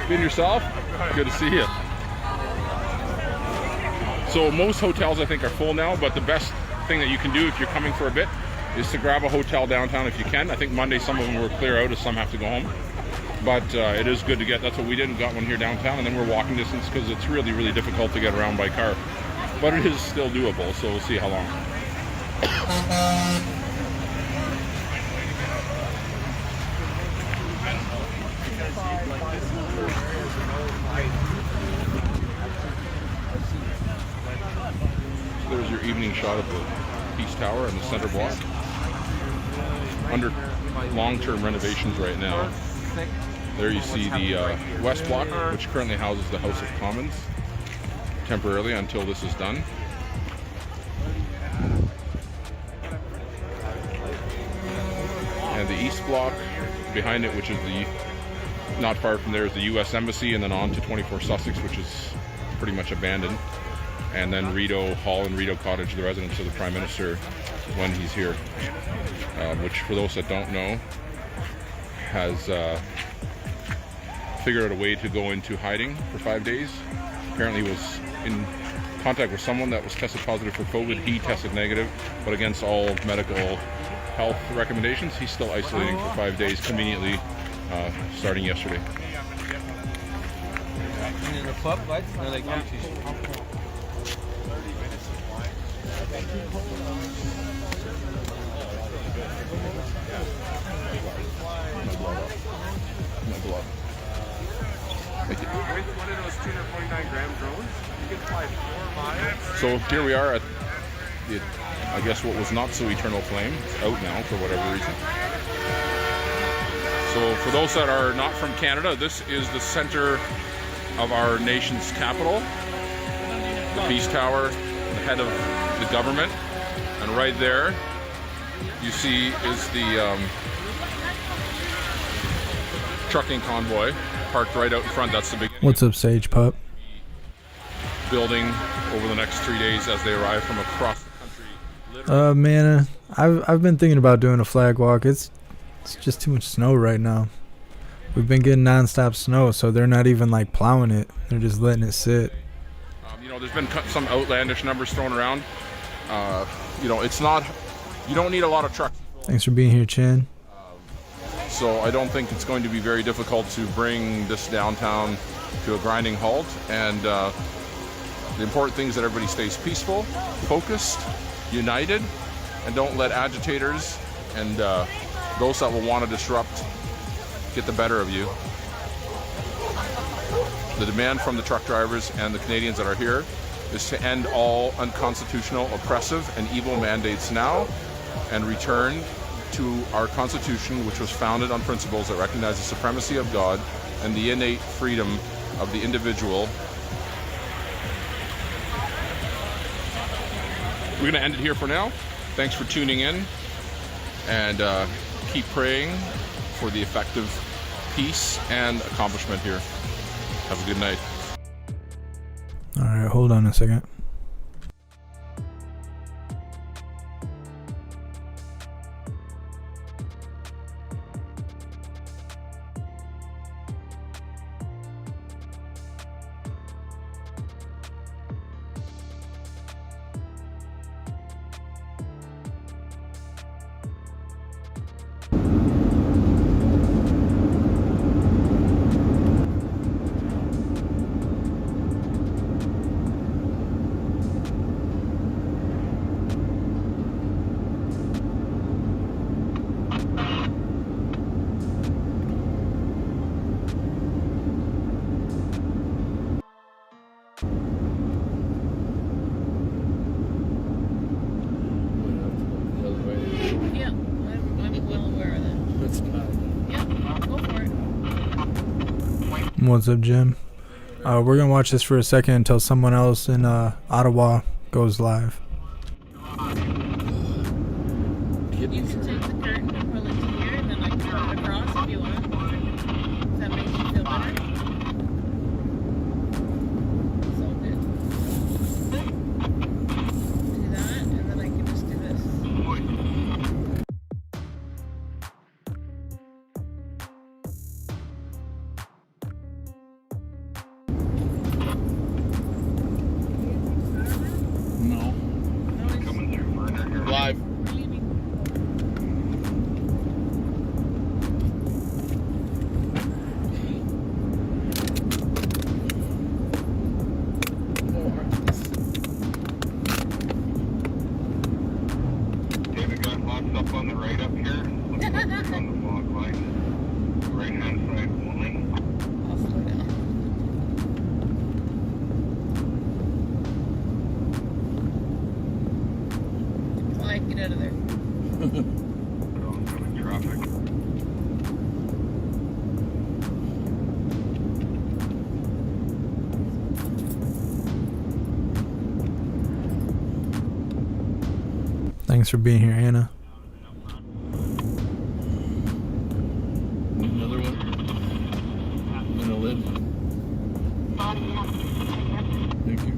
Been yourself? Good to see you. So most hotels I think are full now, but the best thing that you can do if you're coming for a bit is to grab a hotel downtown if you can. I think Monday some of them were clear out as some have to go home. But it is good to get, that's what we did, and got one here downtown, and then we're walking distance because it's really, really difficult to get around by car. But it is still doable, so we'll see how long. There's your evening shot of the Peace Tower and the center block. Under long-term renovations right now. There you see the West Block, which currently houses the House of Commons, temporarily until this is done. And the East Block, behind it, which is not far from there, is the U.S. Embassy, and then on to 24 Sussex, which is pretty much abandoned. And then Rideau Hall and Rideau Cottage, the residence of the Prime Minister when he's here, which, for those that don't know, has figured out a way to go into hiding for 5 days. Apparently was in contact with someone that was tested positive for COVID. He tested negative, but against all medical health recommendations, he's still isolating for 5 days, conveniently starting yesterday. In the club, right? Or like One of those 249-gram drones, you can fly 4 miles. So here we are at the, I guess what was not so eternal flame. It's out now for whatever reason. So for those that are not from Canada, this is the center of our nation's capital. The Peace Tower, the head of the government, and right there you see is the trucking convoy parked right out in front. That's the beginning. What's up, Sage Pup? Building over the next 3 days as they arrive from across the country. Man, I've been thinking about doing a flag walk. It's just too much snow right now. We've been getting non-stop snow, so they're not even like plowing it. They're just letting it sit. You know, there's been some outlandish numbers thrown around. You know, it's not, you don't need a lot of trucks. Thanks for being here, Chan. So I don't think it's going to be very difficult to bring this downtown to a grinding halt. And the important thing is that everybody stays peaceful, focused, united, and don't let agitators and those that will want to disrupt get the better of you. The demand from the truck drivers and the Canadians that are here is to end all unconstitutional, oppressive, and evil mandates now and return to our Constitution, which was founded on principles that recognize the supremacy of God and the innate freedom of the individual. We're going to end it here for now. Thanks for tuning in, and keep praying for the effective peace and accomplishment here. Have a good night. All right, hold on a second. What's up, Jim? We're gonna watch this for a second until someone else in Ottawa goes live. You can take the curtain and pull it to here, and then I can pull it across if you want. If that makes you feel better. It's all good. Do that, and then I can just do this. Live. David got locked up on the right up here. Looks like it's on the fog line. Right hand side only. I'll slow down. Clyde, get out of there. Oncoming traffic. Thanks for being here, Anna. Another one. And a lid. Thank you.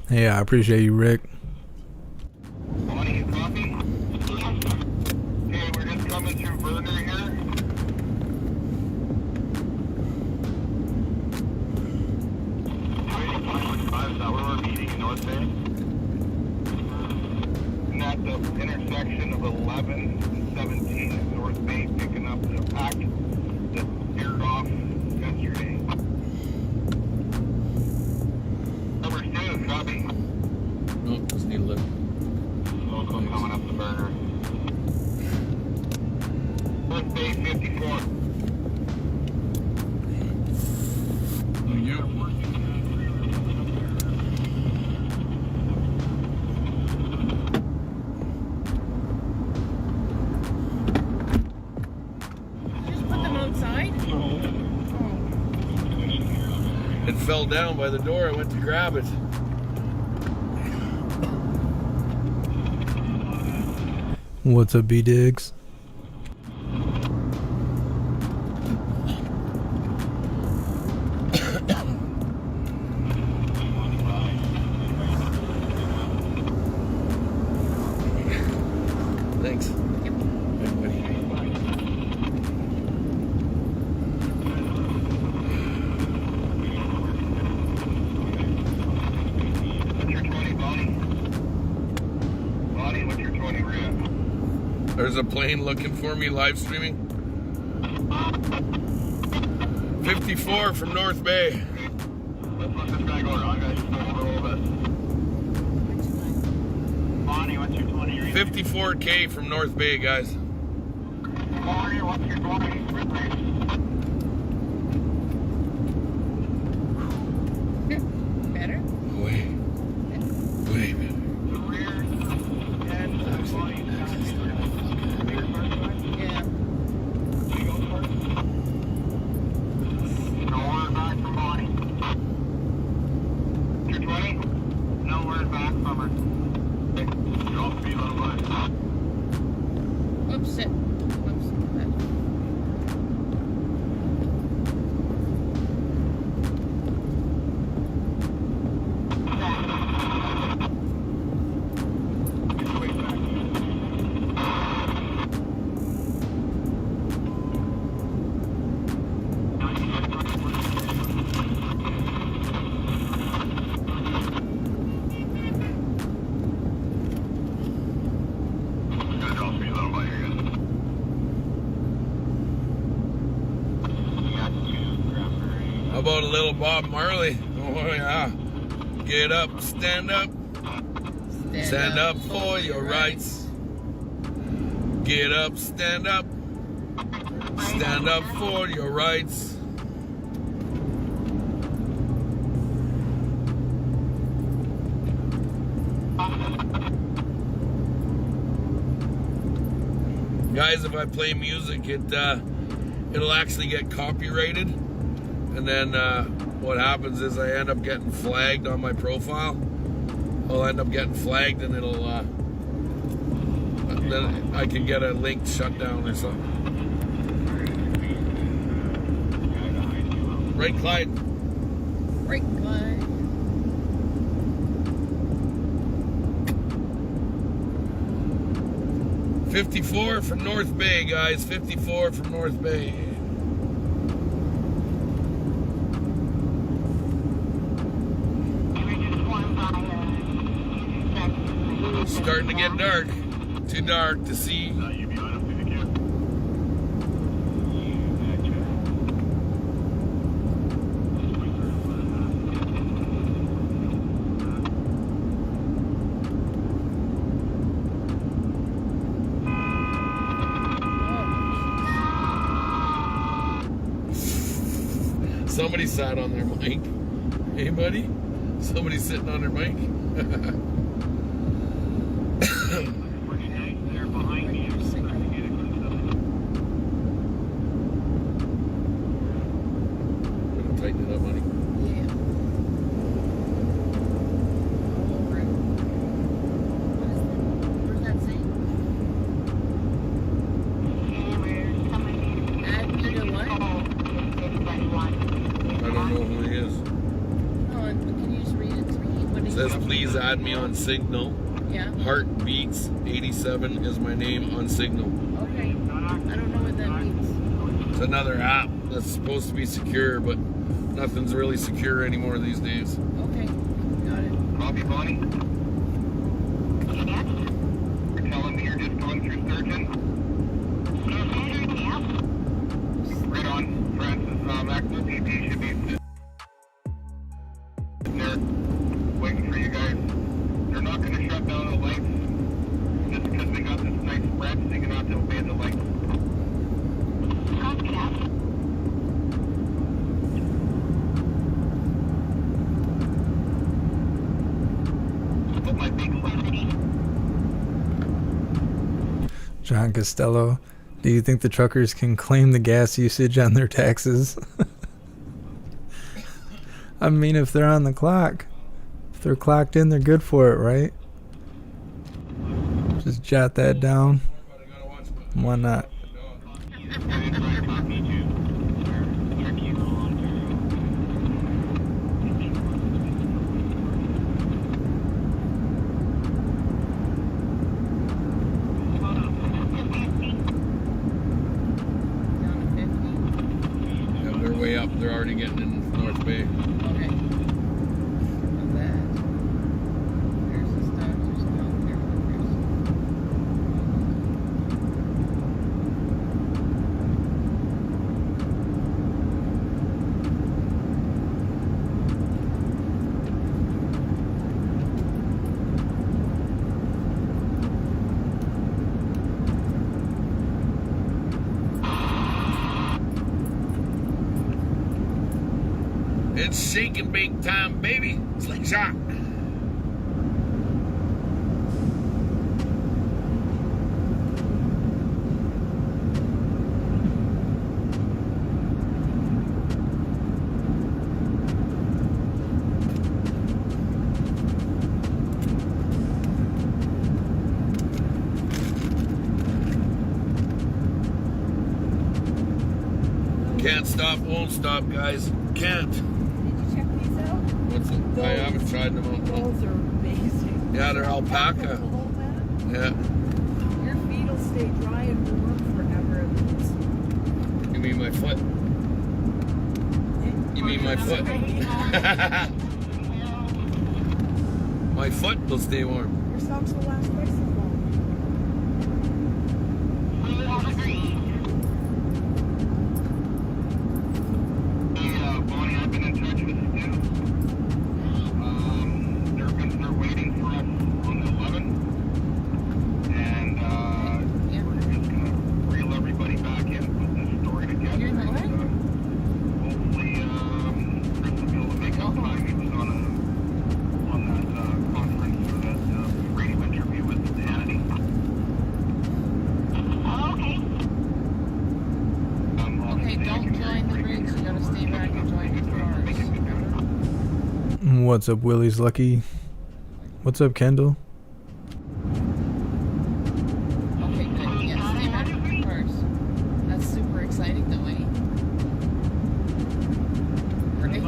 Hey, I appreciate you, Rick. Bonnie, you copy? Okay, we're just coming through Burner here. Is that where we're meeting in North Bay? And at the intersection of 11 and 17 in North Bay, picking up the pack that veered off yesterday. Number 2, copy. No, just need a lift. Local coming up the burner. North Bay 54. Thank you. Just put them outside. It fell down by the door. I went to grab it. What's up, B-Diggs? Thanks. What's your 20, Bonnie? Bonnie, what's your 20 rep? There's a plane looking for me live streaming. 54 from North Bay. Let's let this guy go around, guys. Just hold a little bit. Bonnie, what's your 20 rep? 54K from North Bay, guys. Bonnie, what's your 20? Better? Wait. baby. Yeah. No word back from Bonnie. 220? No word back from her. Drop speed little bit. Oops, shit. Oops. Bad. Drop speed little bit, you're good. How about a little Bob Marley? Oh yeah. Get up, stand up. Stand up for your rights. Get up, stand up. Stand up for your rights. Guys, if I play music, it'll actually get copyrighted, and then what happens is I end up getting flagged on my profile. I'll end up getting flagged, and it'll then I can get a link shut down or something. Right, Clyde? Right, Clyde. .54 from North Bay, guys. 54 from North Bay. Starting to get dark. Too dark to see. Somebody sat on their mic. Hey, buddy? Somebody's sitting on their mic? Tighten it up, buddy. Yeah. All over it. What does that say? Add me to what? I don't know who he is. Oh, can you just read it to me? What It is says, it? please add me on Signal. Yeah. Heartbeats 87 is my name on Signal. Okay. I don't know what that means. It's another app that's supposed to be secure, but nothing's really secure anymore these days. Okay. Got it. Copy, Bonnie. You're telling me you're just going through searching? Right on, Francis. Maxwell DP should be sitting there waiting for you guys. They're not going to shut down the lights just because they got this nice spread. They're going to have to obey the lights. Copy that. My big John Costello, do you think the truckers can claim the gas usage on their taxes? I mean, if they're on the clock, if they're clocked in, they're good for it, right? Just jot that down. Why not? Yeah, they're way up. They're already getting in North Bay. Okay. Of that. There's the stuff. There's down there. It's shake and bake time, baby. Slingshot. Can't stop, won't stop, guys. Can't. Did you check these out? What's it? I haven't tried them out. Those are amazing. Yeah, they're alpaca. Yeah. Your feet will stay dry and warm forever. You mean my foot? You mean my foot? My foot will stay warm. Your socks will last twice as long. Bonnie, I've been in touch with Stu. They're waiting for us on the 11th, and we're just gonna reel everybody back in, put this story together. You're in the what? Hopefully, Chris will be able to make up time. He was on that conference or that radio interview with Hannity. Okay, don't join the bridge. You gotta stay back and join the cars. What's up, Willie's Lucky? What's up, Kendall? Okay, good. Yeah, stay back in the cars. That's super exciting, though, eh? Right?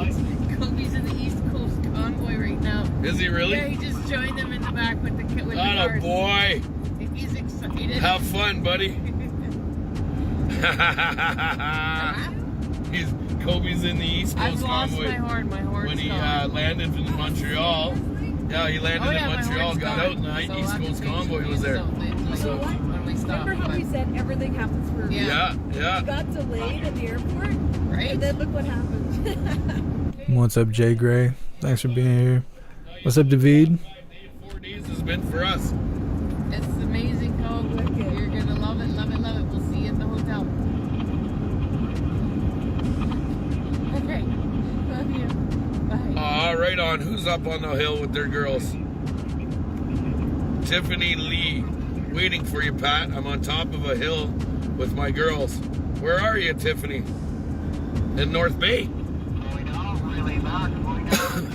Kobe's in the East Coast Convoy right now. Is he really? Yeah, he just joined them in the back with the cars. Atta boy. He's excited. Have fun, buddy. Kobe's in the East Coast I've lost Convoy. my horn. My horn's When he gone. landed in Montreal. Yeah, he landed in Montreal, got out, and the East Coast Convoy was there. So, When we stop. Remember how we said everything happens for a reason? yeah. We got delayed at the airport, Right? and then look what happened. What's up, Jay Gray? Thanks for being here. What's up, David? 4 days has been for us. It's amazing, Cole. You're gonna love it, love it, love it. We'll see you at the hotel. Okay. Love you. Bye. Right on. Who's up on the hill with their girls? Tiffany Lee. Waiting for you, Pat. I'm on top of a hill with my girls. Where are you, Tiffany? In North Bay? Going down, really back, going down.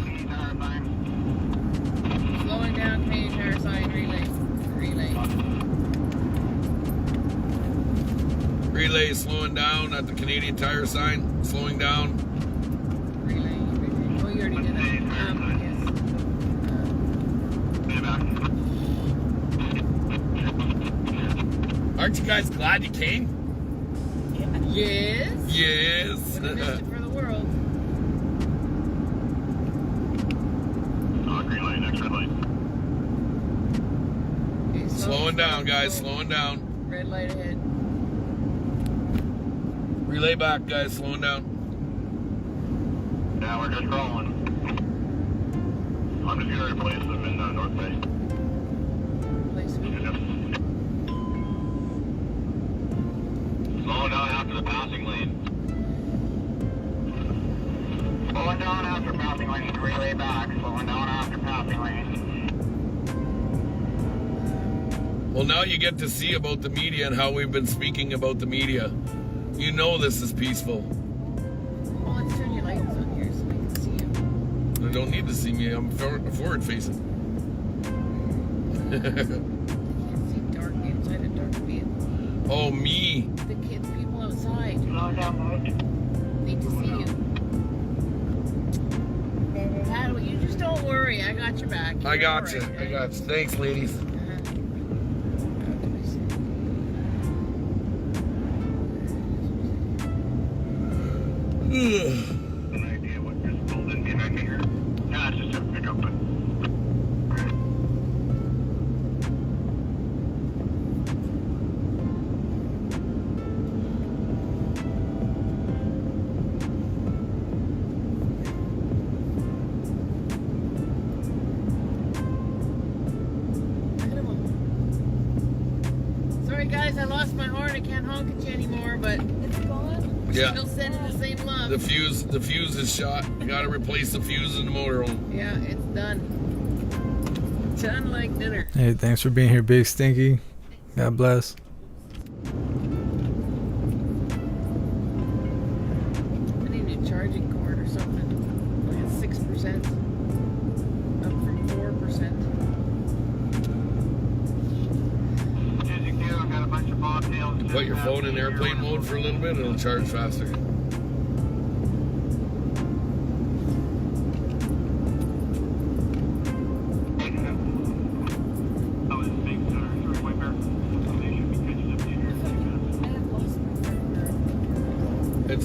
Slowing down, Canadian Tire sign, relay. Relay slowing down at the Canadian Tire sign. Slowing down. Relay. Oh, you already did that. Aren't you guys glad you came? Yes. Yes. Would have missed it for the world. Green light, next red light. Okay, Slowing down, guys. Slowing down. Red light ahead. Relay back, guys. Slowing down. Yeah, we're just rolling. I'm just gonna replace them in North Bay. Slowing down after the passing lane. Slowing down after passing lane. Relay back. Slowing down after passing lane. Well, now you get to see about the media and how we've been speaking about the media. You know this is peaceful. Well, let's turn your lights on here so we can see you. You don't need to see me. I'm forward facing. You can't see dark inside a dark vehicle. Oh, me. The kids, people outside. Slowing down, Need to see you. Pat, you just don't worry. I got your back. I got you. I got you. Thanks, ladies. An idea what this pulled in behind me here? Nah, it's just a pickup, but. Sorry, guys, I lost my horn. I can't honk at you anymore, but it's gone. Yeah. Still sending the same love. The fuse is shot. You gotta replace the fuse in the motorhome. Yeah, it's done. Done like dinner. Hey, thanks for being here, Big Stinky. God bless. I need a new charging cord or something. Like at 6%. Up from 4%. I've got a bunch of bobtails. Put your phone in airplane mode for a little bit, it'll charge faster.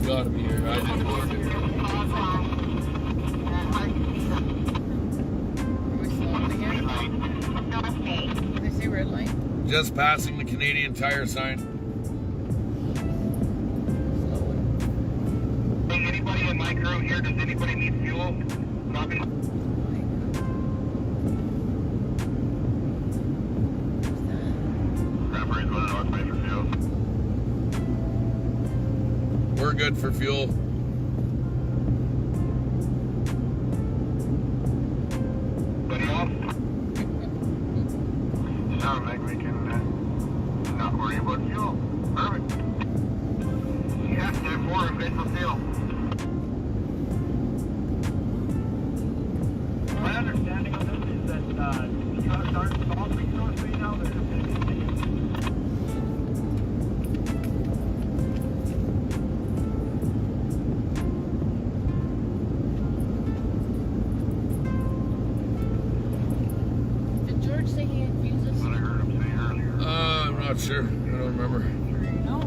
gotta be here. I didn't look. Are we slowing again? Did they say red light? Just passing the Canadian Tire sign. Hey, anybody in my crew here? Does anybody need fuel? Nothing. Cranberry's going north way for fuel. We're good for fuel. Anybody else? Sounds like we can not worry about fuel. Perfect. Yes, therefore, official fuel. My understanding of this is that the trucks aren't solved resource right now. They're Did George say he had fuses? what I heard him say earlier. I'm not sure. I don't remember. No.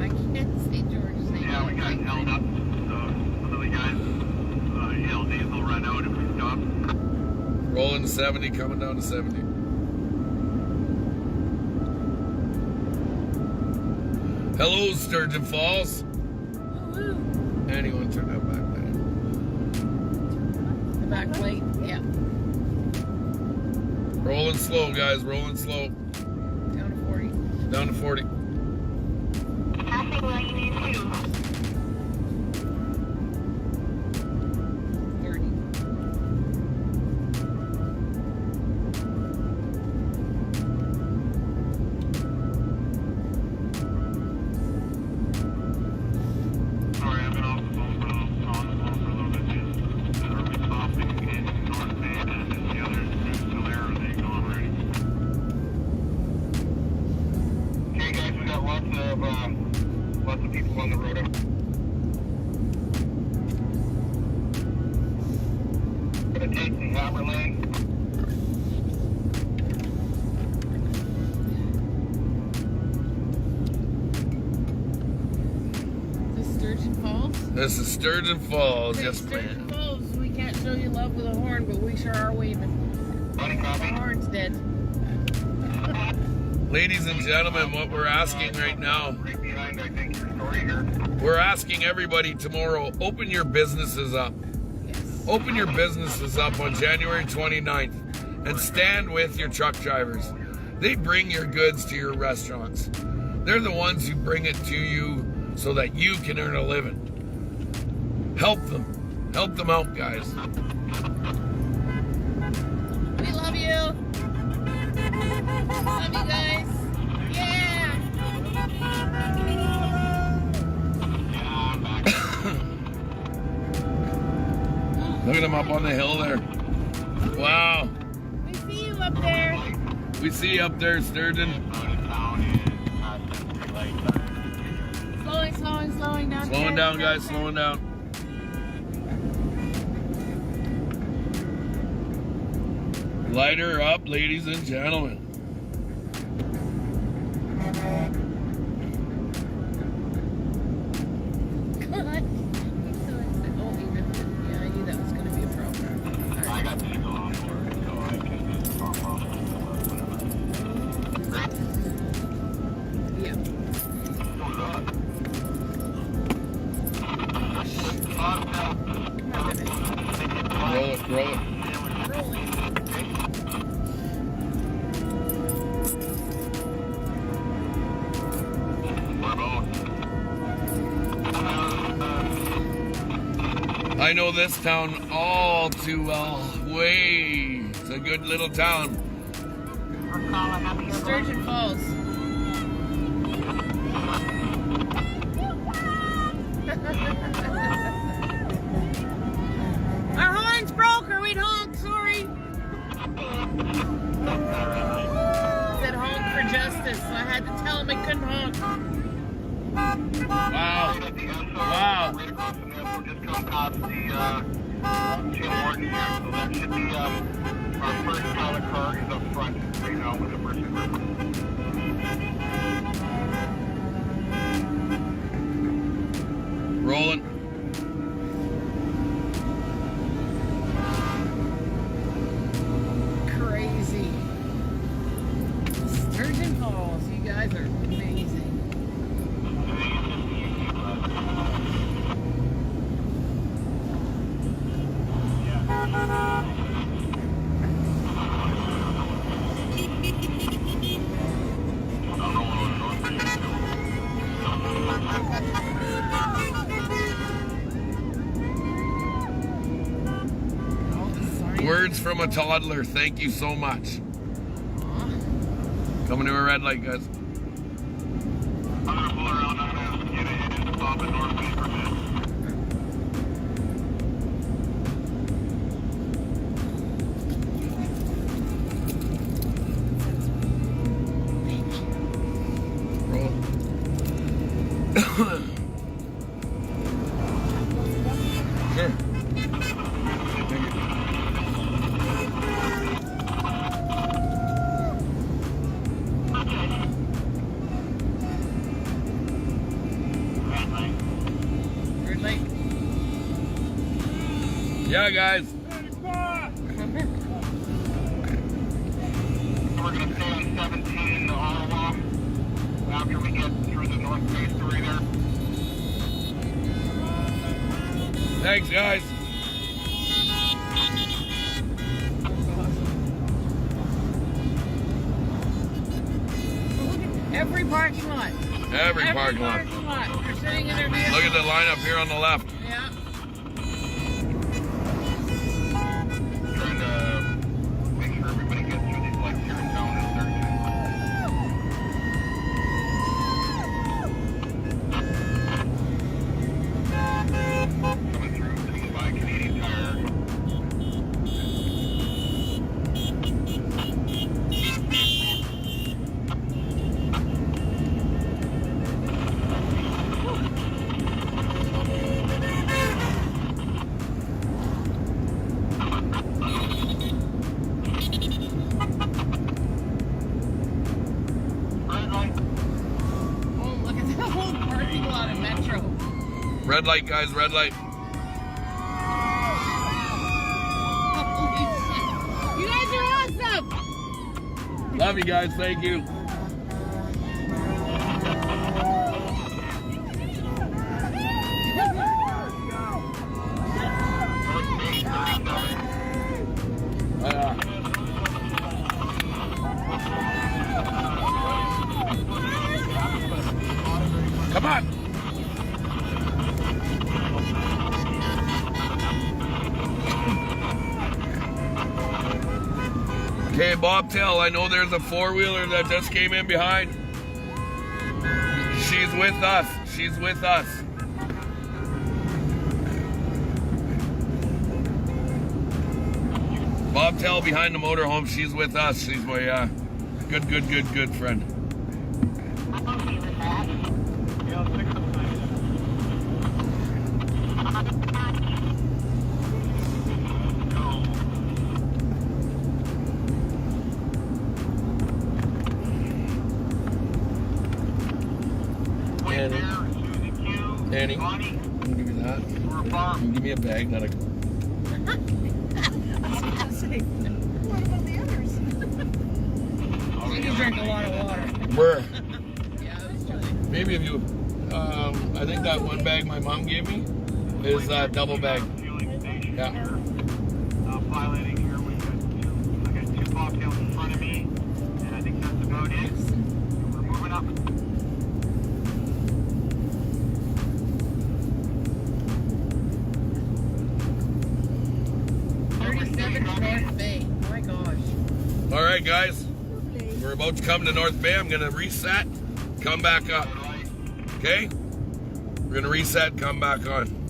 I can't see George say Yeah, we got held up. So some of the guys, ELDs will run out if we stop. Rolling to 70, coming down to 70. Hello, Sturgeon Falls. Anyone turn that back there? the back plate. Yeah. Rolling slow, guys. Rolling slow. Down to 40. Down to 40. Passing where you need to. 30. Sorry, I've been off the phone for a little, on the phone for a little bit. Are we stopping in North Bay and is the other group still there or are they gone already? Okay, guys, we got lots of people on the road. Gonna take the Hammer Lane. This is Sturgeon Falls? This is Sturgeon Falls. Okay, Yes, Sturgeon ma'am. Falls, we can't show you love with a horn, but we sure are waving. Money The copy. horn's dead. Ladies and gentlemen, what we're asking right now, Right behind, I think, your story here. we're asking everybody tomorrow, open your businesses up. Yes. Open your businesses up on January 29th and stand with your truck drivers. They bring your goods to your restaurants. They're the ones who bring it to you so that you can earn a living. Help them. Help them out, guys. We love you. Love you guys. Yeah. Look at them up on the hill there. Wow. We see you up there. We see you up there, Sturgeon. Slowing down. Slowing down, guys. Slowing down. Lighter up, ladies and gentlemen. God. He's so excited. Oh, he ripped it. Yeah, I knew that was going to be a problem. I got to go on board, so I can just pop off whatever. Yeah. Roll it, roll it. I know this town all too well. Way. It's a good little town. Sturgeon Falls. Our horn's broke or we'd honk, sorry. Said honk for justice, so I had to tell him I couldn't honk. Wow. Wow. Right across from there, so just come past the Tim Horton here. So that should be our first pilot car is up front right now with the first group. a toddler. Thank you so much. Coming to a red light, guys. I'm gonna pull around. I'm gonna get in and stop at North Bay for a minute. Sure. Red light. Yeah, guys. We're gonna stay on 17 in Ottawa after we get through the North Bay story there. Thanks, guys. Every parking lot. Every parking lot. They're sitting in their vehicles. Look at the line up here on the left. Yeah. Trying to make sure everybody gets through these lights here in town and coming through, coming by Canadian Tire. Oh, look at the whole parking lot of Metro. Red light, guys, red light. Holy shit. You guys are awesome. Love you guys, thank you. Come on. Okay, Bobtail, I know there's a four-wheeler that just came in behind. She's with us. She's with us. Bobtail behind the motorhome. She's with us. She's my good friend. Danny, I'm gonna give you that. You can give me a bag that I can. What about the others? You drink a lot of water. Where? Yeah, I was trying. Maybe if you, I think that one bag my mom gave me is a double bag. Yeah. Violating here. I got two bobtails in front of me, and I think that's about it. We're moving up. North Bay. Oh my gosh. All right, guys. We're about to come to North Bay. I'm gonna reset, come back up. Okay? We're gonna reset, come back on.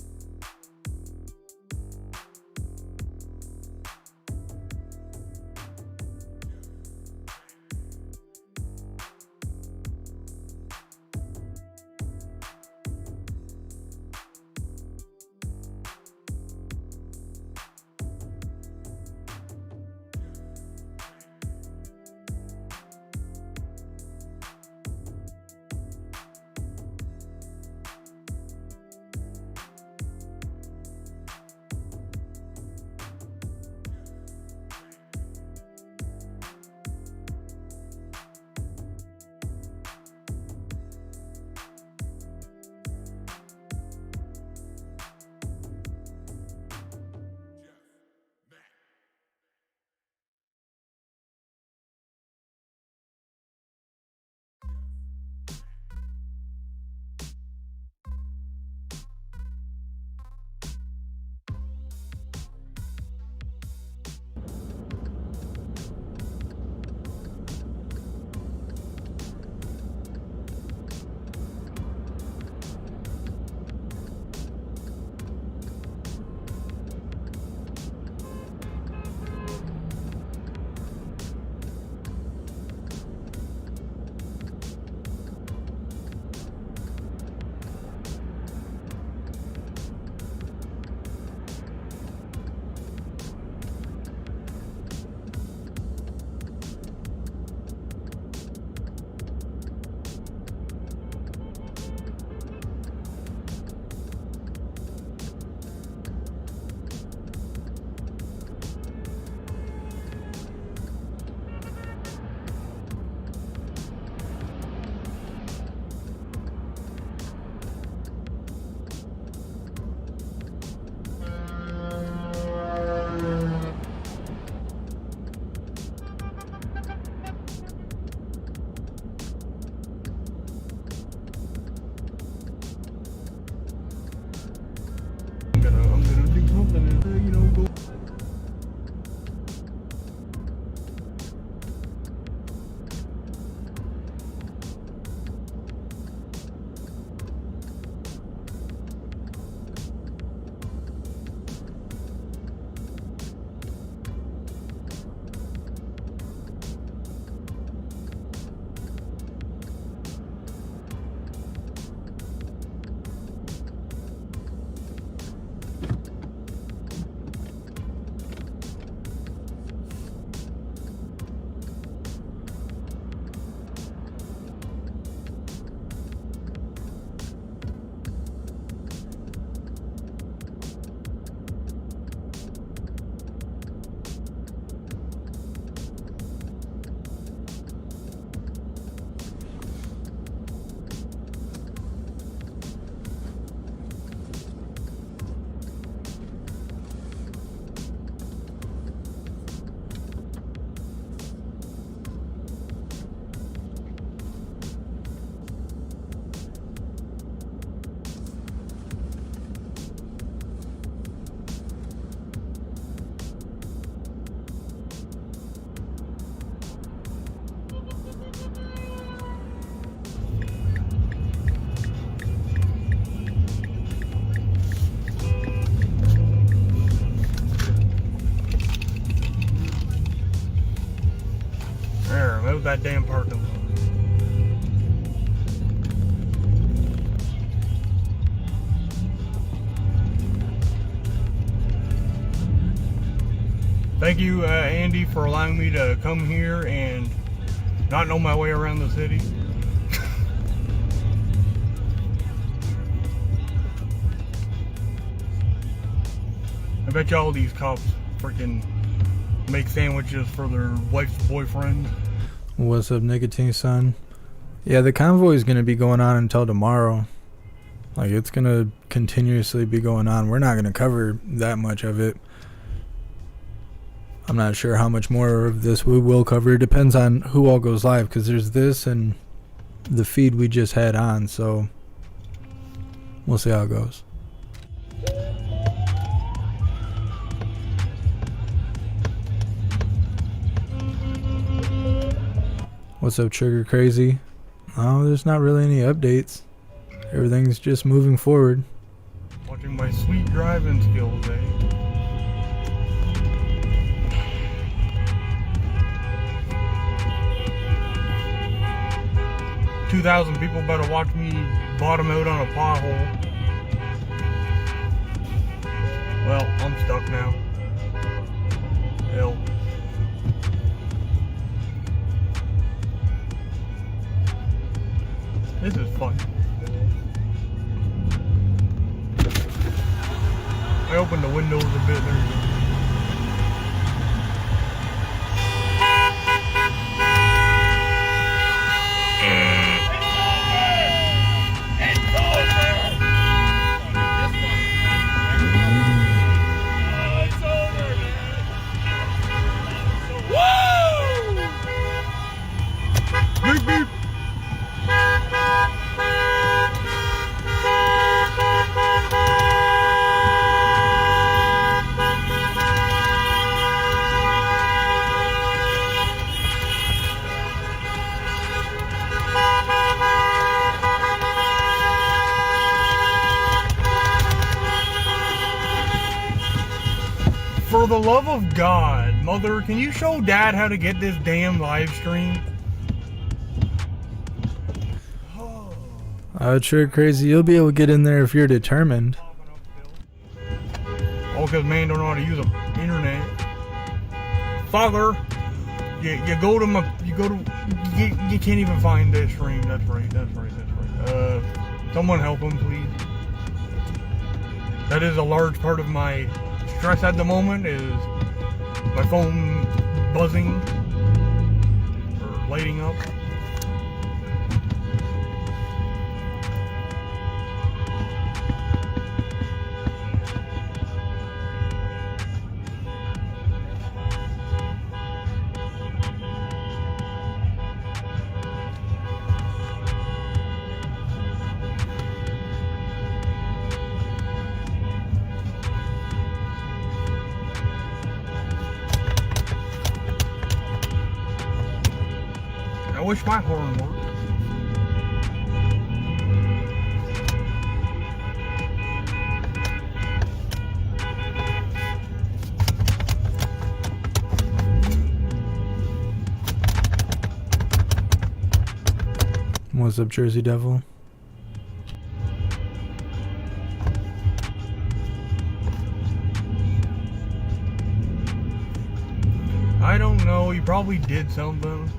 There, move that damn parking lot. Thank you, Andy, for allowing me to come here and not know my way around the city. I bet you all these cops freaking make sandwiches for their wife's boyfriend. What's up, Nicotine Son? Yeah, the convoy is going to be going on until tomorrow. Like, it's going to continuously be going on. We're not going to cover that much of it. I'm not sure how much more of this we will cover. It depends on who all goes live, because there's this and the feed we just had on, so we'll see how it goes. What's up, Trigger Crazy? Oh, there's not really any updates. Everything's just moving forward. Watching my sweet driving skills, eh? $2,000 people better watch me bottom out on a pothole. Well, I'm stuck now. Hell. This is fun. I opened the windows a bit. There you go. For the love of God, Mother, can you show Dad how to get this damn live stream? Trigger Crazy, you'll be able to get in there if you're determined. Oh, because man don't know how to use the internet. Father, you go to my, you can't even find this stream. That's right. Someone help him, please. That is a large part of my stress at the moment, is my phone buzzing or lighting up. I wish my horn worked. What's up, Jersey Devil? I don't know, he probably did something.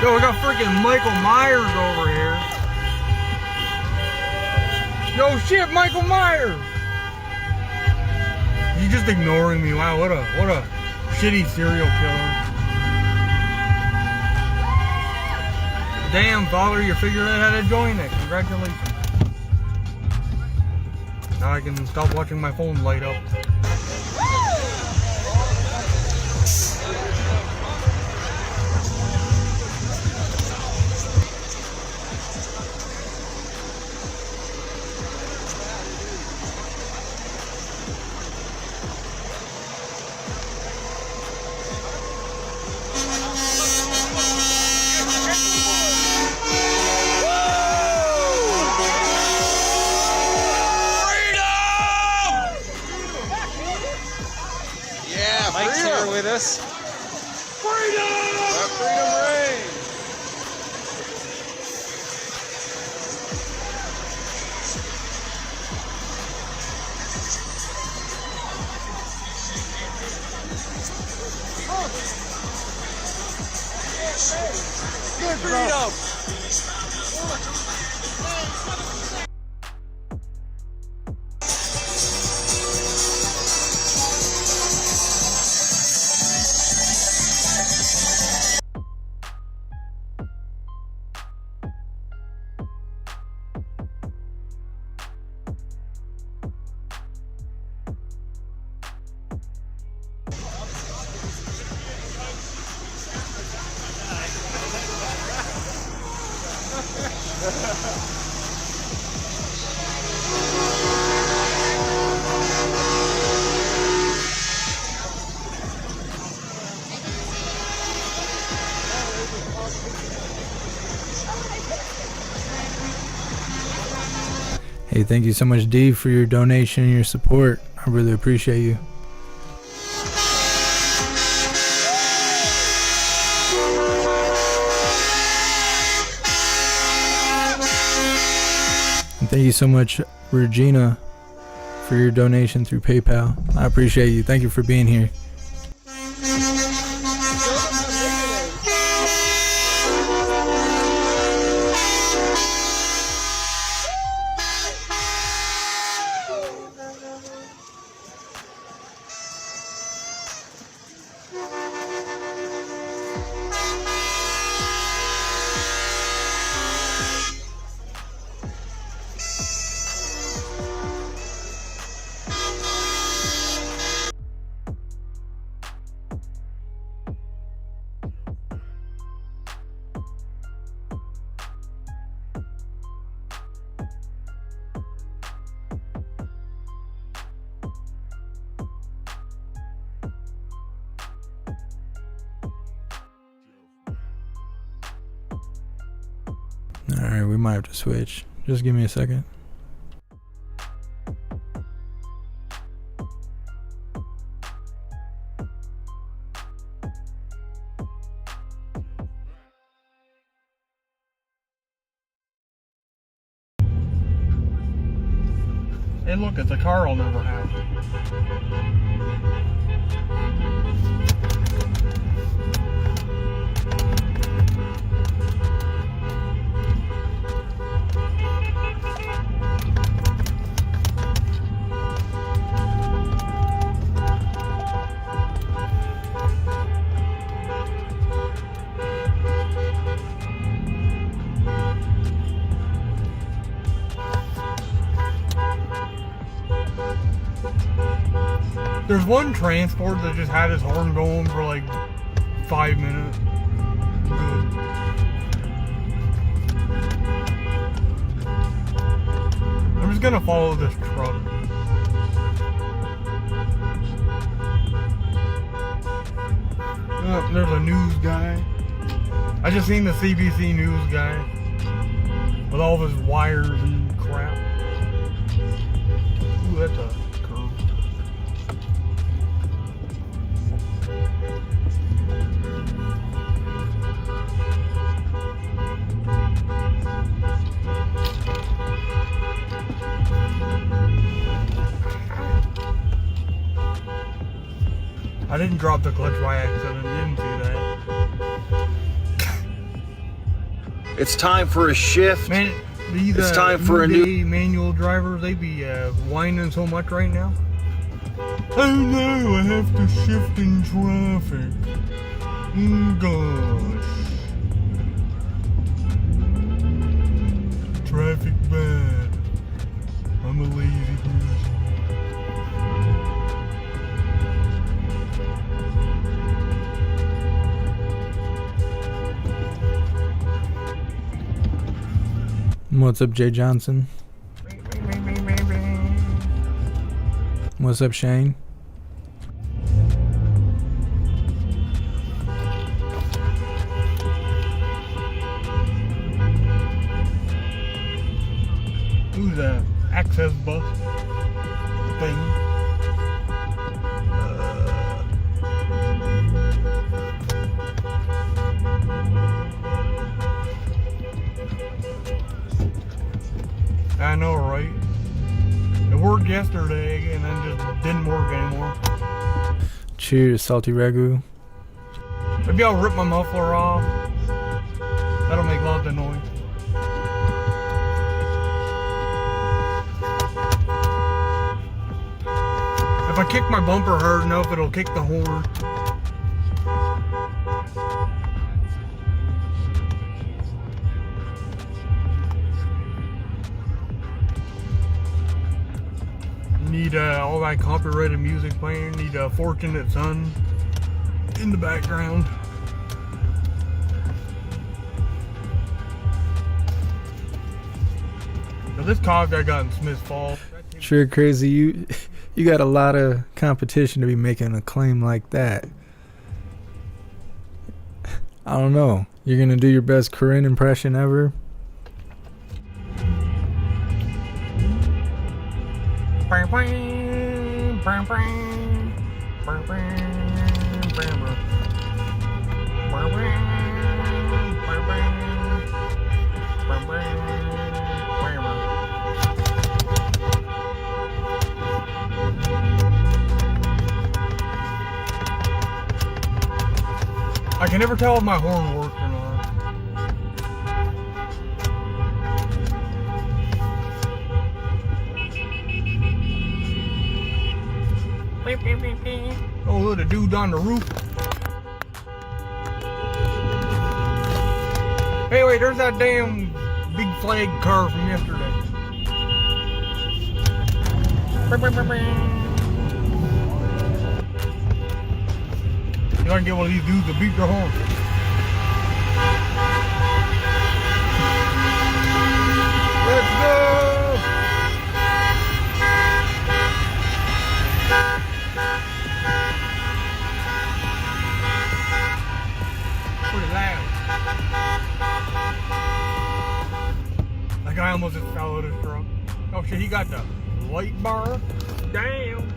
Yo, we got freaking Michael Myers over here. Yo, shit, Michael Myers! He's just ignoring me. Wow, what a shitty serial killer. Damn, father, you figured out how to join it. Congratulations. Now I can stop watching my phone light up. Mike's here with us. Freedom! Let freedom reign! Good freedom! Hey, thank you so much, D, for your donation and your support. I really appreciate you. And thank you so much, Regina, for your donation through PayPal. I appreciate you. Thank you for being here. Alright, we might have to switch. Just give me a second. Hey look, it's a car I'll never have. There's one transport that just had his horn going for like 5 minutes. Good. I'm just gonna follow this truck. Oh, there's a news guy. I just seen the CBC news guy with all of his wires and crap. Ooh, that's a curve. I didn't drop the clutch by accident. You didn't see that. It's time for a shift. Man, these it's time for a new manual drivers. They be whining so much right now. Oh no, I have to shift in traffic. Gosh. Traffic bad. I'm a lazy person. What's up, Jay Johnson? What's up, Shane? Who's the access bus thing? I know, right? It worked yesterday and then just didn't work anymore. Cheers, Salty Ragu. Maybe I'll rip my muffler off. That'll make lots of noise. If I kick my bumper hard enough, it'll kick the horn. Need all that copyrighted music playing. Need a Fortunate Son in the background. Now this cog I got in Smith's Falls. Sure, crazy. You got a lot of competition to be making a claim like that. I don't know. You're gonna do your best Corinne impression ever? I can never tell if my horn works or not. Oh, look, the dude on the roof. Hey, wait, there's that damn big flag car from yesterday. You gotta get one of these dudes to beat their horn. Let's go! Pretty loud. That guy almost just fell out of his truck. Oh shit, he got the light bar. Damn.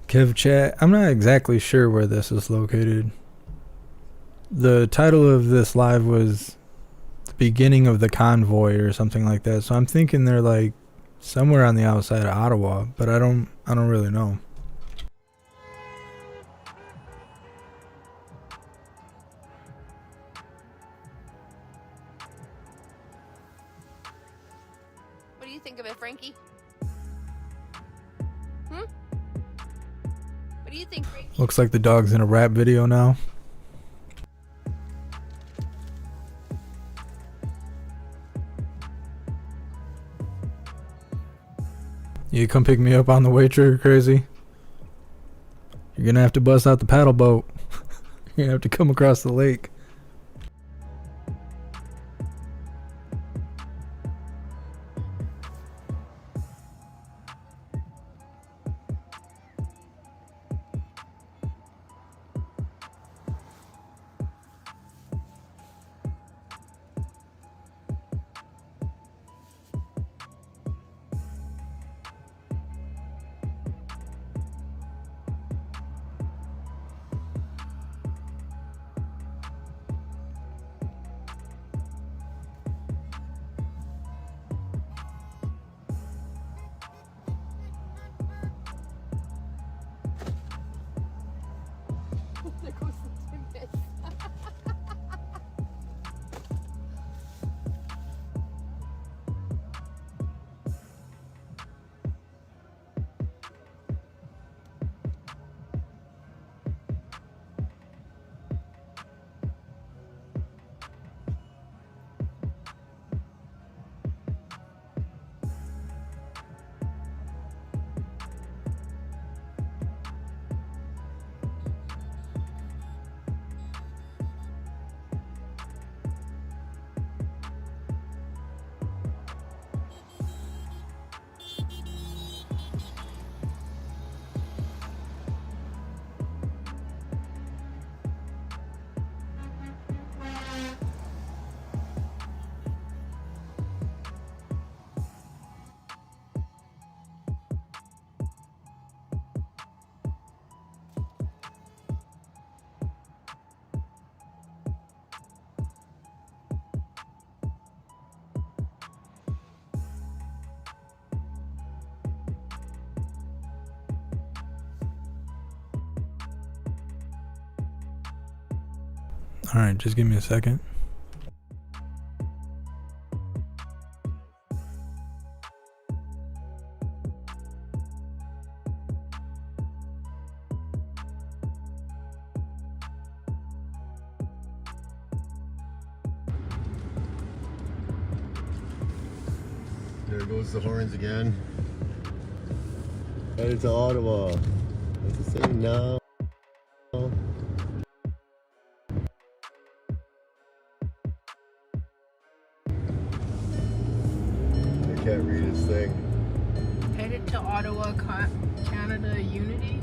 Kev chat, I'm not exactly sure where this is located. The title of this live was the beginning of the convoy or something like that. So I'm thinking they're like somewhere on the outside of Ottawa, but I don't really know. What do you think of it, Frankie? Hmm? What do you think, Frankie? Looks like the dog's in a rap video now. You come pick me up on the way, Trigger Crazy? You're gonna have to bust out the paddle boat. You're gonna have to come across the lake. There goes the tidbit. Alright, just give me a second. There goes the horns again. Headed to Ottawa. What's it saying now? I can't read his thing. Headed to Ottawa, Canada Unity.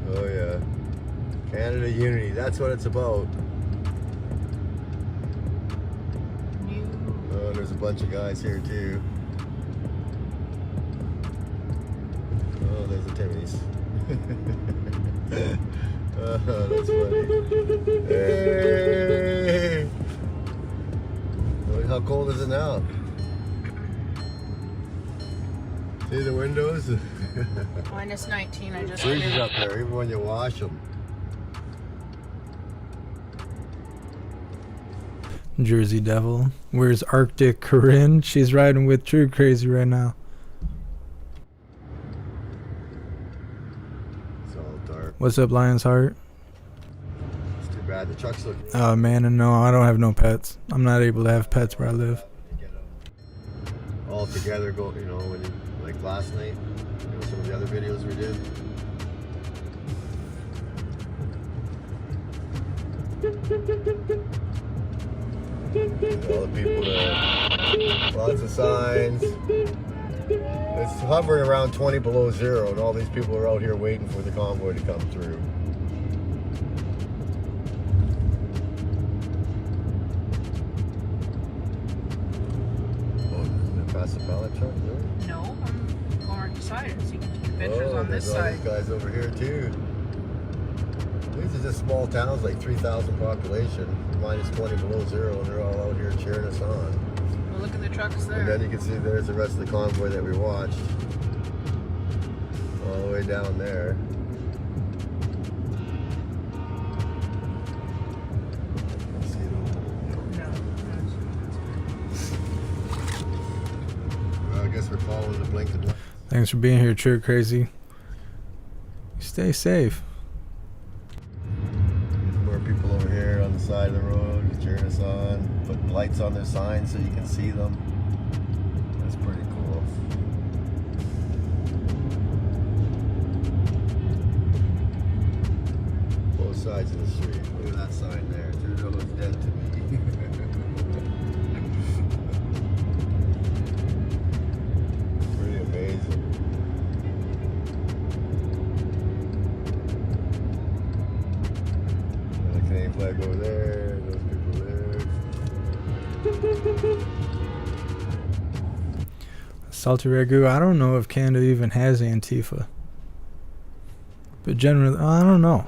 Oh yeah. Canada Unity, that's what it's about. Oh, there's a bunch of guys here too. Oh, there's the Timmies. Oh, that's funny. Hey! Look, how cold is it now? See the windows? Minus 19, I just Freezes up there, even when you wash them. Jersey Devil. Where's Arctic Corinne? She's riding with True Crazy right now. It's all dark. What's up, Lion's Heart? It's too bad the truck's looking. Oh man, and no, I don't have no pets. I'm not able to have pets where I live. All together, go, you know, when you, like last night, you know, some of the other videos we did. All the people there, lots of signs. It's hovering around 20 below zero, and all these people are out here waiting for the convoy to come through. Oh, did I pass the pallet truck there? No, I'm going right beside it so you can take pictures on this there's all side. these guys over here too. These are just small towns, like 3,000 population, minus 20 below zero, and they're all out here cheering us on. Well, look at the trucks there. And then you can see there's the rest of the convoy that we watched. All the way down there. Well, I guess we're following the blinking light. Thanks for being here, Church Crazy. Stay safe. More people over here on the side of the road cheering us on, putting lights on their signs so you can see them. That's pretty cool. Both sides of the street. Look at that sign there. Trudeau looks dead to me. Pretty amazing. The Canadian flag over there, those people there. Salty Ragu, I don't know if Canada even has Antifa. But generally, I don't know.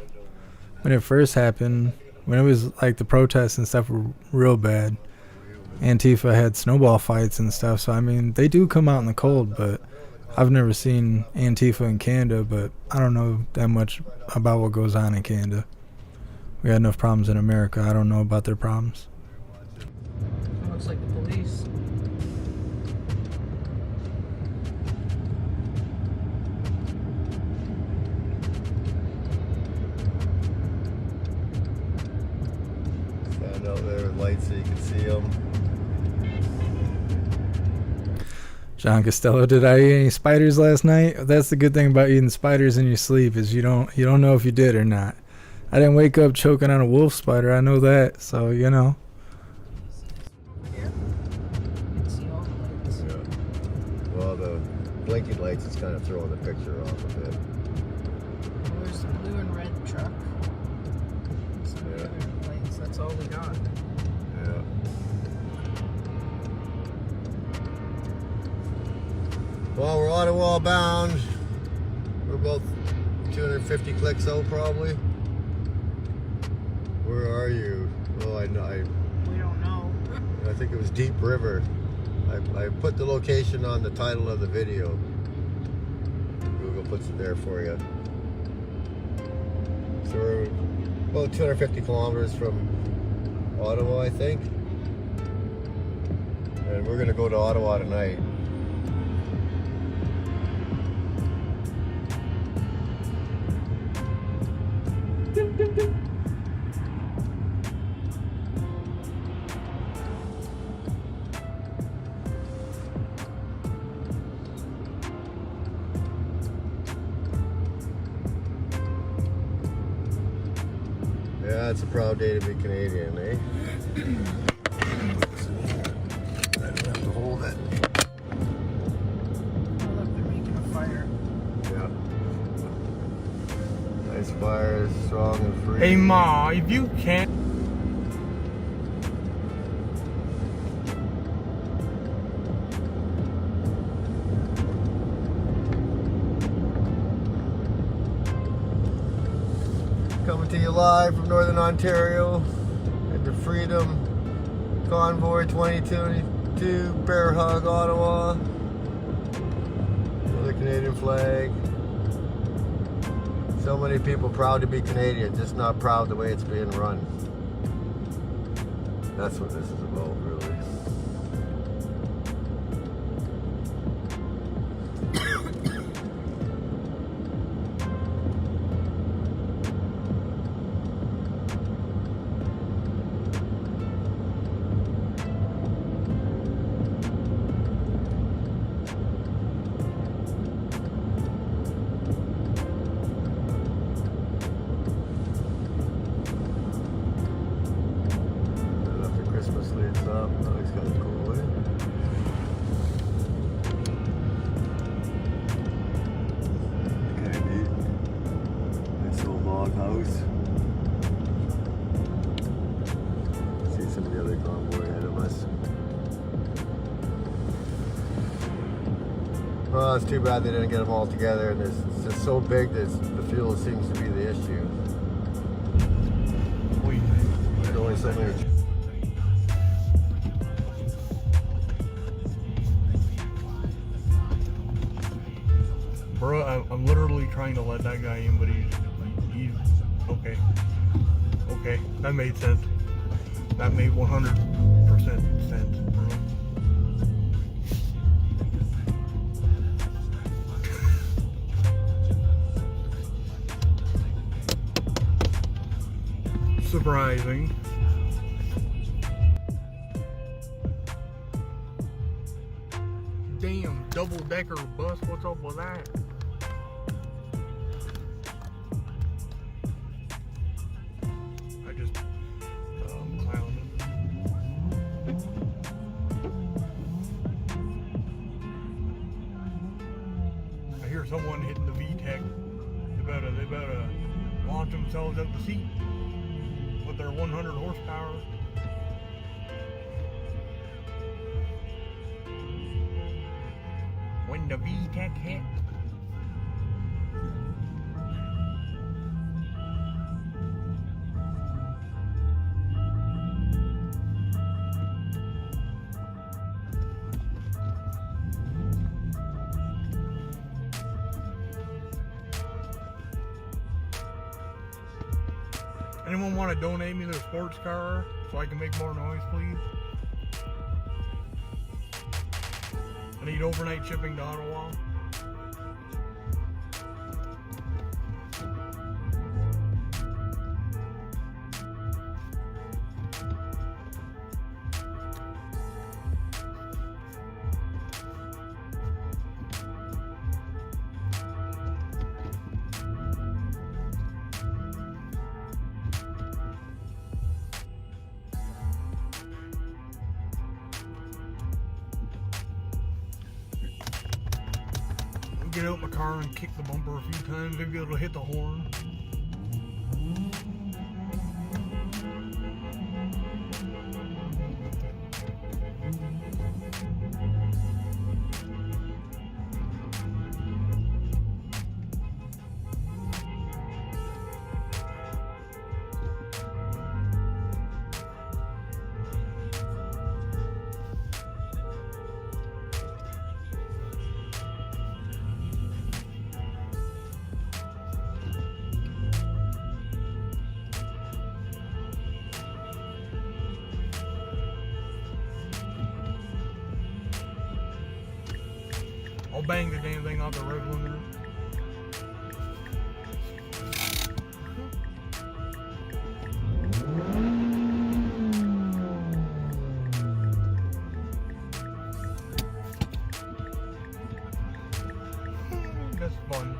When it first happened, when it was like the protests and stuff were real bad, Antifa had snowball fights and stuff. So, I mean, they do come out in the cold, but I've never seen Antifa in Canada, but I don't know that much about what goes on in Canada. We had enough problems in America. I don't know about their problems. It looks like the police. Stand out there with lights so you can see them. John Costello, did I eat any spiders last night? That's the good thing about eating spiders in your sleep is you don't know if you did or not. I didn't wake up choking on a wolf spider. I know that, so you know. Yeah. You can see all the lights. Yeah. Well, the blinking lights is kind of throwing the picture off a bit. There's the blue and red truck. Some Yeah. other lights. That's all we got. Yeah. Well, we're Ottawa bound. We're about 250 clicks out, probably. Where are you? Oh, We don't know. I think it was Deep River. I put the location on the title of the video. Google puts it there for you. So we're about 250 kilometers from Ottawa, I think. And we're gonna go to Ottawa tonight. Yeah, it's a proud day to be Canadian, eh? I don't have to hold it. Oh, look, they're making a fire. Yeah. Nice fire, strong and free. Hey Ma, if you can't. Coming to you live from Northern Ontario at the Freedom Convoy 2022 Bear Hug, Ottawa. Another Canadian flag. So many people proud to be Canadian, just not proud the way it's being run. That's what this is about, really. Christmas leads up. That looks kind of cool, eh? Kind of neat. Nice little log house. See some of the other convoy ahead of us. it's too bad they didn't get them all together, and it's just so big that the fuel seems to be the issue. There's only so many. Bro, I'm literally trying to let that guy in, but he's okay. Okay, that made sense. That made 100% sense, bro. Surprising. Damn, double-decker bus, what's up with that? I just, clowning. I hear someone hitting the VTEC. They better launch themselves out the seat with their 100 horsepower. When the VTEC hit. Anyone want to donate me their sports car so I can make more noise, please? I need overnight shipping to Ottawa. Get out my car and kick the bumper a few times, maybe it'll hit the horn. I'll bang the damn thing off the road limiter. That's fun.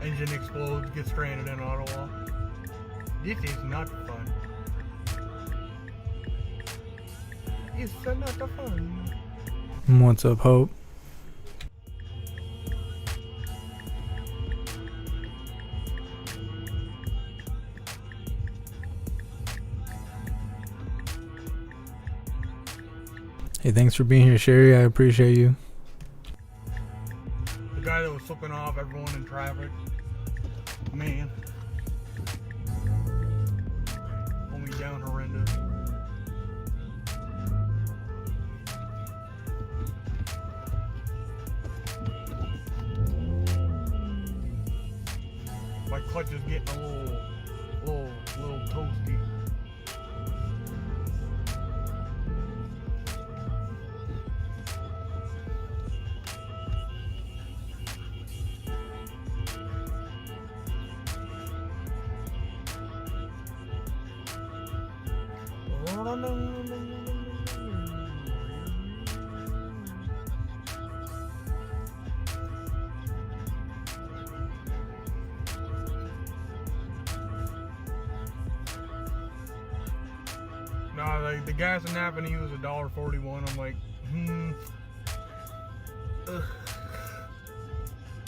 Engine explodes, gets stranded in Ottawa. This is not fun. It's not fun. What's up, Hope? Hey, thanks for being here, Sherry. I appreciate you. The guy that was flipping off everyone in traffic. Man. Pulled me down horrendous. My clutch is getting a little toasty. Nah, like the gas in Napanee was $1.41. I'm like, Ugh.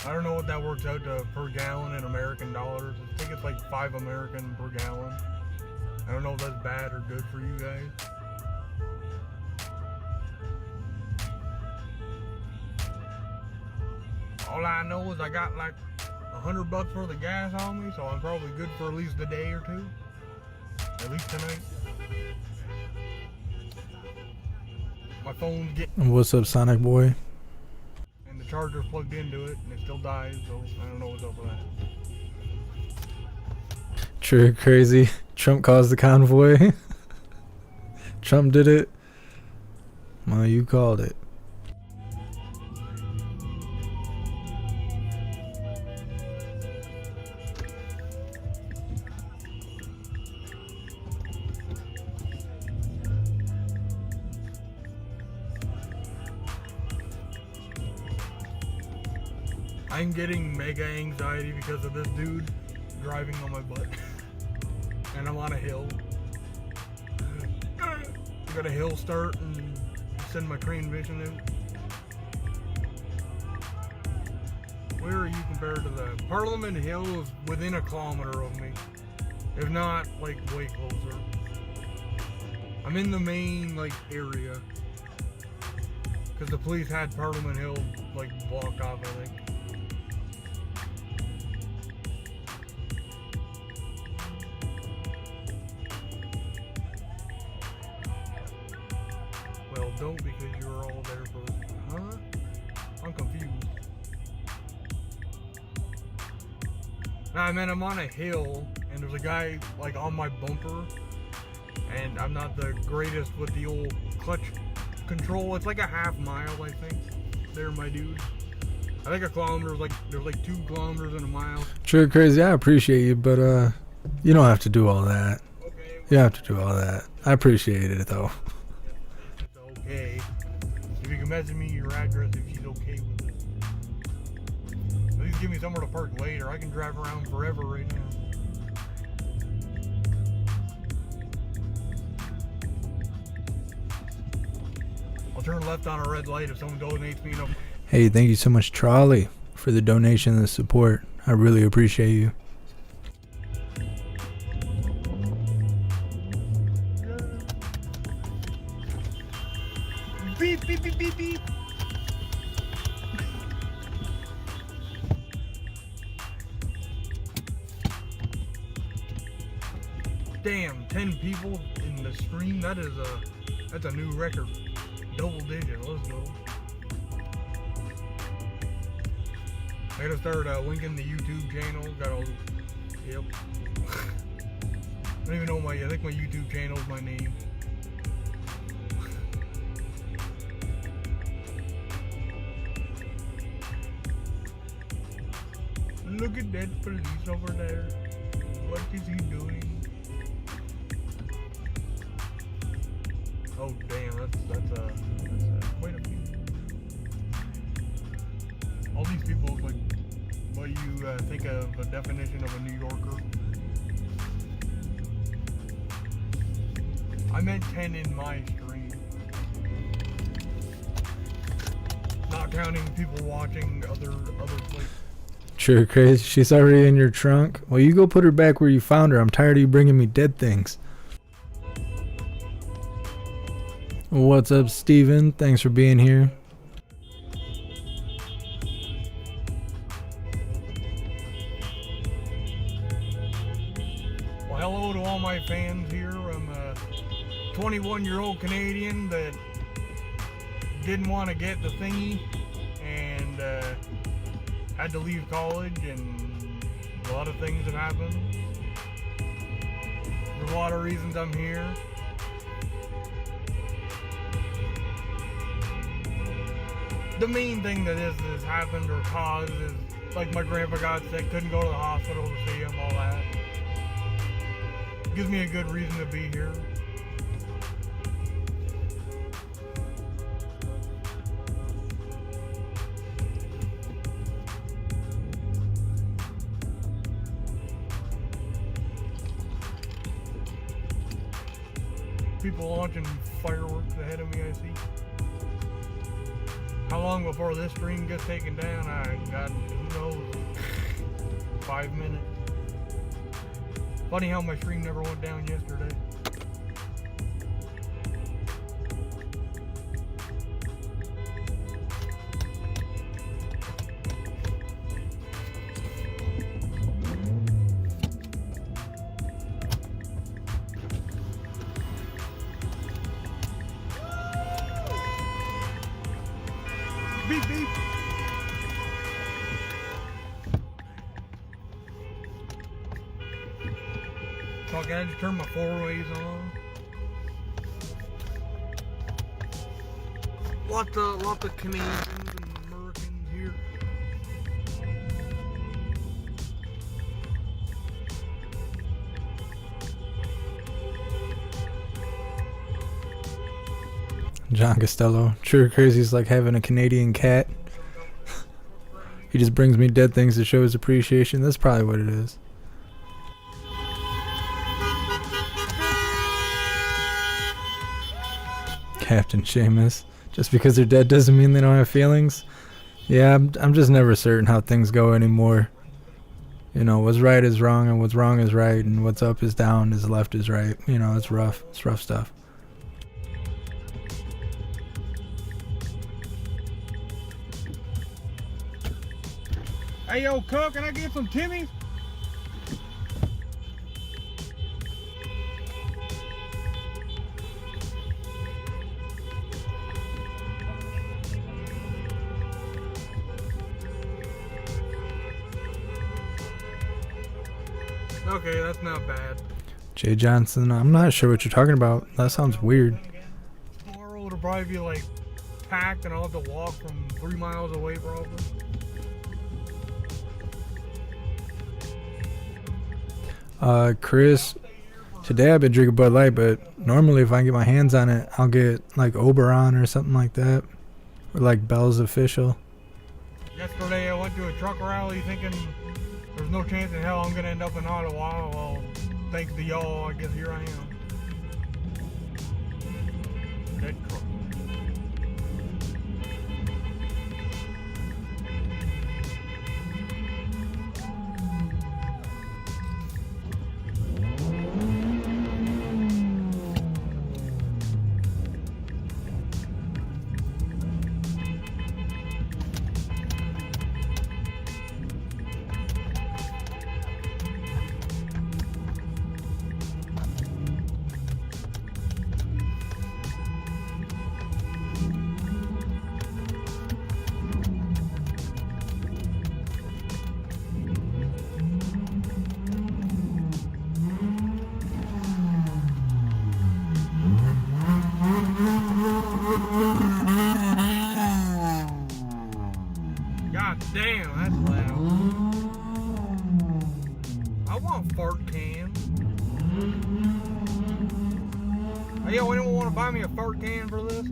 I don't know what that works out to per gallon in American dollars. I think it's like 5 American per gallon. I don't know if that's bad or good for you guys. All I know is I got like $100 worth of gas on me, so I'm probably good for at least a day or two. At least tonight. My phone's getting... What's up, Sonic Boy? And the charger's plugged into it, and it still dies, so I don't know what's up with that. True crazy. Trump caused the convoy. Trump did it. Well, you called it. I'm getting mega anxiety because of this dude driving on my butt. And I'm on a hill. I got a hill start and send my crane vision in. Where are you compared to that? Parliament Hill is within a kilometer of me. If not, like, way closer. I'm in the main, like, area. Because the police had Parliament Hill, like, blocked off, I think. Well, don't, because you were all there for... Huh? I'm confused. Nah, I mean, I'm on a hill, and there's a guy, like, on my bumper, and I'm not the greatest with the old clutch control. It's like a half mile, I think. There, my dude. I think a kilometer is like, there's like 2 kilometers in a mile. True crazy. I appreciate you, but you don't have to do all that. You don't have to do all that. I appreciate it, though. Okay. If you can message me your address if she's okay with it. Please give me somewhere to park later. I can drive around forever right now. I'll turn left on a red light if someone donates me enough. Hey, thank you so much, Trolley, for the donation and the support. I really appreciate you. Beep, beep, beep, beep, beep. Damn, 10 people in the stream. That's a new record. Double digit. Let's go. I gotta start linking the YouTube channel. Got all. Yep. I don't even know I think my YouTube channel is my name. Look at that police over there. What is he doing? Oh damn, that's quite a few. All these people look like what you think of a definition of a New Yorker. I meant 10 in my stream. Not counting people watching other places. True crazy. She's already in your trunk. Well, you go put her back where you found her. I'm tired of you bringing me dead things. What's up, Steven? Thanks for being here. Well, hello to all my fans here. I'm a 21-year-old Canadian that didn't want to get the thingy and had to leave college, and a lot of things have happened. There's a lot of reasons I'm here. The main thing that has happened or caused is, like, my grandpa got sick, couldn't go to the hospital to see him, all that. Gives me a good reason to be here. People launching fireworks ahead of me, I see. How long before this stream gets taken down? God, who knows? 5 minutes. Funny how my stream never went down yesterday. Fuck, I just turned my 4-ways on. Lots of Canadians and Americans here. John Costello. True crazy is like having a Canadian cat. He just brings me dead things to show his appreciation. That's probably what it is. Captain Seamus. Just because they're dead doesn't mean they don't have feelings. Yeah, I'm just never certain how things go anymore. You know, what's right is wrong and what's wrong is right and what's up is down, is left is right. You know, it's rough. It's rough stuff. Hey, yo, Cook, can I get some Timmy's? Okay, that's not bad. Jay Johnson, I'm not sure what you're talking about. That sounds weird. Tomorrow it'll probably be like packed and I'll have to walk from 3 miles away probably. Chris, today I've been drinking Bud Light, but normally if I can get my hands on it, I'll get like Oberon or something like that. Or like Bell's Official. Yesterday I went to a truck rally thinking there's no chance in hell I'm gonna end up in Ottawa. Well, thanks to y'all, I guess here I am. Dead truck. God damn, that's loud. I want fart can. Hey, yo, anyone want to buy me a fart can for this?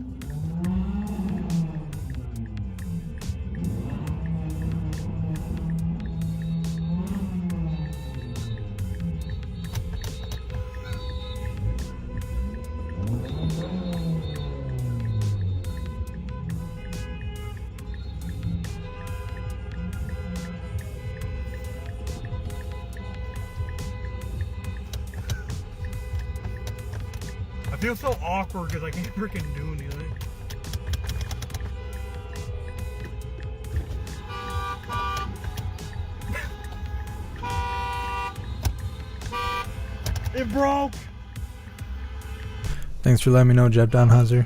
I feel so awkward because I can't freaking do anything. It broke. Thanks for letting me know, Jeff Donhauser.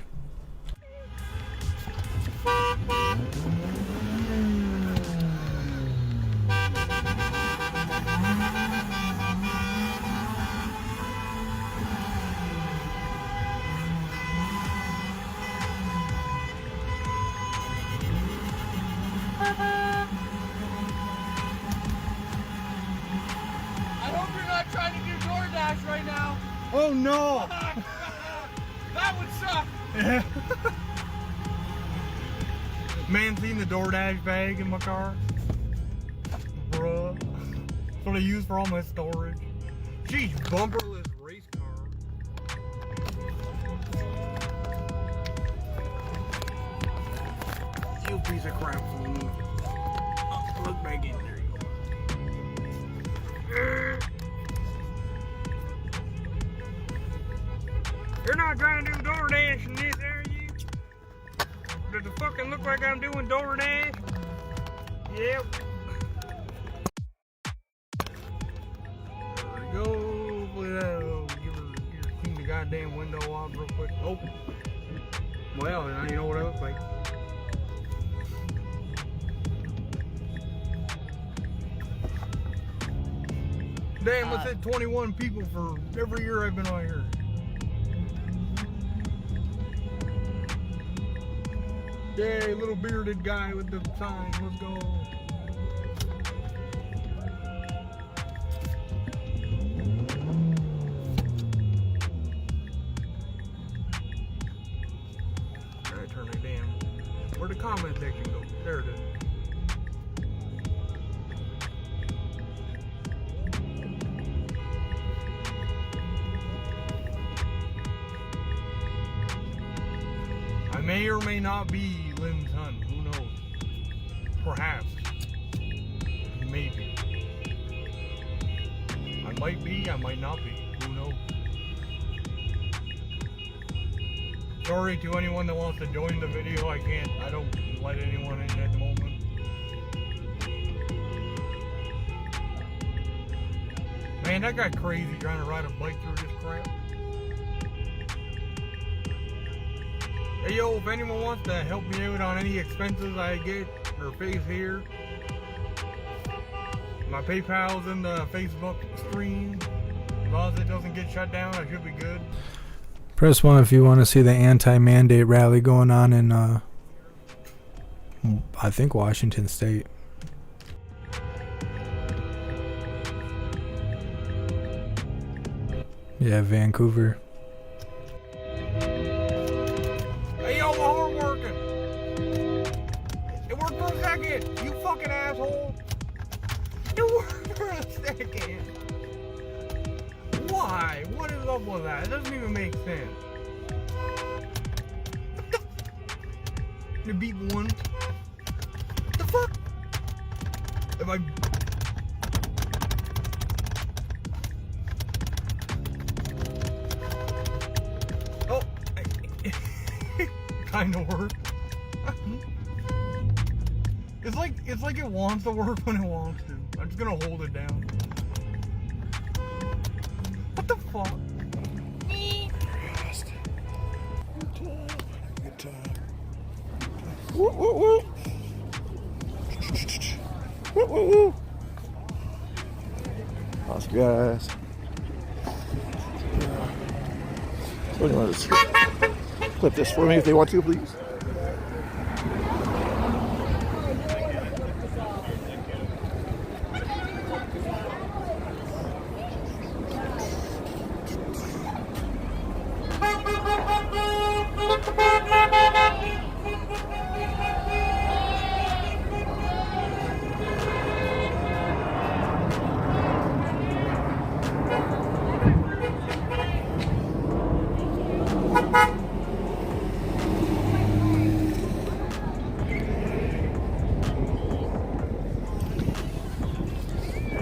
I hope you're not trying to do DoorDash right now. Oh no! That would suck. Yeah. Man, seen the DoorDash bag in my car? Bruh. That's what I use for all my storage. Sheesh, bumperless race car. You piece of crap fool. Oh, look back in there. You're not trying to do DoorDash in this, are you? Does it fucking look like I'm doing DoorDash? Yep. There we go. Give her clean the goddamn window off real quick. Oh. Well, now you know what I look like. Damn, I said 21 people for every year I've been on here. Yay, little bearded guy with the sign. Let's go. Alright, turn it down. Where'd the comment section go? There it is. I may or may not be Lynn's son. Who knows? Perhaps. Maybe. I might be, I might not be. Who knows? Sorry to anyone that wants to join the video. I don't let anyone in at the moment. Man, that got crazy trying to ride a bike through this crap. Hey yo, if anyone wants to help me out on any expenses I get or face here, my PayPal's in the Facebook stream. As long as it doesn't get shut down, I should be good. Press 1 if you want to see the anti-mandate rally going on in, I think, Washington State. Yeah, Vancouver. Hey yo, my horn working. It worked for a second. You fucking asshole. It worked for a second. Why? What is up with that? It doesn't even make sense. You beat one. What the fuck? If I... Oh. Kinda worked. It's like it wants to work when it wants to. I'm just gonna hold it down. What the fuck? Good time. Woo, woo, woo. Woo, woo, woo. Awesome, guys. Somebody want to clip this for me if they want to, please.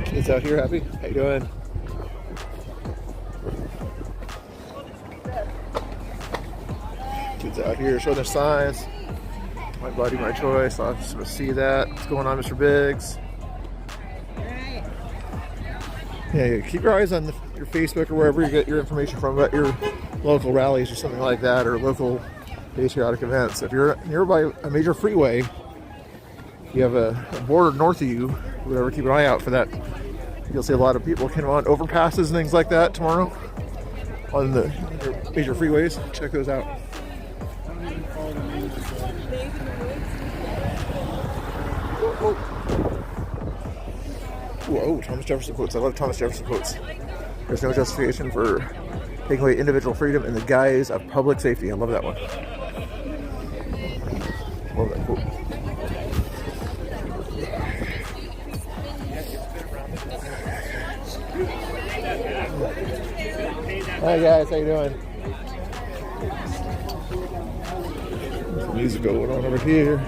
Kids out here happy? How you doing? Kids out here showing their signs. My body, my choice. I just want to see that. What's going on, Mr. Biggs? Yeah, keep your eyes on your Facebook or wherever you get your information from about your local rallies or something like that, or local patriotic events. If you're nearby a major freeway, you have a border north of you, whatever, keep an eye out for that. You'll see a lot of people coming on overpasses and things like that tomorrow on the major freeways. Check those out. Whoa, Thomas Jefferson quotes. I love Thomas Jefferson quotes. There's no justification for taking away individual freedom in the guise of public safety. I love that one. Love that quote. Hi guys, how you doing? Some music going on over here.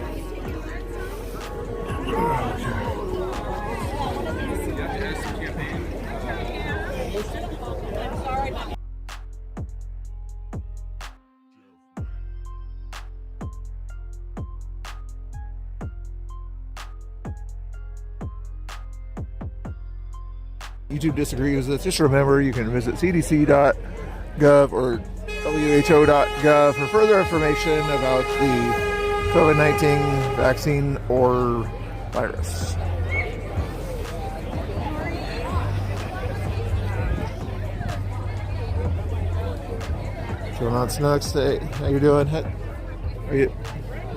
YouTube disagrees with this, just remember you can visit cdc.gov or who.gov for further information about the COVID-19 vaccine or virus. going on, Snooks? Hey, how you doing? Are you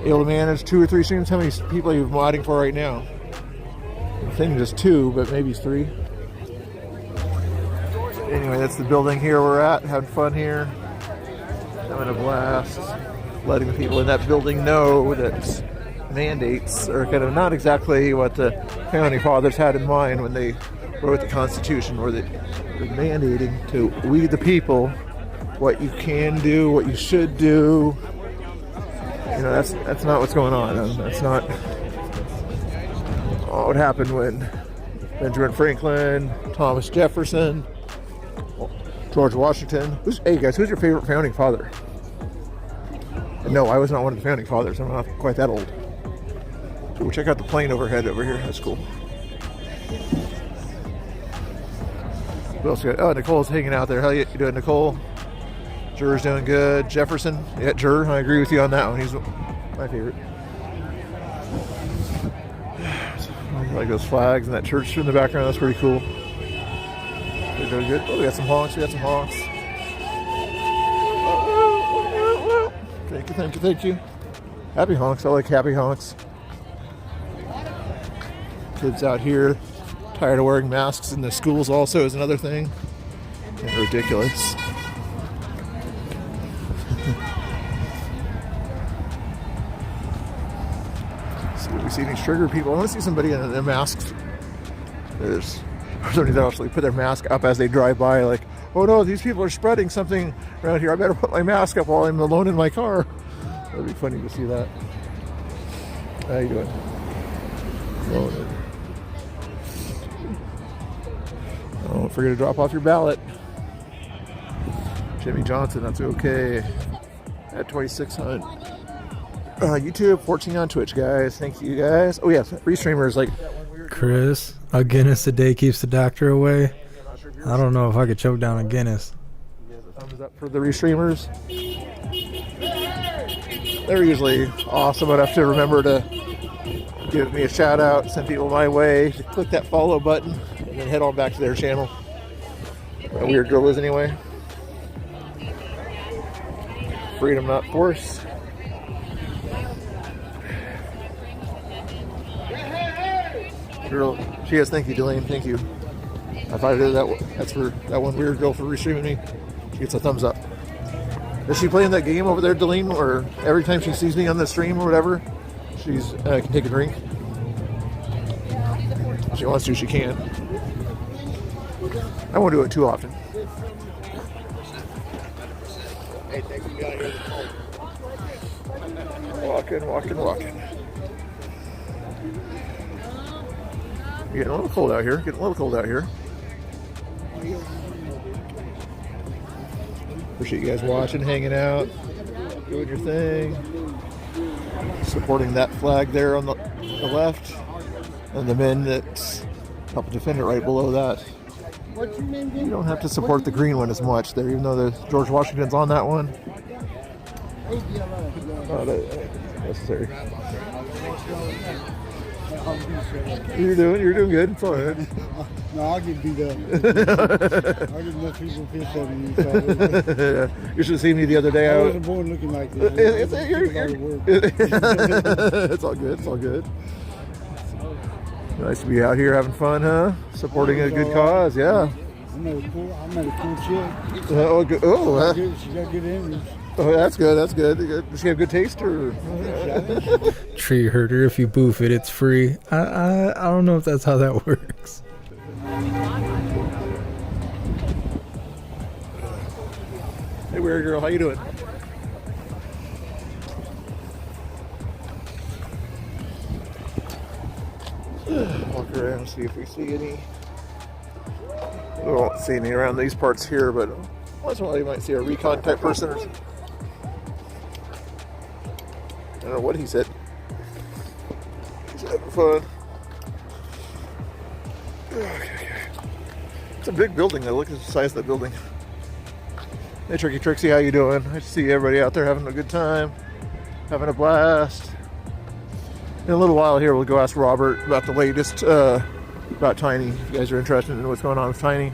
able to manage 2 or 3 streams? How many people are you modding for right now? I'm thinking just 2, but maybe 3. Anyway, that's the building here we're at. Having fun here. Having a blast. Letting the people in that building know that mandates are kind of not exactly what the founding fathers had in mind when they wrote the Constitution, where they're mandating to we the people what you can do, what you should do. You know, that's not what's going on. That's not what happened when Benjamin Franklin, Thomas Jefferson, George Washington. Hey guys, who's your favorite founding father? And no, I was not one of the founding fathers. I'm not quite that old. Ooh, check out the plane overhead over here. That's cool. What else we got? Oh, Nicole's hanging out there. How you doing, Nicole? Jur's doing good. Jefferson. Yeah, Jur, I agree with you on that one. He's my favorite. I like those flags and that church in the background. That's pretty cool. They're doing good. Oh, we got some honks. We got some honks. Thank you, thank you, thank you. Happy honks. I like happy honks. Kids out here tired of wearing masks in the schools also is another thing. And ridiculous. So we see these trigger people. I want to see somebody in their masks. There's somebody that actually put their mask up as they drive by, like, oh no, these people are spreading something around here. I better put my mask up while I'm alone in my car. That'd be funny to see that. How you doing? Don't forget to drop off your ballot. Jimmy Johnson, that's okay. At 2600. YouTube, 14 on Twitch, guys. Thank you, guys. Oh, yeah, restreamers like Chris, a Guinness a day keeps the doctor away. I don't know if I could choke down a Guinness. Thumbs up for the restreamers. They're usually awesome enough to remember to give me a shout out, send people my way, to click that follow button, and then head on back to their channel. A weird girl is anyway. Freedom, not force. Girl, she has. Thank you, Delane. Thank you. If I did that, that's for that one weird girl for restreaming me. She gets a thumbs up. Is she playing that game over there, Delane, or every time she sees me on the stream or whatever, she's can take a drink? If she wants to, she can. I won't do it too often. Hey, thanks for being out here. Walking. Getting a little cold out here. Appreciate you guys watching, hanging out, doing your thing, supporting that flag there on the left, and the men that help defend it right below that. You don't have to support the green one as much there, even though the George Washington's on that one. Not necessary. You're doing good. It's all right. No, I'll get beat up. I'll get enough people pissed at me. So you should have seen me the other day. I wasn't born looking like this. It's all good. It's all good. Nice to be out here having fun, huh? Supporting a good cause, yeah. I met a cool chick. She got good image. Oh, that's good. Does she have good taste, or? Tree herder, if you boof it, it's free. I don't know if that's how that works. Hey, weird girl, how you doing? Walk around, see if we see any. We won't see any around these parts here, but once in a while you might see a recon type person. I don't know what he said. He's having fun. Okay. It's a big building though. Look at the size of that building. Hey Tricky Trixie, how you doing? I see everybody out there having a good time, having a blast. In a little while here, we'll go ask Robert about the latest about Tiny. If you guys are interested in what's going on with Tiny,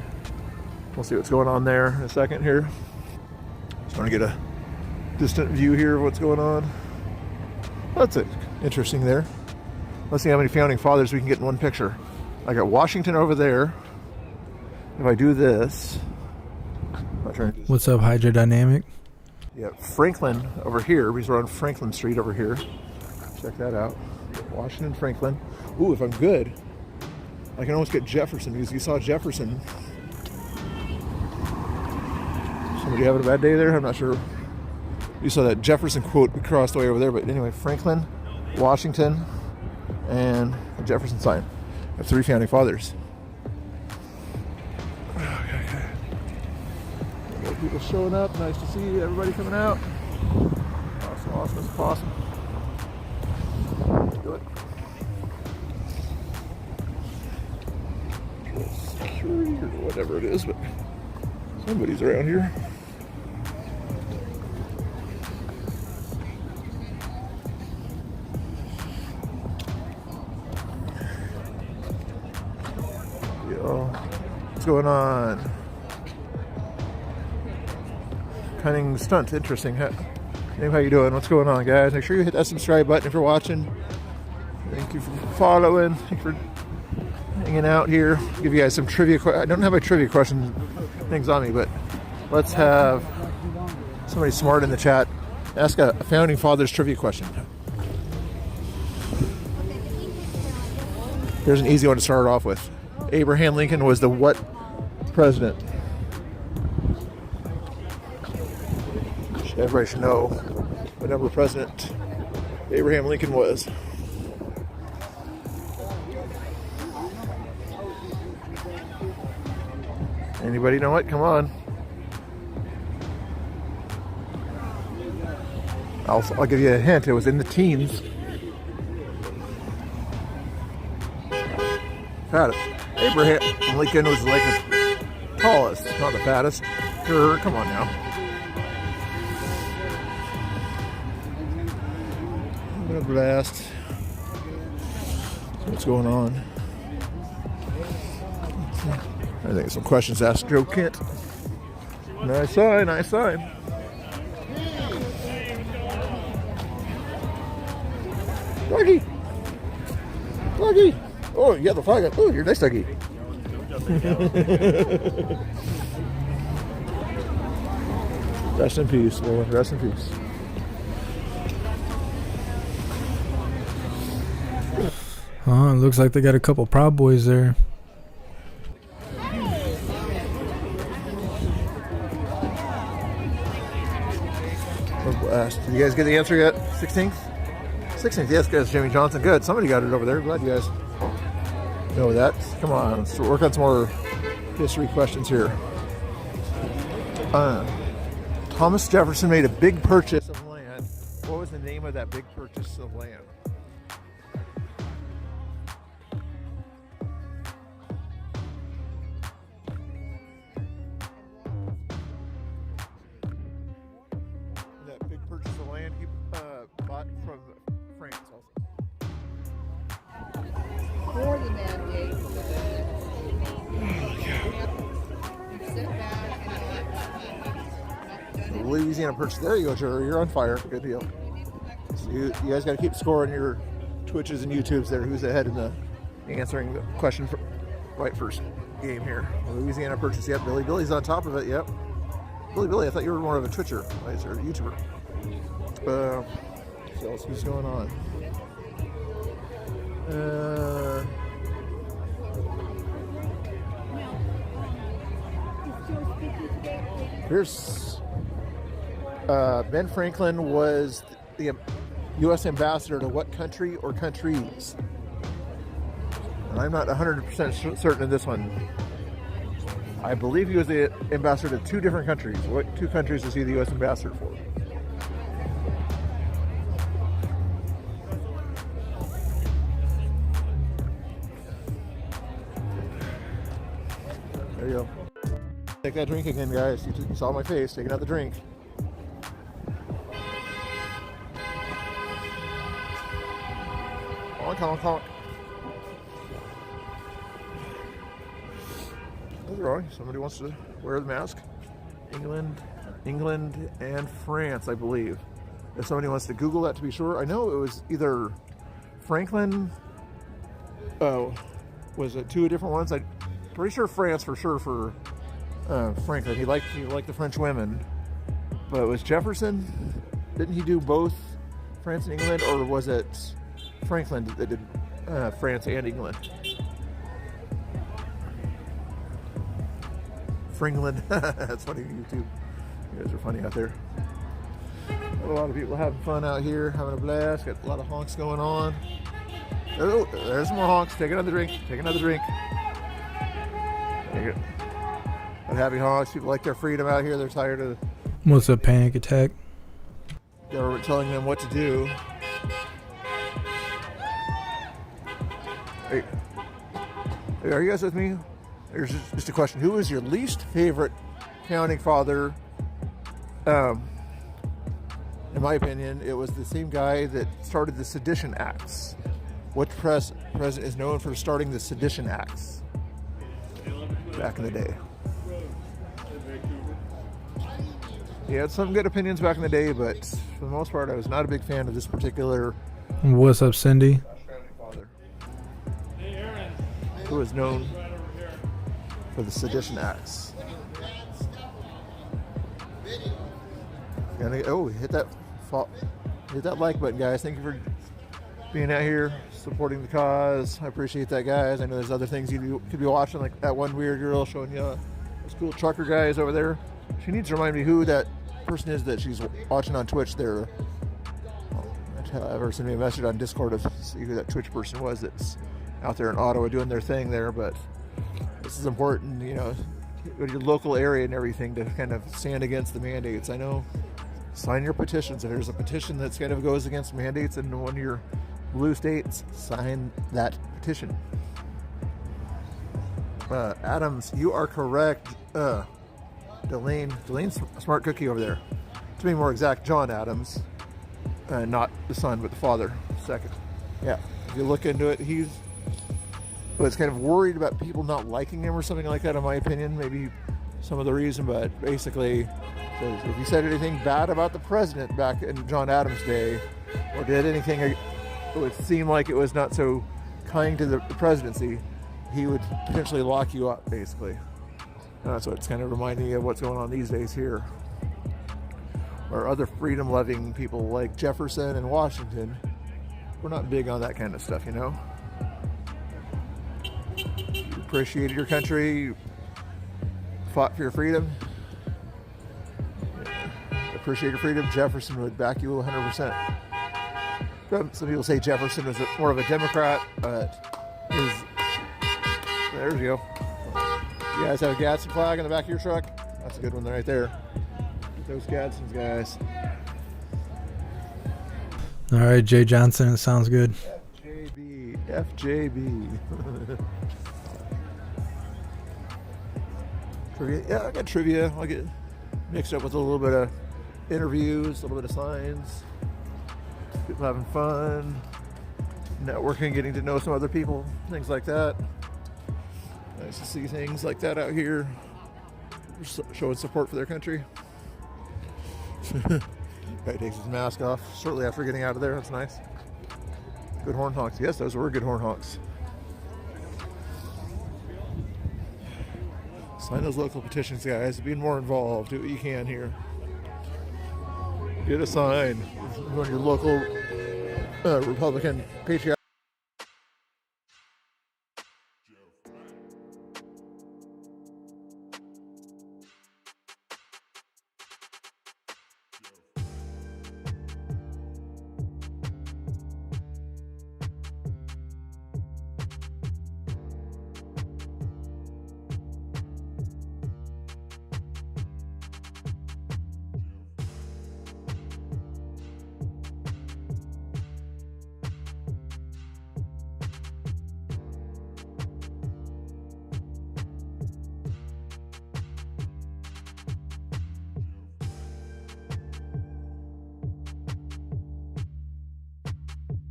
we'll see what's going on there in a second here. I want to get a distant view here of what's going on. That's it. Interesting there. Let's see how many founding fathers we can get in one picture. I got Washington over there. If I do this, What's up, Hydrodynamic? yeah, Franklin over here. Because we're on Franklin Street over here. Check that out. Washington, Franklin. Ooh, if I'm good, I can almost get Jefferson, because you saw Jefferson. Somebody having a bad day there? I'm not sure. You saw that Jefferson quote across the way over there, but anyway, Franklin, Washington, and the Jefferson sign. I have 3 founding fathers. Okay. Got people showing up. Nice to see everybody coming out. Awesome. It's awesome. Do it. Security or whatever it is, but somebody's around here. What's going on? Cunning stunt. Interesting. Name, how you doing? What's going on, guys? Make sure you hit that subscribe button if you're watching. Thank you for following. Thank you for hanging out here. Give you guys some trivia. I don't have my trivia question things on me, but let's have somebody smart in the chat ask a founding father's trivia question. Here's an easy one to start off with. Abraham Lincoln was the what president? Everybody should know what number president Abraham Lincoln was. Anybody know it? Come on. I'll give you a hint. It was in the teens. Fattest. Abraham Lincoln was like the tallest, not the fattest. Sure, come on now. I'm gonna blast. What's going on? I think some questions asked Joe Kent. Nice sign, nice sign. Doggy! Doggy! Oh, you got the flag up. Oh, you're nice, Doggy. Rest in peace, Lord. Rest in peace. Oh, it looks like they got a couple Proud Boys there. Did you guys get the answer yet? 16th? 16th, yes, guys. Jimmy Johnson. Good. Somebody got it over there. Glad you guys know that. Come on, let's work on some more history questions here. Thomas Jefferson made a big purchase of land. What was the name of that big purchase of land? That big purchase of land he bought from France also. For the mandate. Louisiana Purchase. There you go, Jerry. You're on fire. Good deal. So you guys got to keep score on your Twitches and YouTubes there. Who's ahead in the answering the question right first game here? Louisiana Purchase. Yep. Billy's on top of it. Yep. Billy, I thought you were more of a Twitcher, right, or a YouTuber. So let's see what's going on. Here's Ben Franklin was the U.S. ambassador to what country or countries? And I'm not 100% certain of this one. I believe he was the ambassador to 2 different countries. What 2 countries was he the U.S. ambassador for? There you go. Take that drink again, guys. You saw my face taking out the drink. Honk. What's wrong? Somebody wants to wear the mask. England. England and France, I believe. If somebody wants to Google that to be sure. I know it was either Franklin. Was it two different ones? I'm pretty sure France for sure for Franklin. He liked the French women. But it was Jefferson. Didn't he do both France and England, or was it Franklin that did France and England? Fringland. That's funny. YouTube. You guys are funny out there. Got a lot of people having fun out here, having a blast. Got a lot of honks going on. Oh, there's more honks. Take another drink. Take another drink. Take it. But happy honks. People like their freedom out here. They're tired of What's a panic attack? government telling them what to do. Hey, are you guys with me? Here's just a question. Who is your least favorite founding father? In my opinion, it was the same guy that started the Sedition Acts. Which president is known for starting the Sedition Acts back in the day? He had some good opinions back in the day, but for the most part, I was not a big fan of this particular What's up, Cindy? father, who is known for the Sedition Acts. Hit that like button, guys. Thank you for being out here supporting the cause. I appreciate that, guys. I know there's other things you could be watching, like that one weird girl showing you those cool trucker guys over there. She needs to remind me who that person is that she's watching on Twitch there. I've ever sent me a message on Discord to see who that Twitch person was that's out there in Ottawa doing their thing there. But this is important, go to your local area and everything to kind of stand against the mandates. I know, sign your petitions. If there's a petition that's kind of goes against mandates in one of your blue states, sign that petition. Adams, you are correct. Delane's smart cookie over there. To be more exact, John Adams, not the son, but the father. Second, yeah. If you look into it, he's kind of worried about people not liking him or something like that. In my opinion, maybe some of the reason, but basically, if you said anything bad about the president back in John Adams' day, or did anything it would seem like it was not so kind to the presidency, he would potentially lock you up, basically. And that's what it's kind of reminding me of what's going on these days here. Or other freedom-loving people like Jefferson and Washington, we're not big on that kind of stuff, You appreciated your country, you fought for your freedom. Appreciate your freedom. Jefferson would back you 100%. Some people say Jefferson was more of a Democrat, but there you go. You guys have a Gadsden flag on the back of your truck? That's a good one right there. Get those Gadsdens, guys. All right, Jay Johnson, it sounds good. FJB. Trivia. Yeah, I got trivia. I'll get mixed up with a little bit of interviews, a little bit of signs. People having fun, networking, getting to know some other people, things like that. Nice to see things like that out here, showing support for their country. Guy takes his mask off shortly after getting out of there. That's nice. Good horn honks. Yes, those were good horn honks. Sign those local petitions, guys. Be more involved. Do what you can here. Get a sign. Go to your local Republican patriotic.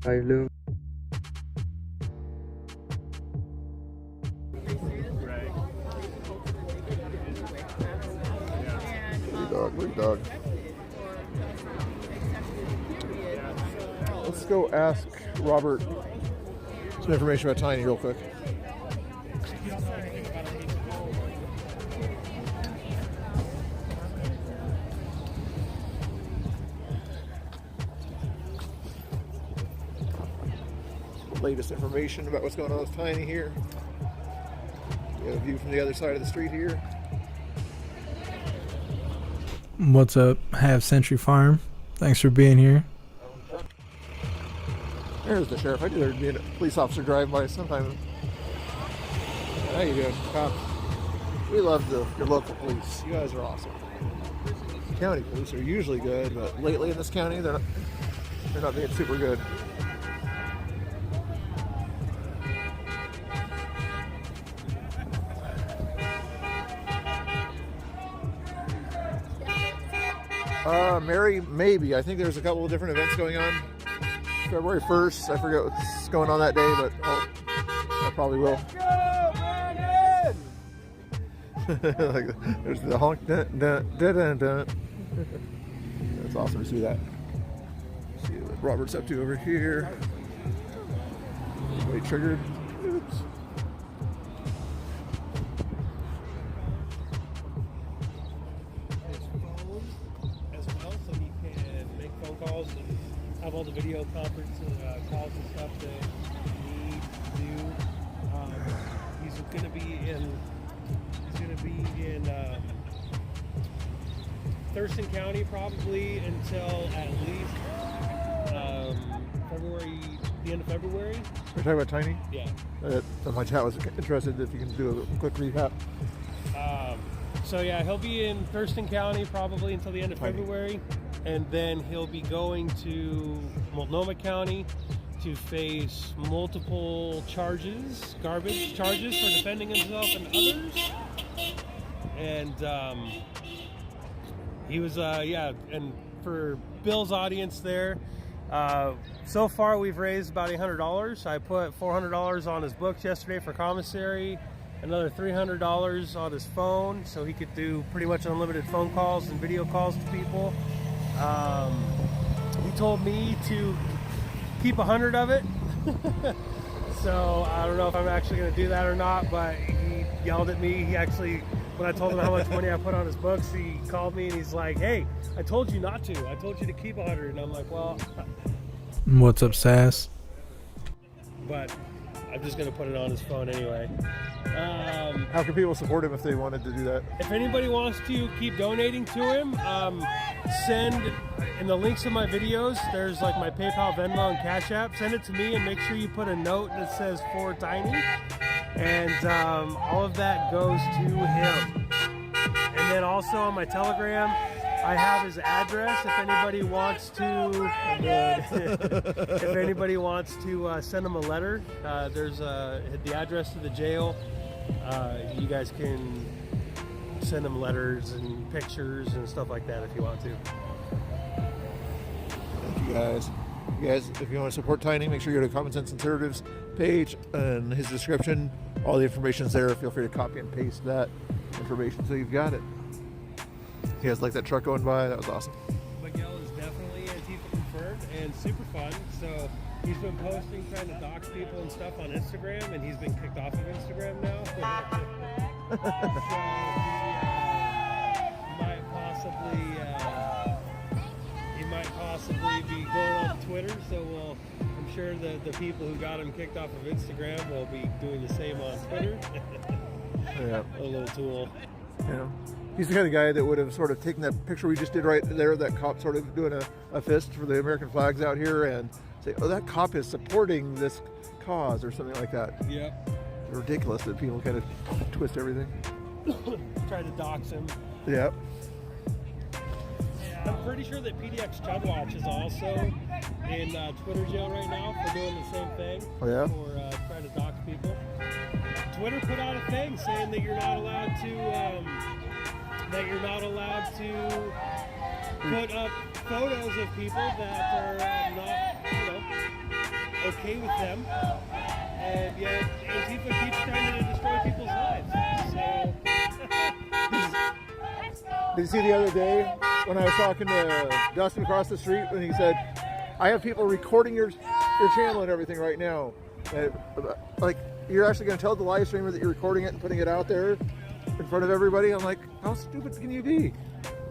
Hi, Lou. Big dog. Let's go ask Robert some information about Tiny real quick. Latest information about what's going on with Tiny here. We have a view from the other side of the street here. What's up, Half Century Farm? Thanks for being here. There's the sheriff. I knew there'd be a police officer driving by sometime. How you doing, cops? We love your local police. You guys are awesome. County police are usually good, but lately in this county, they're not being super good. Mary, maybe. I think there's a couple of different events going on. February 1st, I forget what's going on that day, but I probably will. Like, there's the honk, dun, dun, dun, dun, dun. That's awesome to see that. See what Robert's up to over here. Wait, triggered. Oops. Have all the video conference calls and stuff that we need to do. He's going to be in Thurston County probably until at least February, the end of February. We're talking about Tiny? Yeah. My chat was interested if you can do a quick recap. So yeah, he'll be in Thurston County probably until the end of February. And then he'll be going to Multnomah County to face multiple charges, garbage charges for defending himself and others. And he was, and for Bill's audience there, so far we've raised about $800. I put $400 on his books yesterday for commissary, another $300 on his phone, so he could do pretty much unlimited phone calls and video calls to people. He told me to keep 100 of it. So I don't know if I'm actually going to do that or not, but he yelled at me. He actually, when I told him how much money I put on his books, he called me and he's like, hey, I told you not to. I told you to keep 100. And I'm like, well. What's up, Sass? But I'm just going to put it on his phone anyway. How can people support him if they wanted to do that? If anybody wants to keep donating to him, send in the links of my videos, there's like my PayPal, Venmo, and Cash App. Send it to me and make sure you put a note that says for Tiny. And all of that goes to him. And then also on my Telegram, I have his address if anybody wants to if anybody wants to send him a letter. There's the address to the jail. You guys can send him letters and pictures and stuff like that if you want to. Thank you guys. You guys, if you want to support Tiny, make sure you go to Common Sense Conservatives page and his description. All the information's there. Feel free to copy and paste that information so you've got it. You guys like that truck going by? That was awesome. Miguel is definitely Antifa confirmed and super fun. So he's been posting, trying to dox people and stuff on Instagram, and he's been kicked off of Instagram now. So he might possibly be going on Twitter. So I'm sure the people who got him kicked off of Instagram will be doing the same on Twitter. Yeah. A little tool. Yeah. He's the kind of guy that would have sort of taken that picture we just did right there, that cop sort of doing a fist for the American flags out here, and say, oh, that cop is supporting this cause or something like that. Yep. It's ridiculous that people kind of twist everything. Try to dox him. Yep. I'm pretty sure that PDX Chudwatch is also in Twitter jail right now for doing the same thing. Oh, yeah? For trying to dox people. Twitter put out a thing saying that you're not allowed to put up photos of people that are not, okay with them, and yet Antifa keeps trying to destroy people's lives. So Did you see the other day when I was talking to Dustin across the street when he said, I have people recording your channel and everything right now. Like, you're actually going to tell the live streamer that you're recording it and putting it out there in front of everybody? I'm like, how stupid can you be?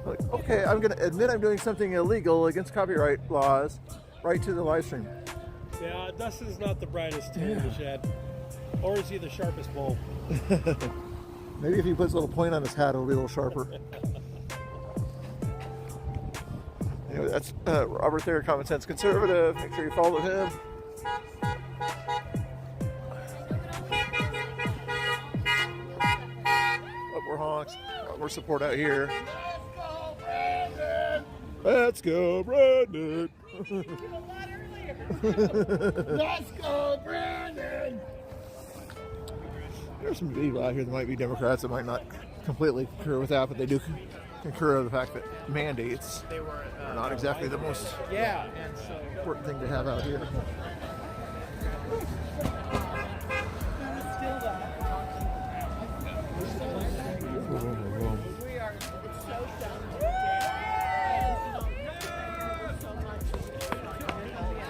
I'm like, okay, I'm going to admit I'm doing something illegal against copyright laws right to the live stream. Yeah, Dustin's not the brightest tool in the shed. Or is he the sharpest bull? Maybe if he puts a little point on his hat, it'll be a little sharper. Anyway, that's Robert there, Common Sense Conservative. Make sure you follow him. We're honks. More support out here. Let's go, Brandon. Let's go, Brandon. There's some people out here that might be Democrats that might not completely concur with that, but they do concur with the fact that mandates are not exactly the most important thing to have out here.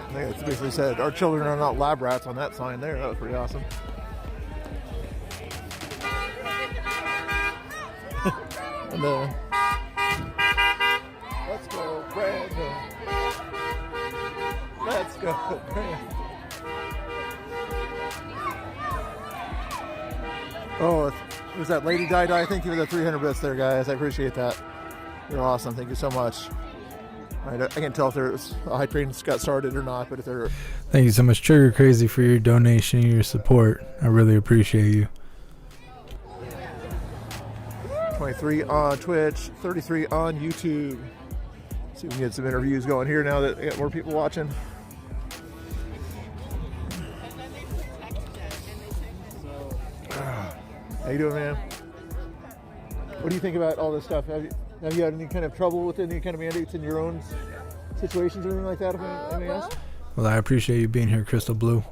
I think it's basically said, our children are not lab rats on that sign there. That was pretty awesome. And, let's go, Brandon. Let's go, Brandon. Oh, it was that Lady Di. Thank you for the 300 bits there, guys. I appreciate that. You're awesome. Thank you so much. I can't tell if there's a high train got started or not, but if there. Thank you so much, Trigger Crazy, for your donation and your support. I really appreciate you. 23 on Twitch, 33 on YouTube. See if we can get some interviews going here now that we got more people watching. How you doing, man? What do you think about all this stuff? Have you had any kind of trouble with any kind of mandates in your own situations or anything like that? Well, I appreciate you being here, Crystal Blue.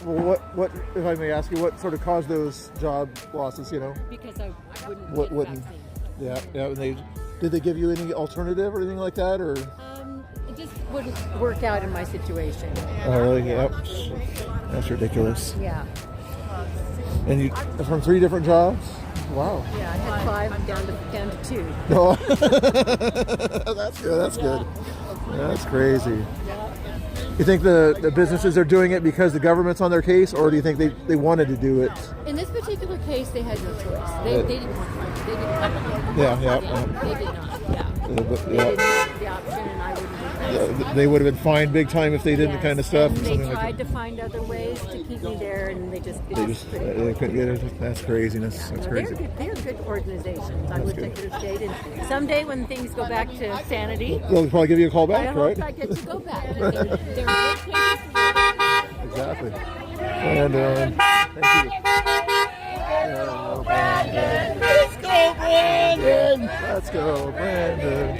Well, what, if I may ask you, what sort of caused those job losses? You know, because I wouldn't. What wouldn't? Yeah. Did they give you any alternative or anything like that, or? It just wouldn't work out in my situation. Oh, really? Yep. That's ridiculous. Yeah. And you from 3 different jobs? Wow. Yeah, I had 5 down to 2. Oh. That's good. That's good. That's crazy. You think the businesses are doing it because the government's on their case, or do you think they wanted to do it? In this particular case, they had no choice. They didn't want to. They didn't have to. Yeah. They did not. Yeah. They didn't have the option, and I wouldn't. They would have been fined big time if they did the kind of stuff. And they tried to find other ways to keep me there, and they couldn't get it. That's craziness. That's crazy. They're good organizations. I wish I could have stayed. And someday when things go back to sanity, they'll probably give you a call back, right? I hope I get to go back. They're good places. Exactly. And thank you. Brandon. Let's go, Brandon. Let's go, Brandon.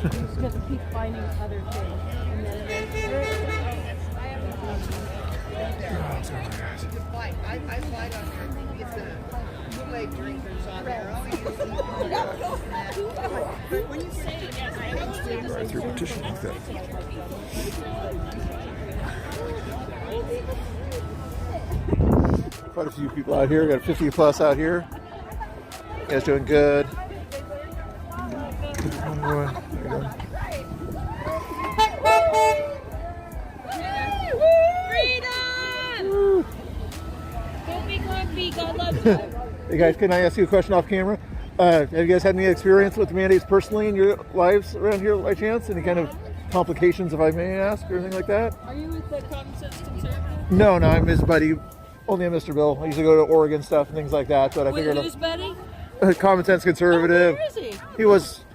You just have to keep finding other things. And then I slide on there. It's the Kool-Aid drinkers on there. But when you say it, yes, I understand. Right through petition like that. Quite a few people out here. Got 50 plus out here. You guys doing good? Freedom! Don't be grumpy. God loves you. Hey guys, can I ask you a question off camera? Have you guys had any experience with mandates personally in your lives around here by chance? Any kind of complications, if I may ask, or anything like that? Are you with the Common Sense Conservative? No, I'm his buddy. Only a Mr. Bill. I used to go to Oregon stuff and things like that, but I figured. Who's buddy? Common Sense Conservative. Where is he?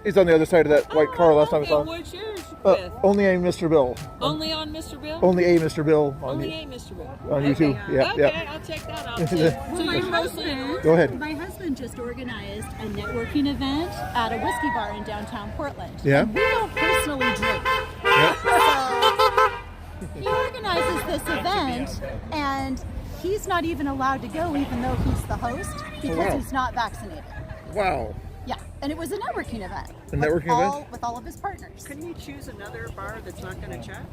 He's on the other side of that white car last time I saw him. What's yours with? Only a Mr. Bill. Only on Mr. Bill? Only a Mr. Bill. Only a Mr. Bill. On YouTube. Yeah, okay, yeah. I'll check that out too. So you're mostly Go ahead. My husband just organized a networking event at a whiskey bar in downtown Portland. Yeah. And we don't personally drink. He organizes this event, and he's not even allowed to go, even though he's the host, because he's not vaccinated. Wow. Yeah, and it was a networking event. A networking event? With all of his partners. Couldn't you choose another bar that's not going to check?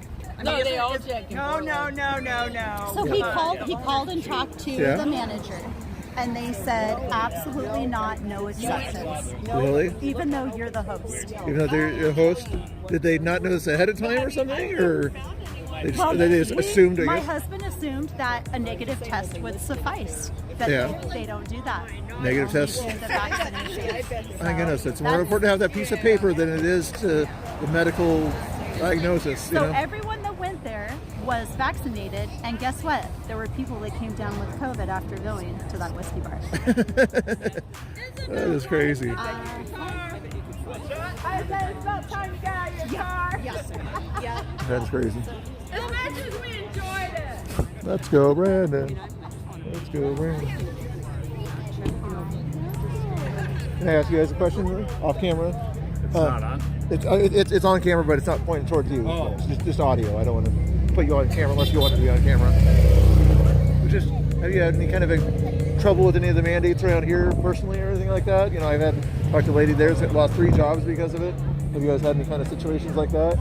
No, they all check. No. So he called and talked to the manager, and they said absolutely not, no exceptions. Really? Even though you're the host. Even though they're the host, did they not know this ahead of time or something, or they just assumed? My husband assumed that a negative test would suffice. That they don't do that. Negative test. The vaccination. My goodness, it's more important to have that piece of paper than it is to the medical diagnosis. So everyone that went there was vaccinated, and guess what? There were people that came down with COVID after going to that whiskey bar. That is crazy. That's crazy. As much as we enjoyed it. Let's go, Brandon. Let's go, Brandon. Can I ask you guys a question off camera? It's not on. It's on camera, but it's not pointing towards you. Oh. It's just audio. I don't want to put you on camera unless you want to be on camera. Have you had any kind of trouble with any of the mandates around here personally or anything like that? You know, I've talked to a lady there's lost 3 jobs because of it. Have you guys had any kind of situations like that?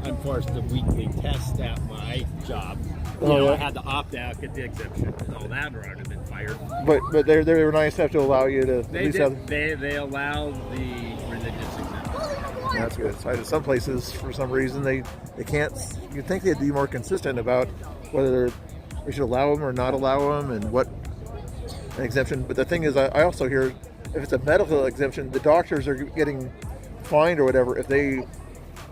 I'm forced to weekly test at my job. I had to opt out, get the exemption, and all that, or I'd have been fired. But they were nice enough to allow you to. They allowed the religious exemption. That's good. So some places, for some reason, they can't. You'd think they'd be more consistent about whether we should allow them or not allow them, and what an exemption. But the thing is, I also hear if it's a medical exemption, the doctors are getting fined or whatever if they.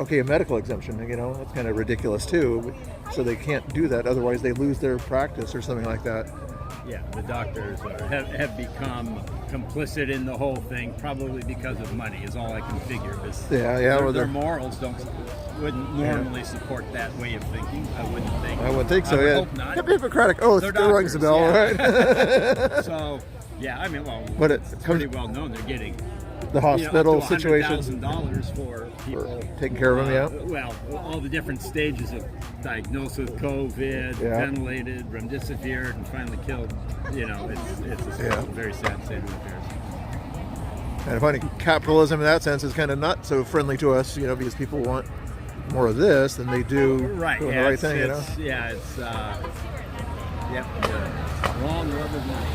Okay, a medical exemption, you know, that's kind of ridiculous too. So they can't do that, otherwise they lose their practice or something like that. Yeah, the doctors have become complicit in the whole thing, probably because of money, is all I can figure. Their morals wouldn't normally support that way of thinking, I wouldn't think. I wouldn't think so, I would hope not. Hippocratic oath still rings the bell, right? So, yeah, I mean, well, but it's pretty well known they're getting the hospital up to situations $100,000 for people taking care of them. Well, all the different stages of diagnosis with COVID, ventilated, remdesivir, and finally killed. You know, it's a very sad state of affairs. And I find capitalism in that sense is kind of not so friendly to us, you know, because people want more of this than they do doing the right thing, you know. Yeah, it's long road of money.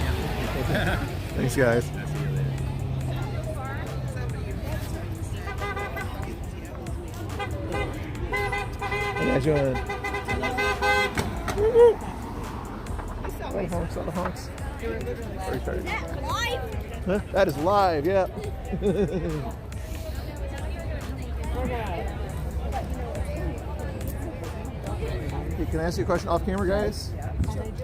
Yeah. Thanks, guys. How you doing? All the honks, all the honks. Huh? That is live, yeah. Hey, can I ask you a question off camera, guys?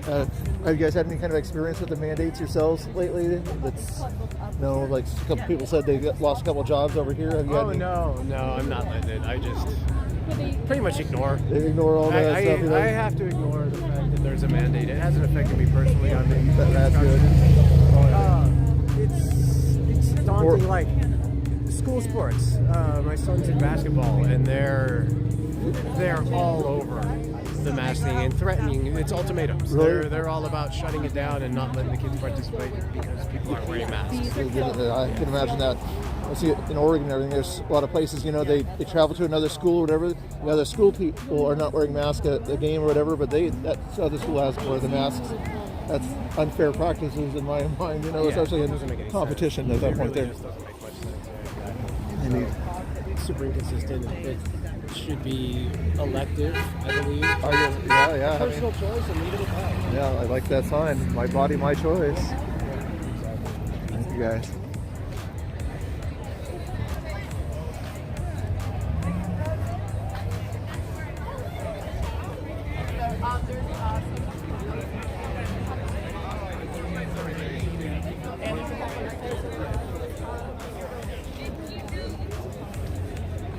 Have you guys had any kind of experience with the mandates yourselves lately? Like a couple people said they lost a couple jobs over here. Have you had any? No, I'm not letting it. I just pretty much ignore. They ignore all that stuff. I have to ignore the fact that there's a mandate. It hasn't affected me personally. That's good. It's daunting. Like school sports. My son's in basketball, and they're all over the mask thing and threatening. It's ultimatums. Really? They're all about shutting it down and not letting the kids participate because people aren't wearing masks. I can imagine that. I see it in Oregon and everything. There's a lot of places, you know, they travel to another school or whatever. The other school people are not wearing masks at the game or whatever, but that other school has to wear the masks. That's unfair practices in my mind, you know, especially in competition at that point there. It's super inconsistent. It should be elective, I believe. Yeah. Personal choice and leave it at that. Yeah, I like that sign. My body, my choice. Thank you, guys.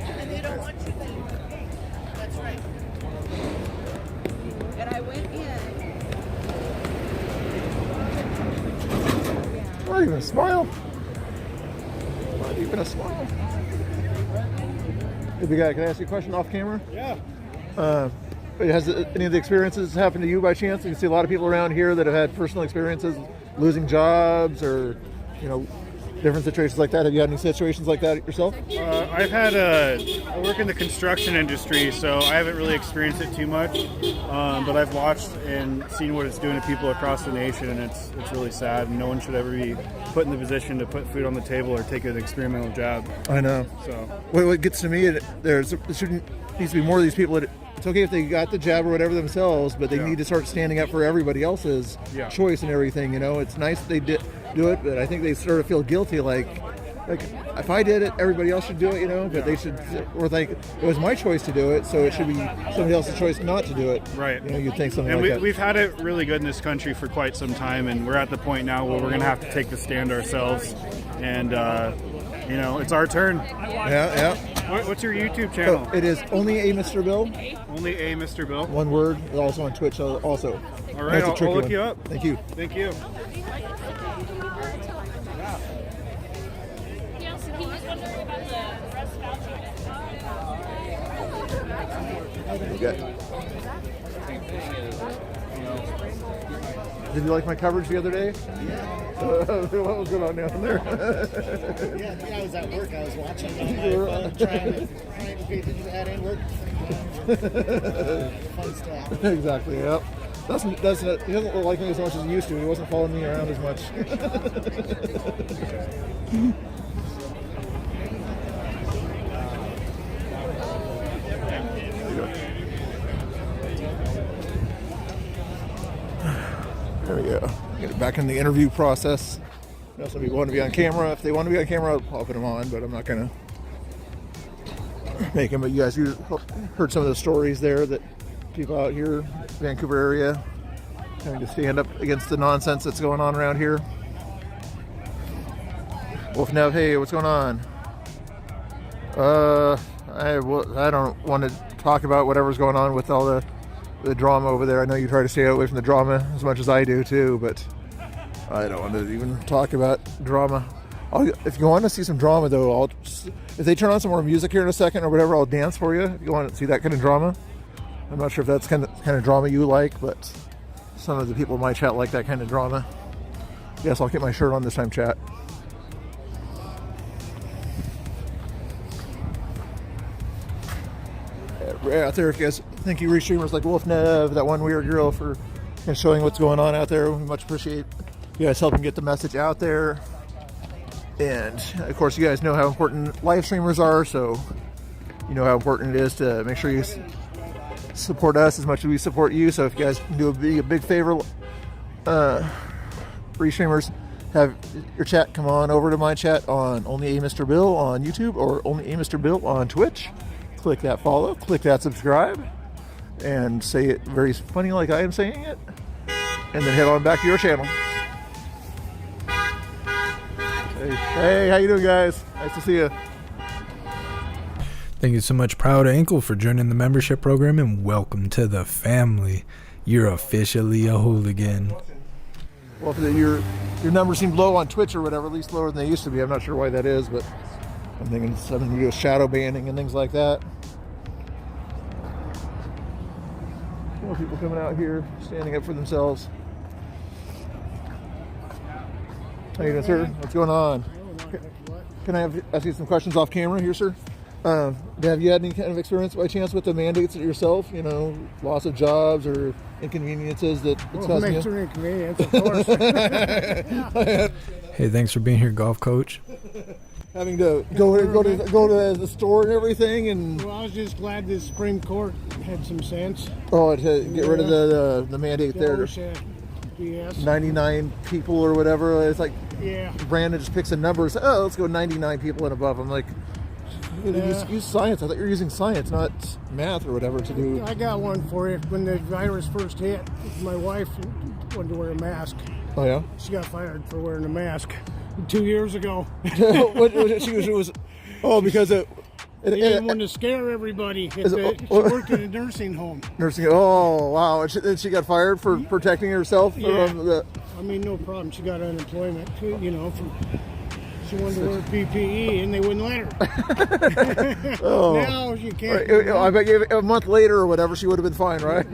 And they don't want you to. That's right. And I went in. Not even a smile. Not even a smile. Hey, big guy, can I ask you a question off camera? Yeah. Has any of the experiences happened to you by chance? You can see a lot of people around here that have had personal experiences, losing jobs or, different situations like that. Have you had any situations like that yourself? I've had I work in the construction industry, so I haven't really experienced it too much. But I've watched and seen what it's doing to people across the nation, and it's really sad. And no one should ever be put in the position to put food on the table or take an experimental job. I know. So what gets to me, there needs to be more of these people that. It's okay if they got the jab or whatever themselves, but they need to start standing up for everybody else's choice and everything. It's nice that they do it, but I think they sort of feel guilty, like if I did it, everybody else should do it, But they should, or think it was my choice to do it, so it should be somebody else's choice not to do it. Right. You'd think something and like that. We've had it really good in this country for quite some time, and we're at the point now where we're going to have to take the stand ourselves, and it's our turn. Yeah. What's your YouTube channel? It is Only a Mr. Bill. Only a Mr. Bill. One word. Also on Twitch. Also. All right, I'll look you up. Thank you. Thank you. Yes, he was wondering about the breast Did you like my coverage the other day? What was going on down there? Yeah, I was at work. I was watching trying to pay attention to that and work. Fun stuff. Exactly. Yep. He doesn't look like me as much as he used to. He wasn't following me around as much. There we go. Get it back in the interview process. Some people want to be on camera. If they want to be on camera, I'll put them on, but I'm not going to make them. But you guys heard some of the stories there that people out here, Vancouver area, having to stand up against the nonsense that's going on around here. Wolf Nev, hey, what's going on? I don't want to talk about whatever's going on with all the drama over there. I know you try to stay away from the drama as much as I do too, but I don't want to even talk about drama. If you want to see some drama though, if they turn on some more music here in a second or whatever, I'll dance for you. If you want to see that kind of drama. I'm not sure if that's kind of drama you like, but some of the people in my chat like that kind of drama. Yes, I'll keep my shirt on this time, chat. Right out there, if you guys think you restreamers like Wolf Nev, that one weird girl, for showing what's going on out there. We much appreciate you guys helping get the message out there. And of course, you guys know how important live streamers are, so you know how important it is to make sure you support us as much as we support you. So if you guys can do a big favor, restreamers, have your chat come on over to my chat on Only a Mr. Bill on YouTube or Only a Mr. Bill on Twitch. Click that follow, click that subscribe, and say it very funny like I am saying it, and then head on back to your channel. Hey, how you doing, guys? Nice to see you. Thank you so much, Proud Ankle, for joining the membership program, and welcome to the family. You're officially a hooligan. Well, your numbers seem low on Twitch or whatever, at least lower than they used to be. I'm not sure why that is, but I'm thinking it's something to do with shadow banning and things like that. More people coming out here, standing up for themselves. How you doing, sir? What's going on? Can I ask you some questions off camera here, sir? Have you had any kind of experience by chance with the mandates yourself? Loss of jobs or inconveniences that it's causing you? Major inconvenience, of course. Hey, thanks for being here, golf coach. Having to go to the store and everything, and well, I was just glad the Supreme Court had some sense. Oh, to get rid of the mandate there. BS. 99 people or whatever. It's like, yeah. Brandon just picks a number and says, oh, let's go 99 people and above. I'm like, use science. I thought you were using science, not math or whatever to do. I got one for you. When the virus first hit, my wife wanted to wear a mask. Oh, yeah? She got fired for wearing a mask 2 years ago. She was because it didn't want to scare everybody. She worked in a nursing home. Oh, wow. And she got fired for protecting herself? Yeah. I mean, no problem. She got unemployment, She wanted to wear PPE, and they wouldn't let her. Oh. Now she can't. Right. I bet you a month later or whatever, she would have been fine, right?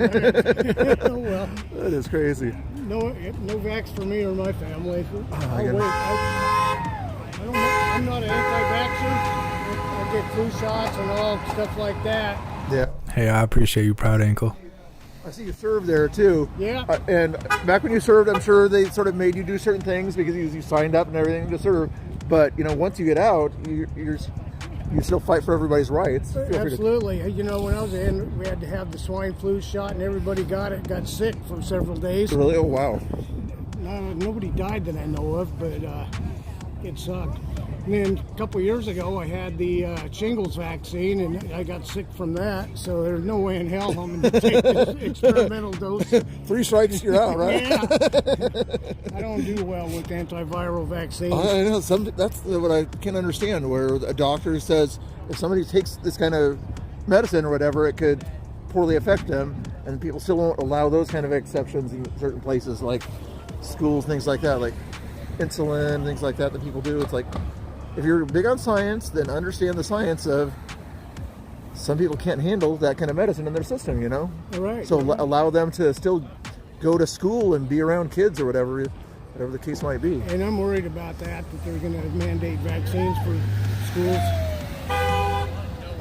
Oh, well. That is crazy. No vax for me or my family. I'll goodness. wait. I'm not an anti-vaxxer. I get flu shots and all stuff like that. Yeah. Hey, I appreciate you, Proud Ankle. I see you served there too. Yeah. And back when you served, I'm sure they sort of made you do certain things because you signed up and everything to serve. But once you get out, you still fight for everybody's rights. Absolutely. When I was in, we had to have the swine flu shot, and everybody got sick for several days. Really? Oh, wow. Nobody died that I know of, but it sucked. And then a couple years ago, I had the shingles vaccine, and I got sick from that. So there's no way in hell I'm going to take this experimental dose. 3 strikes, you're out, right? Yeah. I don't do well with antiviral vaccines. I know. That's what I can't understand, where a doctor says if somebody takes this kind of medicine or whatever, it could poorly affect them, and people still won't allow those kind of exceptions in certain places, like schools, things like that, like insulin, things like that people do. It's like, if you're big on science, then understand the science of some people can't handle that kind of medicine in their system, Right. So allow them to still go to school and be around kids or whatever the case might be. And I'm worried about that they're going to mandate vaccines for schools.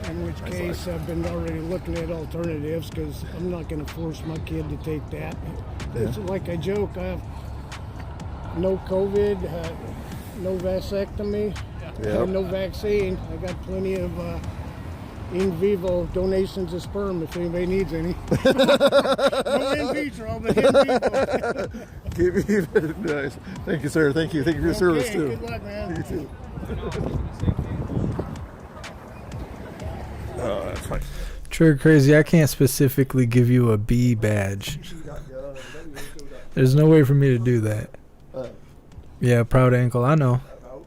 In which case, I've been already looking at alternatives because I'm not going to force my kid to take that. It's like I joke, I have no COVID, no vasectomy, no vaccine. I got plenty of in vivo donations of sperm if anybody needs any. No in vitro, but in vivo. Nice. Thank you, sir. Thank you. Thank you for your service, too. Good luck, man. You too. Oh, that's fine. Trigger Crazy, I can't specifically give you a B badge. There's no way for me to do that. Yeah, Proud Ankle, I know. About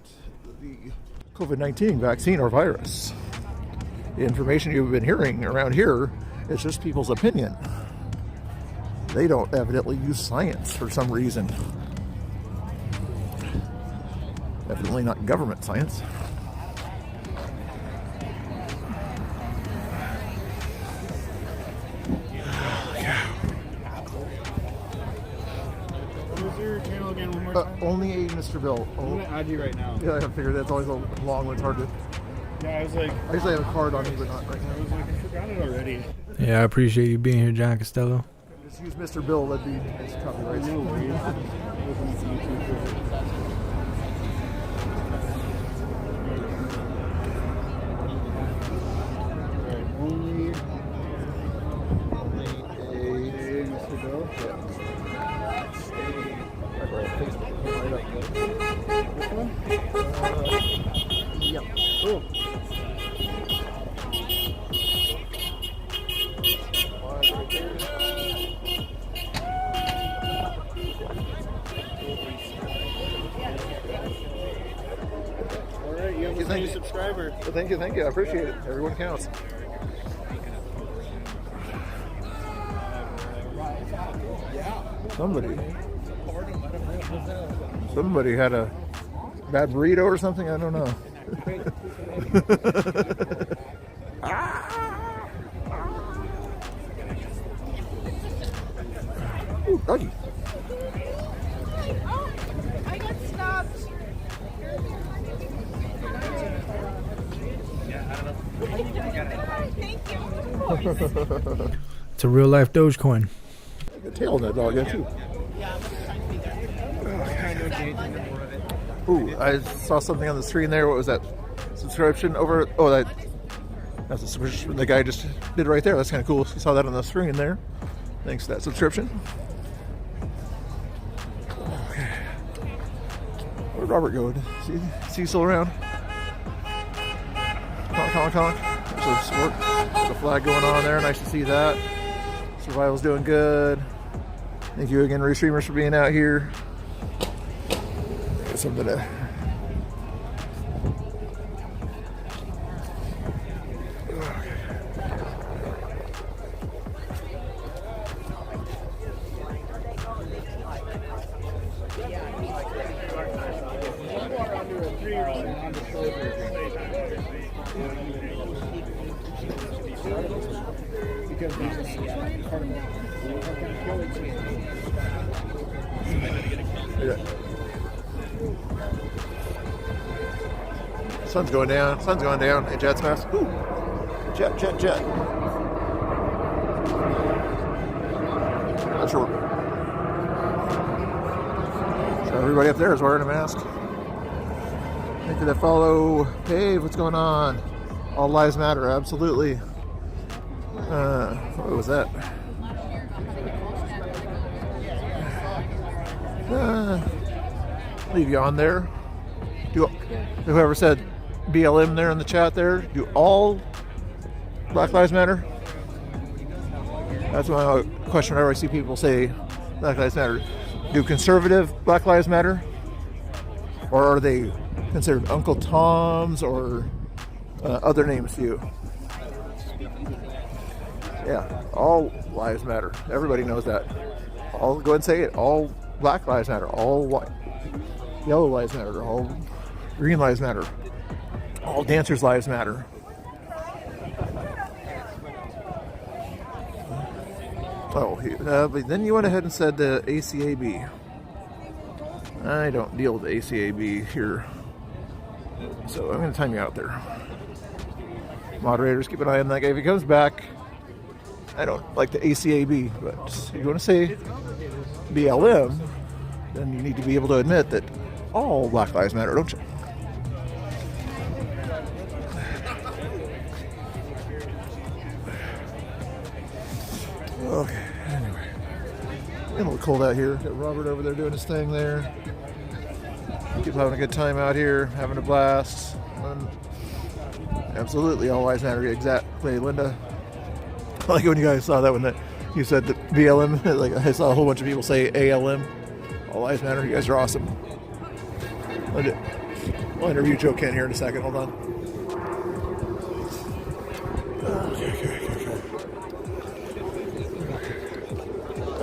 the COVID-19 vaccine or virus. The information you've been hearing around here is just people's opinion. They don't evidently use science for some reason. Definitely not government science. Only a Mr. Bill. I'm going to add you right now. Yeah, I figured that's always a long one. It's hard to... Yeah, I was like... I usually have a card on me, but not right now. I was like, I forgot it already. Yeah, I appreciate you being here, John Costello. Just use Mr. Bill, that'd be nice copyright. No worries. Only a Mr. Bill? This one? Yep. Cool. Alright, you have a new subscriber. Well, thank you. I appreciate it. Everyone counts. Somebody had a bad burrito or something. I don't know. Ooh, doggy. I got stopped. It's a real life Dogecoin. A tail on that dog, yeah, too. Ooh, I saw something on the screen there. What was that? Subscription over? Oh, that's a subscription the guy just did right there. That's kind of cool. You saw that on the screen there. Thanks to that subscription. Okay. Where'd Robert go? Is he still around? Honk. There's a flag going on there. Nice to see that. Survival's doing good. Thank you again, Restreamers, for being out here. Got something to... because there's this part of it. Yeah. Sun's going down. Sun's going down. Hey, Jet's mask. Ooh. Jet. Not sure. So everybody up there is wearing a mask. Thank you that follow. Hey, what's going on? All lives matter. Absolutely. What was that? Leave you on there. Whoever said BLM there in the chat there, do all Black Lives Matter? That's my question whenever I see people say Black Lives Matter. Do conservative Black Lives Matter? Or are they considered Uncle Toms or other names to you? Yeah, all lives matter. Everybody knows that. I'll go ahead and say it. All Black Lives Matter. All yellow lives matter. All green lives matter. All dancers' lives matter. Oh, but then you went ahead and said the ACAB. I don't deal with the ACAB here, so I'm going to time you out there. Moderators, keep an eye on that guy. If he comes back, I don't like the ACAB, but if you want to say BLM, then you need to be able to admit that all Black Lives Matter, don't you? Okay, anyway. It's a little cold out here. Got Robert over there doing his thing there. People having a good time out here, having a blast. Absolutely, all lives matter. Exactly, Linda. I like when you guys saw that when you said that BLM. Like I saw a whole bunch of people say ALM. All lives matter. You guys are awesome. I'll interview Joe Kent here in a second. Hold on.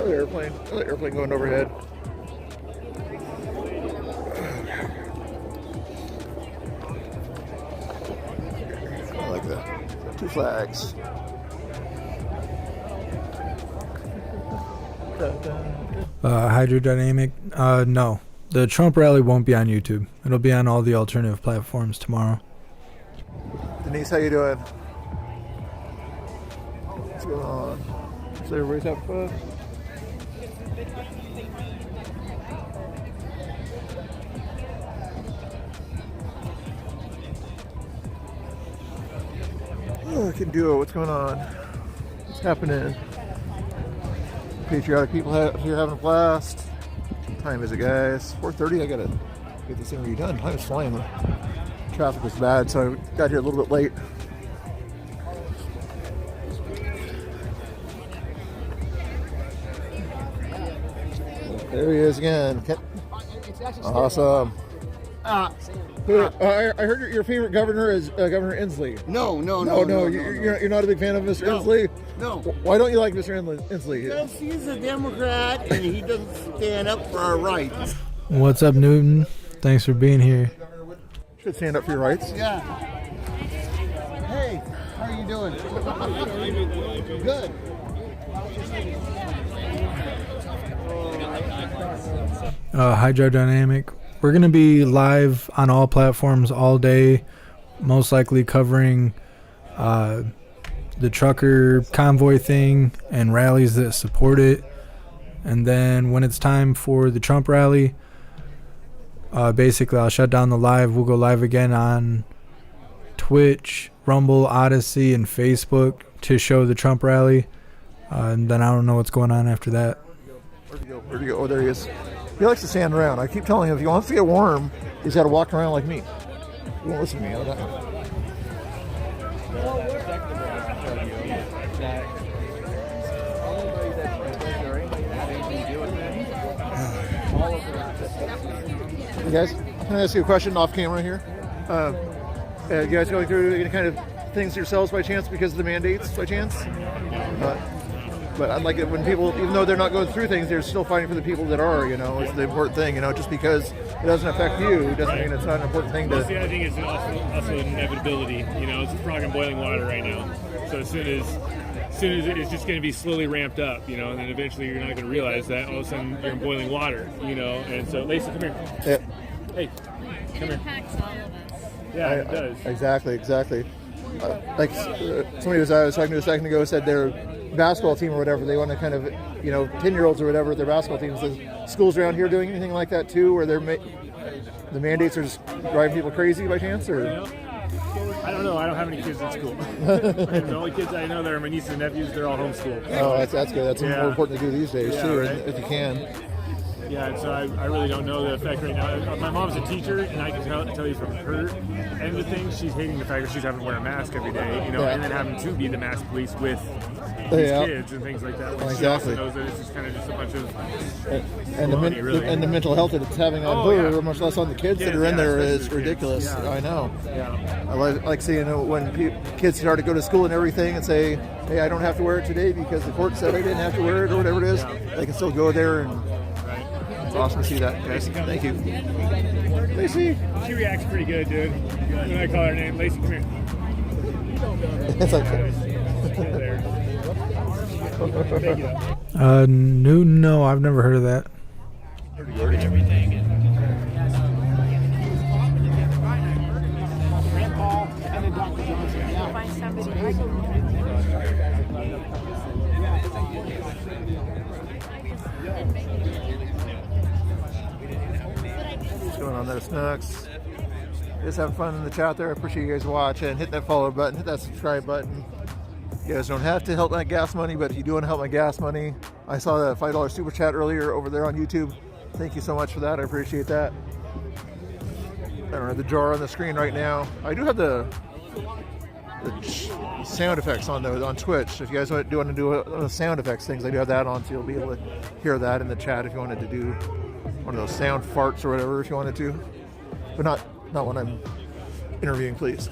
Okay. Another airplane going overhead. I like that. 2 flags. Hydrodynamic, no. The Trump rally won't be on YouTube. It'll be on all the alternative platforms tomorrow. Denise, how you doing? What's going on? Is everybody's having fun? Oh, I can do it. What's going on? What's happening? Patriotic people here having a blast. What time is it, guys? 4:30. I gotta get this interview done. Time is flying. The traffic was bad, so I got here a little bit late. There he is again. Awesome. I heard your favorite governor is Governor Inslee. No. You're not a big fan of Mr. Inslee? No. Why don't you like Mr. Inslee? Because he's a Democrat and he doesn't stand up for our rights. What's up, Newton? Thanks for being here. Should stand up for your rights. Yeah. Hey, how are you doing? Good. Hydrodynamic. We're going to be live on all platforms all day, most likely covering the trucker convoy thing and rallies that support it. And then when it's time for the Trump rally, basically I'll shut down the live. We'll go live again on Twitch, Rumble, Odyssey, and Facebook to show the Trump rally. And then I don't know what's going on after that. Where'd he go? Oh, there he is. He likes to stand around. I keep telling him if he wants to get warm, he's got to walk around like me. He won't listen to me. You guys, can I ask you a question off camera here? You guys going through any kind of things yourselves by chance because of the mandates by chance? But I like it when people, even though they're not going through things, they're still fighting for the people that are, you know, it's the important thing, you know, just because it doesn't affect you doesn't mean it's not an important thing to... Well, see, I think it's also an inevitability, you know, it's a frog in boiling water right now. So as soon as it's just going to be slowly ramped up, you know, and then eventually you're not going to realize that all of a sudden you're in boiling water, you know, and so, Lacey, come here. Yeah. Hey, come here. Impacts all of us. Yeah, it does. Exactly. Like somebody I was talking to a second ago said their basketball team or whatever, they want to kind of, you know, 10-year-olds or whatever, their basketball teams. The schools around here doing anything like that too, where the mandates are just driving people crazy by chance, or? You know, I don't know. I don't have any kids in school. The only kids I know that are my nieces and nephews, they're all homeschooled. Oh, that's good. That's more important to do these days too, right? if you can. Yeah, and so I really don't know the effect right now. My mom's a teacher, and I can tell you from her end of things, she's hating the fact that she's having to wear a mask every day, you know, and then having to be the mask police with these kids and things like that. When she also knows that it's just kind of just a bunch of and the mental health that it's having on her, much less on the kids that are in there, is ridiculous. I know. Yeah. I like seeing when kids start to go to school and everything and say, hey, I don't have to wear it today because the court said I didn't have to wear it or whatever it is. They can still go there, and it's awesome to see that, guys. Thank you. Lacey. She reacts pretty good, dude. When I call her name, Lacey, come here. It's like no, I've never heard of that. Everything. Grandpa and then Dr. Johnson. Find somebody. What's going on there, Snooks? Just having fun in the chat there. I appreciate you guys watching. Hit that follow button, hit that subscribe button. You guys don't have to help my gas money, but if you do want to help my gas money, I saw that $5 super chat earlier over there on YouTube. Thank you so much for that. I appreciate that. I don't have the jar on the screen right now. I do have the sound effects on Twitch. If you guys want to do sound effects things, I do have that on, so you'll be able to hear that in the chat if you wanted to do one of those sound farts or whatever if you wanted to, but not when I'm interviewing, please.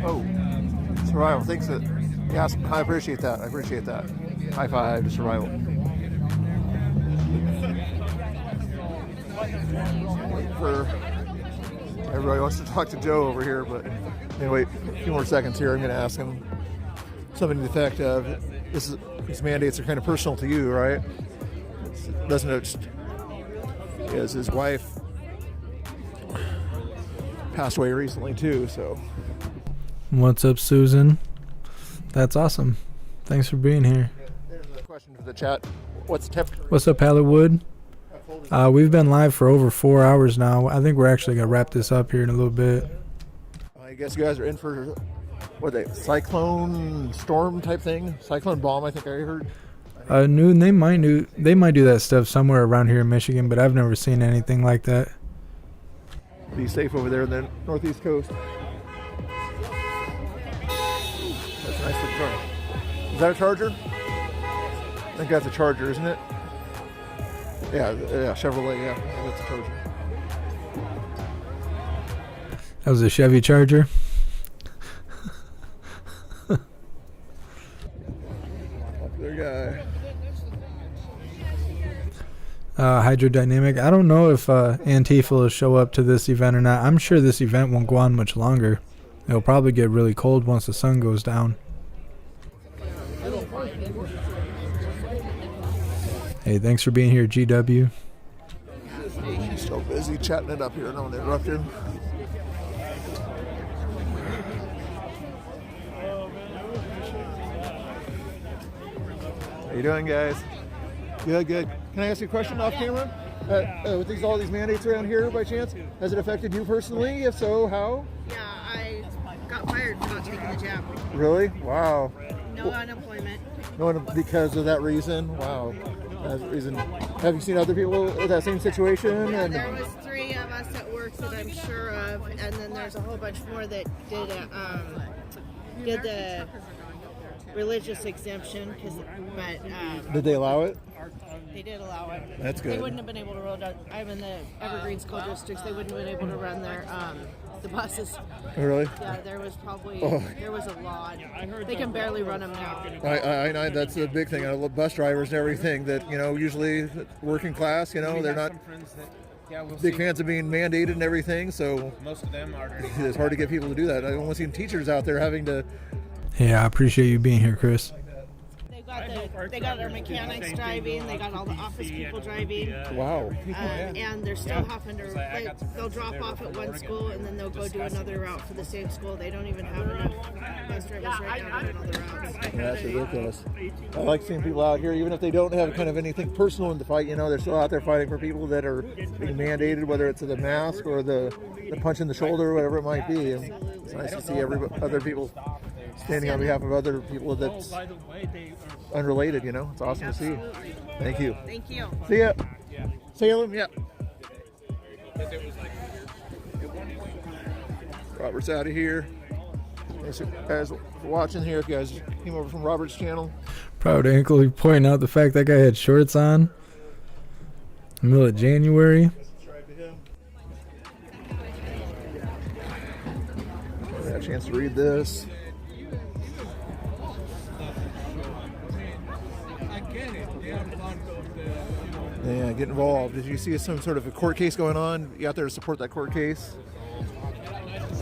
Oh, Survival, thanks. Yes, I appreciate that. High five to Survival. Everybody wants to talk to Joe over here, but anyway, a few more seconds here. I'm going to ask him something to the effect of, these mandates are kind of personal to you, right? Doesn't it? As his wife passed away recently too, so. What's up, Susan? That's awesome. Thanks for being here. There's a question for the chat. What's the temperature? What's up, Hollywood? We've been live for over 4 hours now. I think we're actually going to wrap this up here in a little bit. I guess you guys are in for, cyclone storm type thing? Cyclone bomb, I think I heard. Noon, they might do that stuff somewhere around here in Michigan, but I've never seen anything like that. Be safe over there in the northeast coast. That's a nice little car. Is that a Charger? I think that's a Charger, isn't it? Yeah, Chevrolet, yeah, that's a Charger. That was a Chevy Charger. Popular guy. Hydrodynamic. I don't know if Antifa will show up to this event or not. I'm sure this event won't go on much longer. It'll probably get really cold once the sun goes down. Hey, thanks for being here, GW. He's so busy chatting it up here. No one interrupt him. How you doing, guys? Good. Can I ask you a question off camera? With all these mandates around here, by chance, has it affected you personally? If so, how? Yeah, I got fired for not taking the jab. Really? Wow. No unemployment. No, because of that reason? Wow. Have you seen other people with that same situation? Yeah, there was 3 of us at work that I'm sure of, and then there's a whole bunch more that did the religious exemption. Did they allow it? They did allow it. That's good. They wouldn't have been able to roll down. I'm in the Evergreen school districts. They wouldn't have been able to run their the buses. Really? Yeah, there was probably Oh. there was a lot. They can barely run them now. I that's a big thing. I love bus drivers and everything that, usually working class, they're not big fans of being mandated and everything, so most of them are. It's hard to get people to do that. I don't see teachers out there having to. Yeah, I appreciate you being here, Chris. They got their mechanics driving. They got all the office people driving. Wow. And they're still having to. They'll drop off at one school and then they'll go do another route for the same school. They don't even have enough bus drivers right now to do another routes. That's ridiculous. I like seeing people out here, even if they don't have kind of anything personal in the fight. They're still out there fighting for people that are being mandated, whether it's the mask or the punch in the shoulder, or whatever it might be. And it's nice to see other people standing on behalf of other people that's unrelated. It's awesome to see. Thank you. Thank you. See ya. Salem, yeah. Robert's out of here. As for watching here, if you guys came over from Robert's channel. Proud Ankle pointing out the fact that guy had shorts on. In the middle of January. I had a chance to read this. Yeah, get involved. Did you see some sort of a court case going on? You out there to support that court case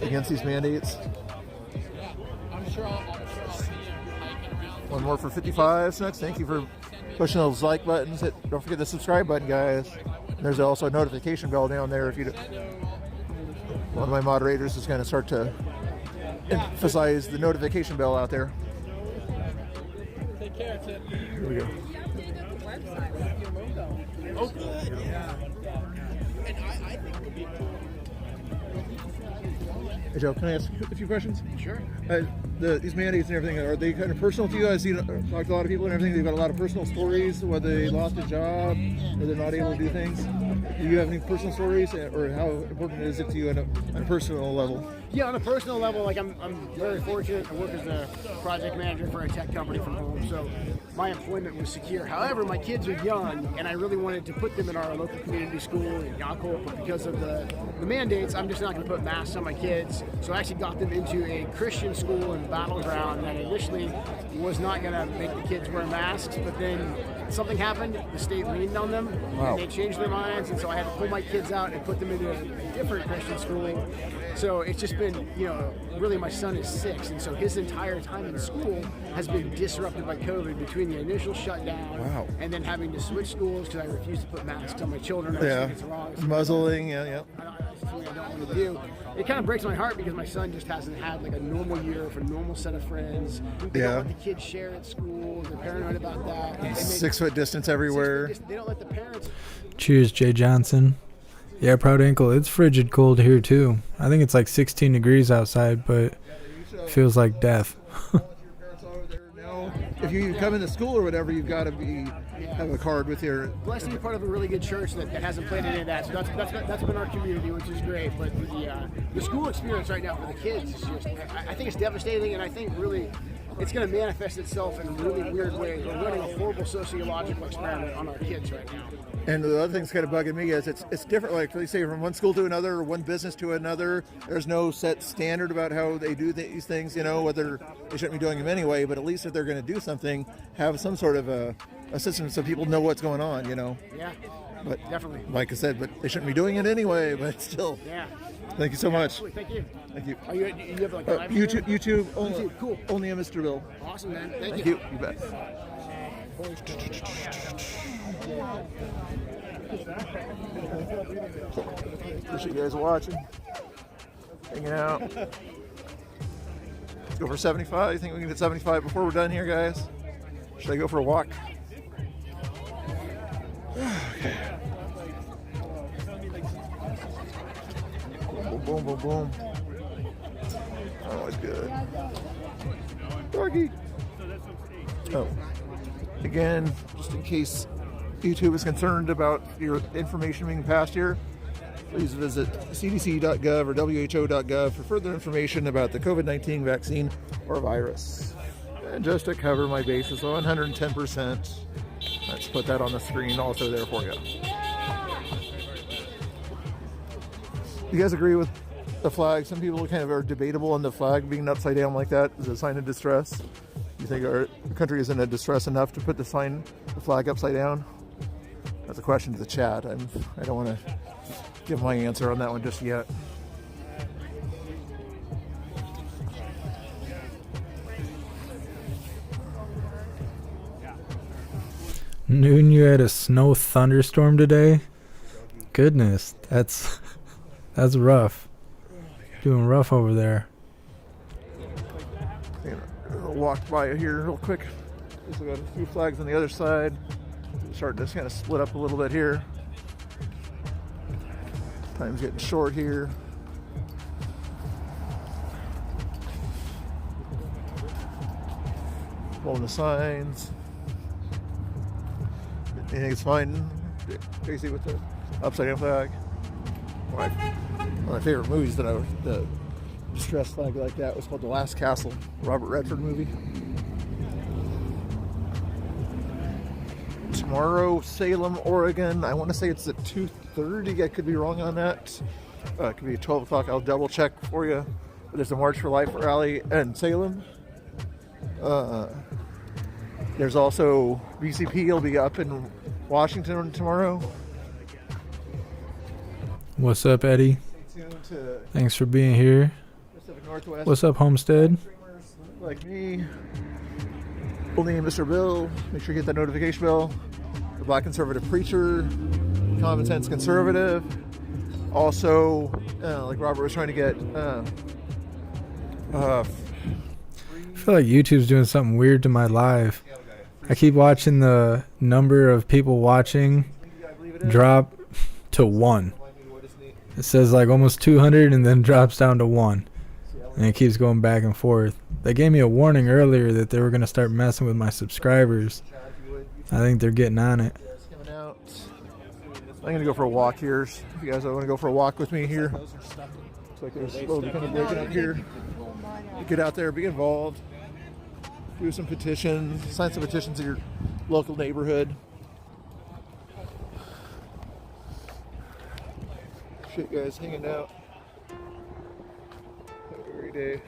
against these mandates? One more for 55 cents. Thank you for pushing those like buttons. Don't forget the subscribe button, guys. And there's also a notification bell down there. If you, one of my moderators is going to start to emphasize the notification bell out there. Here we go. Oh, good. Yeah. And I think would be cool. Hey Joe, can I ask a few questions? Sure. These mandates and everything, are they kind of personal to you? I see talked to a lot of people and everything. They've got a lot of personal stories, whether they lost a job or they're not able to do things. Do you have any personal stories, or how important is it to you on a personal level? Yeah, on a personal level, like I'm very fortunate to work as a project manager for a tech company from home, so my employment was secure. However, my kids are young, and I really wanted to put them in our local community school in Yakult, but because of the mandates, I'm just not going to put masks on my kids. So I actually got them into a Christian school in Battleground that initially was not going to make the kids wear masks, but then something happened, the state leaned on them, and they changed their minds, and so I had to pull my kids out and put them into a different Christian school. So it's just been, really my son is 6, and so his entire time in school has been disrupted by COVID between the initial shutdown and then having to switch schools because I refuse to put masks on my children. I think it's wrong. Muzzling, yeah. It's something I don't want to do. It kind of breaks my heart because my son just hasn't had like a normal year with a normal set of friends. They don't let the kids share at school. They're paranoid about that. 6 foot distance everywhere. They don't let the parents. Cheers, Jay Johnson. Yeah, Proud Ankle. It's frigid cold here too. I think it's like 16 degrees outside, but it feels like death. If you come into school or whatever, you've got to have a card with your. Blessed to be part of a really good church that hasn't played any of that. So that's been our community, which is great. But the school experience right now for the kids is just, I think it's devastating, and I think really it's going to manifest itself in really weird ways. We're running a horrible sociological experiment on our kids right now. And the other thing's kind of bugging me is it's different. Like they say, from one school to another, or one business to another. There's no set standard about how they do these things. Whether they shouldn't be doing them anyway. But at least if they're going to do something, have some sort of a system so people know what's going on. Yeah. But definitely. Like I said, but they shouldn't be doing it anyway. But still. Yeah. Thank you so much. Thank you. Thank you. You have like a live YouTube. Cool. Only a Mr. Bill. Awesome, man. Thank you. You bet. Appreciate you guys watching, hanging out. Let's go for 75. You think we can get 75 before we're done here, guys? Should I go for a walk? Okay. Boom, boom, boom, boom. Oh, it's good. Doggy. Oh. Again, just in case YouTube is concerned about your information being passed here, please visit cdc.gov or who.gov for further information about the COVID-19 vaccine or virus. And just to cover my bases 110%, let's put that on the screen also there for you. You guys agree with the flag? Some people kind of are debatable on the flag being upside down like that as a sign of distress. You think our country is in a distress enough to put the flag upside down? That's a question to the chat. I don't want to give my answer on that one just yet. Noon, you had a snow thunderstorm today? Goodness, that's rough. Doing rough over there. I'll walk by here real quick. We got a few flags on the other side. Starting to kind of split up a little bit here. Time's getting short here. Holding the signs. You think it's fine, Casey, with the upside down flag? One of my favorite movies the distress flag like that was called The Last Castle, Robert Redford movie. Tomorrow, Salem, Oregon. I want to say it's at 2:30. I could be wrong on that. It could be 12 o'clock. I'll double check for you. But there's a March for Life rally in Salem. There's also BCP will be up in Washington tomorrow. What's up, Eddie? Thanks for being here. What's up, Homestead? Like me. Full name, Mr. Bill. Make sure you hit that notification bell. The Black Conservative Preacher. Common Sense Conservative. Also, like Robert was trying to get... I feel like YouTube's doing something weird to my live. I keep watching the number of people watching drop to 1. It says like almost 200 and then drops down to 1. And it keeps going back and forth. They gave me a warning earlier that they were going to start messing with my subscribers. I think they're getting on it. I'm going to go for a walk here. If you guys want to go for a walk with me here. Looks like they're slowly kind of breaking up here. Get out there, be involved. Do some petitions, sign some petitions in your local neighborhood. Shit, guys, hanging out. Have a great day.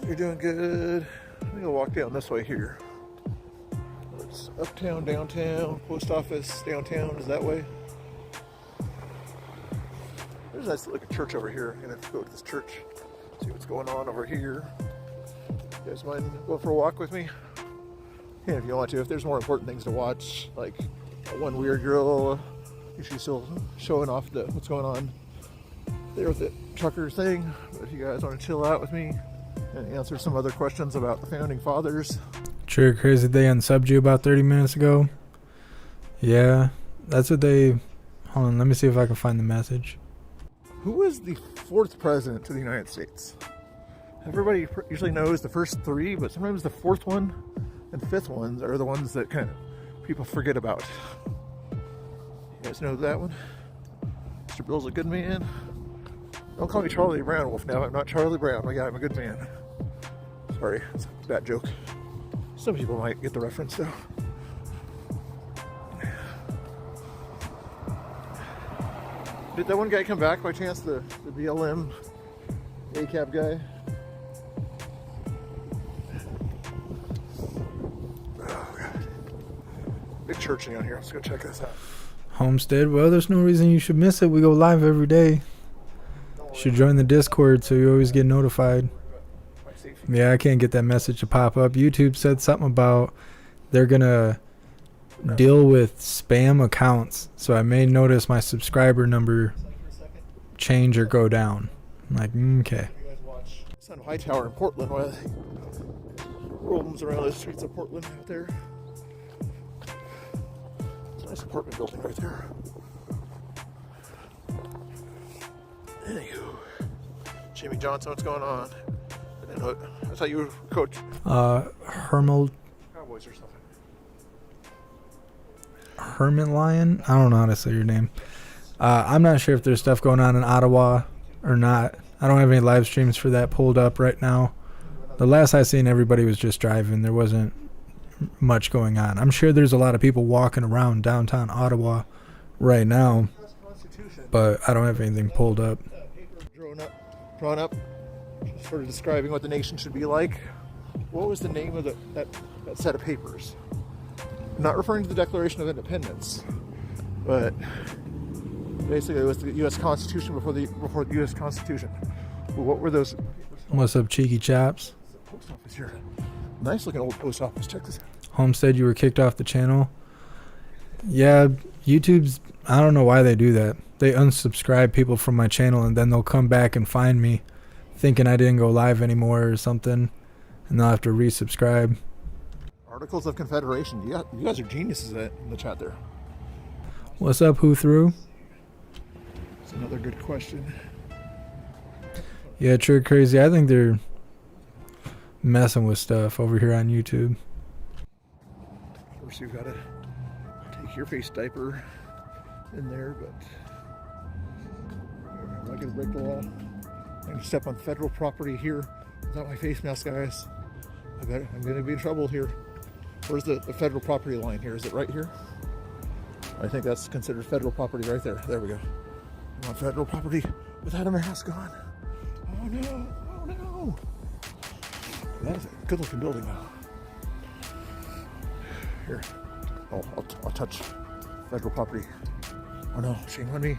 You're doing good. I'm gonna walk down this way here. It's uptown, downtown, post office, downtown is that way. There's a nice looking church over here. I'm gonna have to go to this church, see what's going on over here. You guys mind going for a walk with me? Yeah, if you want to. If there's more important things to watch, like one weird girl, she's still showing off what's going on there with the trucker thing. But if you guys want to chill out with me and answer some other questions about the founding fathers. Sure, crazy they unsubbed you about 30 minutes ago. Yeah, that's what they... Hold on, let me see if I can find the message. Who was the 4th president of the United States? Everybody usually knows the first 3, but sometimes the 4th one and 5th ones are the ones that kind of people forget about. You guys know that one? Mr. Bill's a good man. Don't call me Charlie Brown Wolf now. I'm not Charlie Brown. My guy, I'm a good man. Sorry, it's a bad joke. Some people might get the reference though. Did that one guy come back by chance? The BLM ACAB guy? Oh god. Big church down here. Let's go check this out. Homestead, well, there's no reason you should miss it. We go live every day. You should join the Discord so you always get notified. Yeah, I can't get that message to pop up. YouTube said something about they're gonna deal with spam accounts, so I may notice my subscriber number change or go down. I'm like, okay. Sun High Tower in Portland, while they roams around the streets of Portland out there. It's a nice apartment building right there. Anywho, Jimmy Johnson, what's going on? I thought you were coach. Hermel. Cowboys or something. Hermit Lion? I don't know how to say your name. I'm not sure if there's stuff going on in Ottawa or not. I don't have any live streams for that pulled up right now. The last I seen, everybody was just driving. There wasn't much going on. I'm sure there's a lot of people walking around downtown Ottawa right now, but I don't have anything pulled up. Drawn up, sort of describing what the nation should be like. What was the name of that set of papers? I'm not referring to the Declaration of Independence, but basically it was the U.S. Constitution before the U.S. Constitution. What were those? What's up, cheeky chaps? Post office here. Nice looking old post office. Check this out. Homestead, you were kicked off the channel. Yeah, YouTube's, I don't know why they do that. They unsubscribe people from my channel and then they'll come back and find me thinking I didn't go live anymore or something, and they'll have to resubscribe. Articles of Confederation. You guys are geniuses in the chat there. What's up, who threw? That's another good question. Yeah, True Crazy. I think they're messing with stuff over here on YouTube. Of course, you've got to take your face diaper in there, but I'm not going to break the law. I'm going to step on federal property here without my face mask, guys. I'm going to be in trouble here. Where's the federal property line here? Is it right here? I think that's considered federal property right there. There we go. I'm on federal property without a mask on. Oh no! Oh no! That is a good-looking building now. Here, I'll touch federal property. Oh no! Shame on me.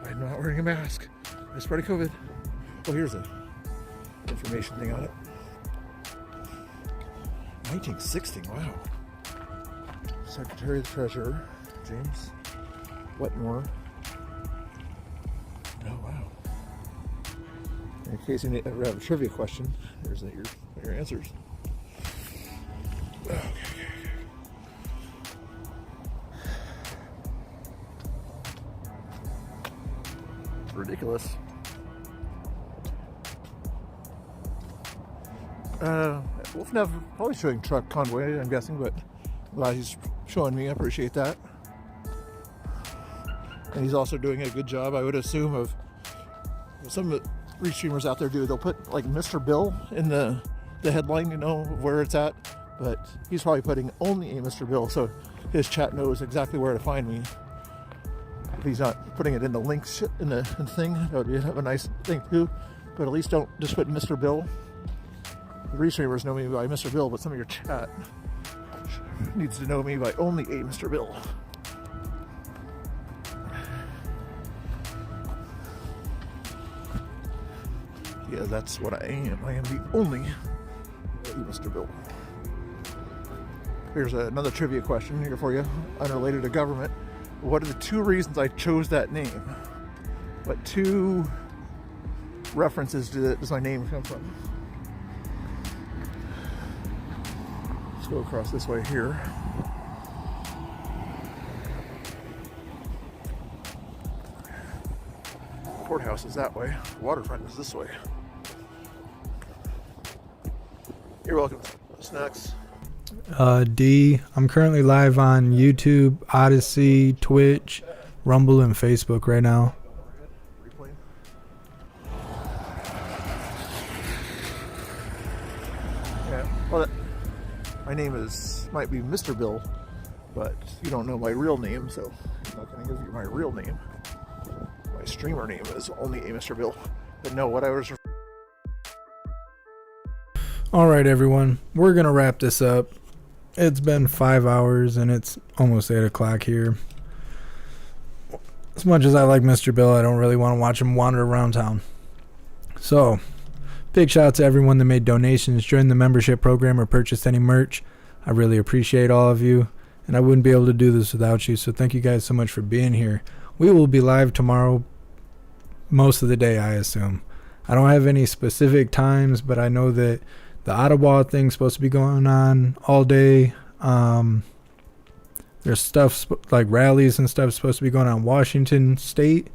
I'm not wearing a mask. I spread COVID. Oh, here's a information thing on it. 1960. Wow. Secretary of the Treasurer, James Wetmore. Oh wow. In case you have a trivia question, here's your answers. Okay. Ridiculous. Wolfnev probably showing truck Convoy, I'm guessing, but glad he's showing me. I appreciate that. And he's also doing a good job, I would assume, of some of the restreamers out there do. They'll put like Mr. Bill in the headline, you know, of where it's at, but he's probably putting only a Mr. Bill, so his chat knows exactly where to find me. If he's not putting it in the links in the thing, that would have a nice thing too, but at least don't just put Mr. Bill. The restreamers know me by Mr. Bill, but some of your chat needs to know me by only a Mr. Bill. Yeah, that's what I am. I am the only Mr. Bill. Here's another trivia question here for you, unrelated to government. What are the two reasons I chose that name? What two references does my name come from? Let's go across this way here. Courthouse is that way. Waterfront is this way. You're welcome. Snacks. D. I'm currently live on YouTube, Odyssey, Twitch, Rumble, and Facebook right now. Yeah. Well, my name might be Mr. Bill, but you don't know my real name, so I'm not going to give you my real name. My streamer name is only a Mr. Bill. But no, what I was. Alright, everyone. We're going to wrap this up. It's been 5 hours and it's almost 8 o'clock here. As much as I like Mr. Bill, I don't really want to watch him wander around town. So, big shout out to everyone that made donations, joined the membership program, or purchased any merch. I really appreciate all of you, and I wouldn't be able to do this without you, so thank you guys so much for being here. We will be live tomorrow, most of the day, I assume. I don't have any specific times, but I know that the Ottawa thing's supposed to be going on all day. There's stuff like rallies and stuff supposed to be going on in Washington State.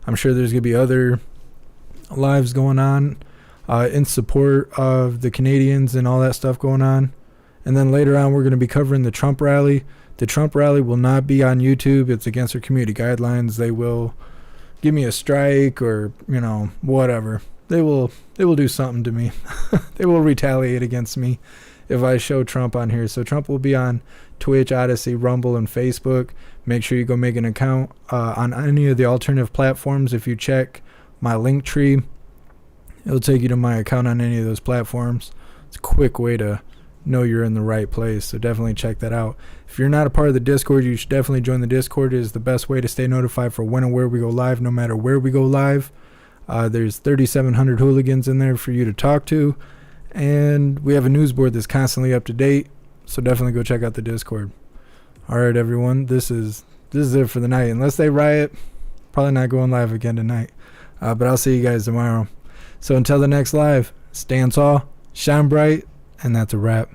I'm sure there's going to be other lives going on in support of the Canadians and all that stuff going on. And then later on, we're going to be covering the Trump rally. The Trump rally will not be on YouTube. It's against our community guidelines. They will give me a strike or, you know, whatever. They will do something to me. They will retaliate against me if I show Trump on here. So Trump will be on Twitch, Odyssey, Rumble, and Facebook. Make sure you go make an account on any of the alternative platforms. If you check my link tree, it'll take you to my account on any of those platforms. It's a quick way to know you're in the right place, so definitely check that out. If you're not a part of the Discord, you should definitely join the Discord. It is the best way to stay notified for when and where we go live, no matter where we go live. There's 3,700 hooligans in there for you to talk to, and we have a news board that's constantly up to date, so definitely go check out the Discord. All right, everyone, this is it for the night. Unless they riot, probably not going live again tonight, but I'll see you guys tomorrow. So until the next live, stand tall, shine bright, and that's a wrap.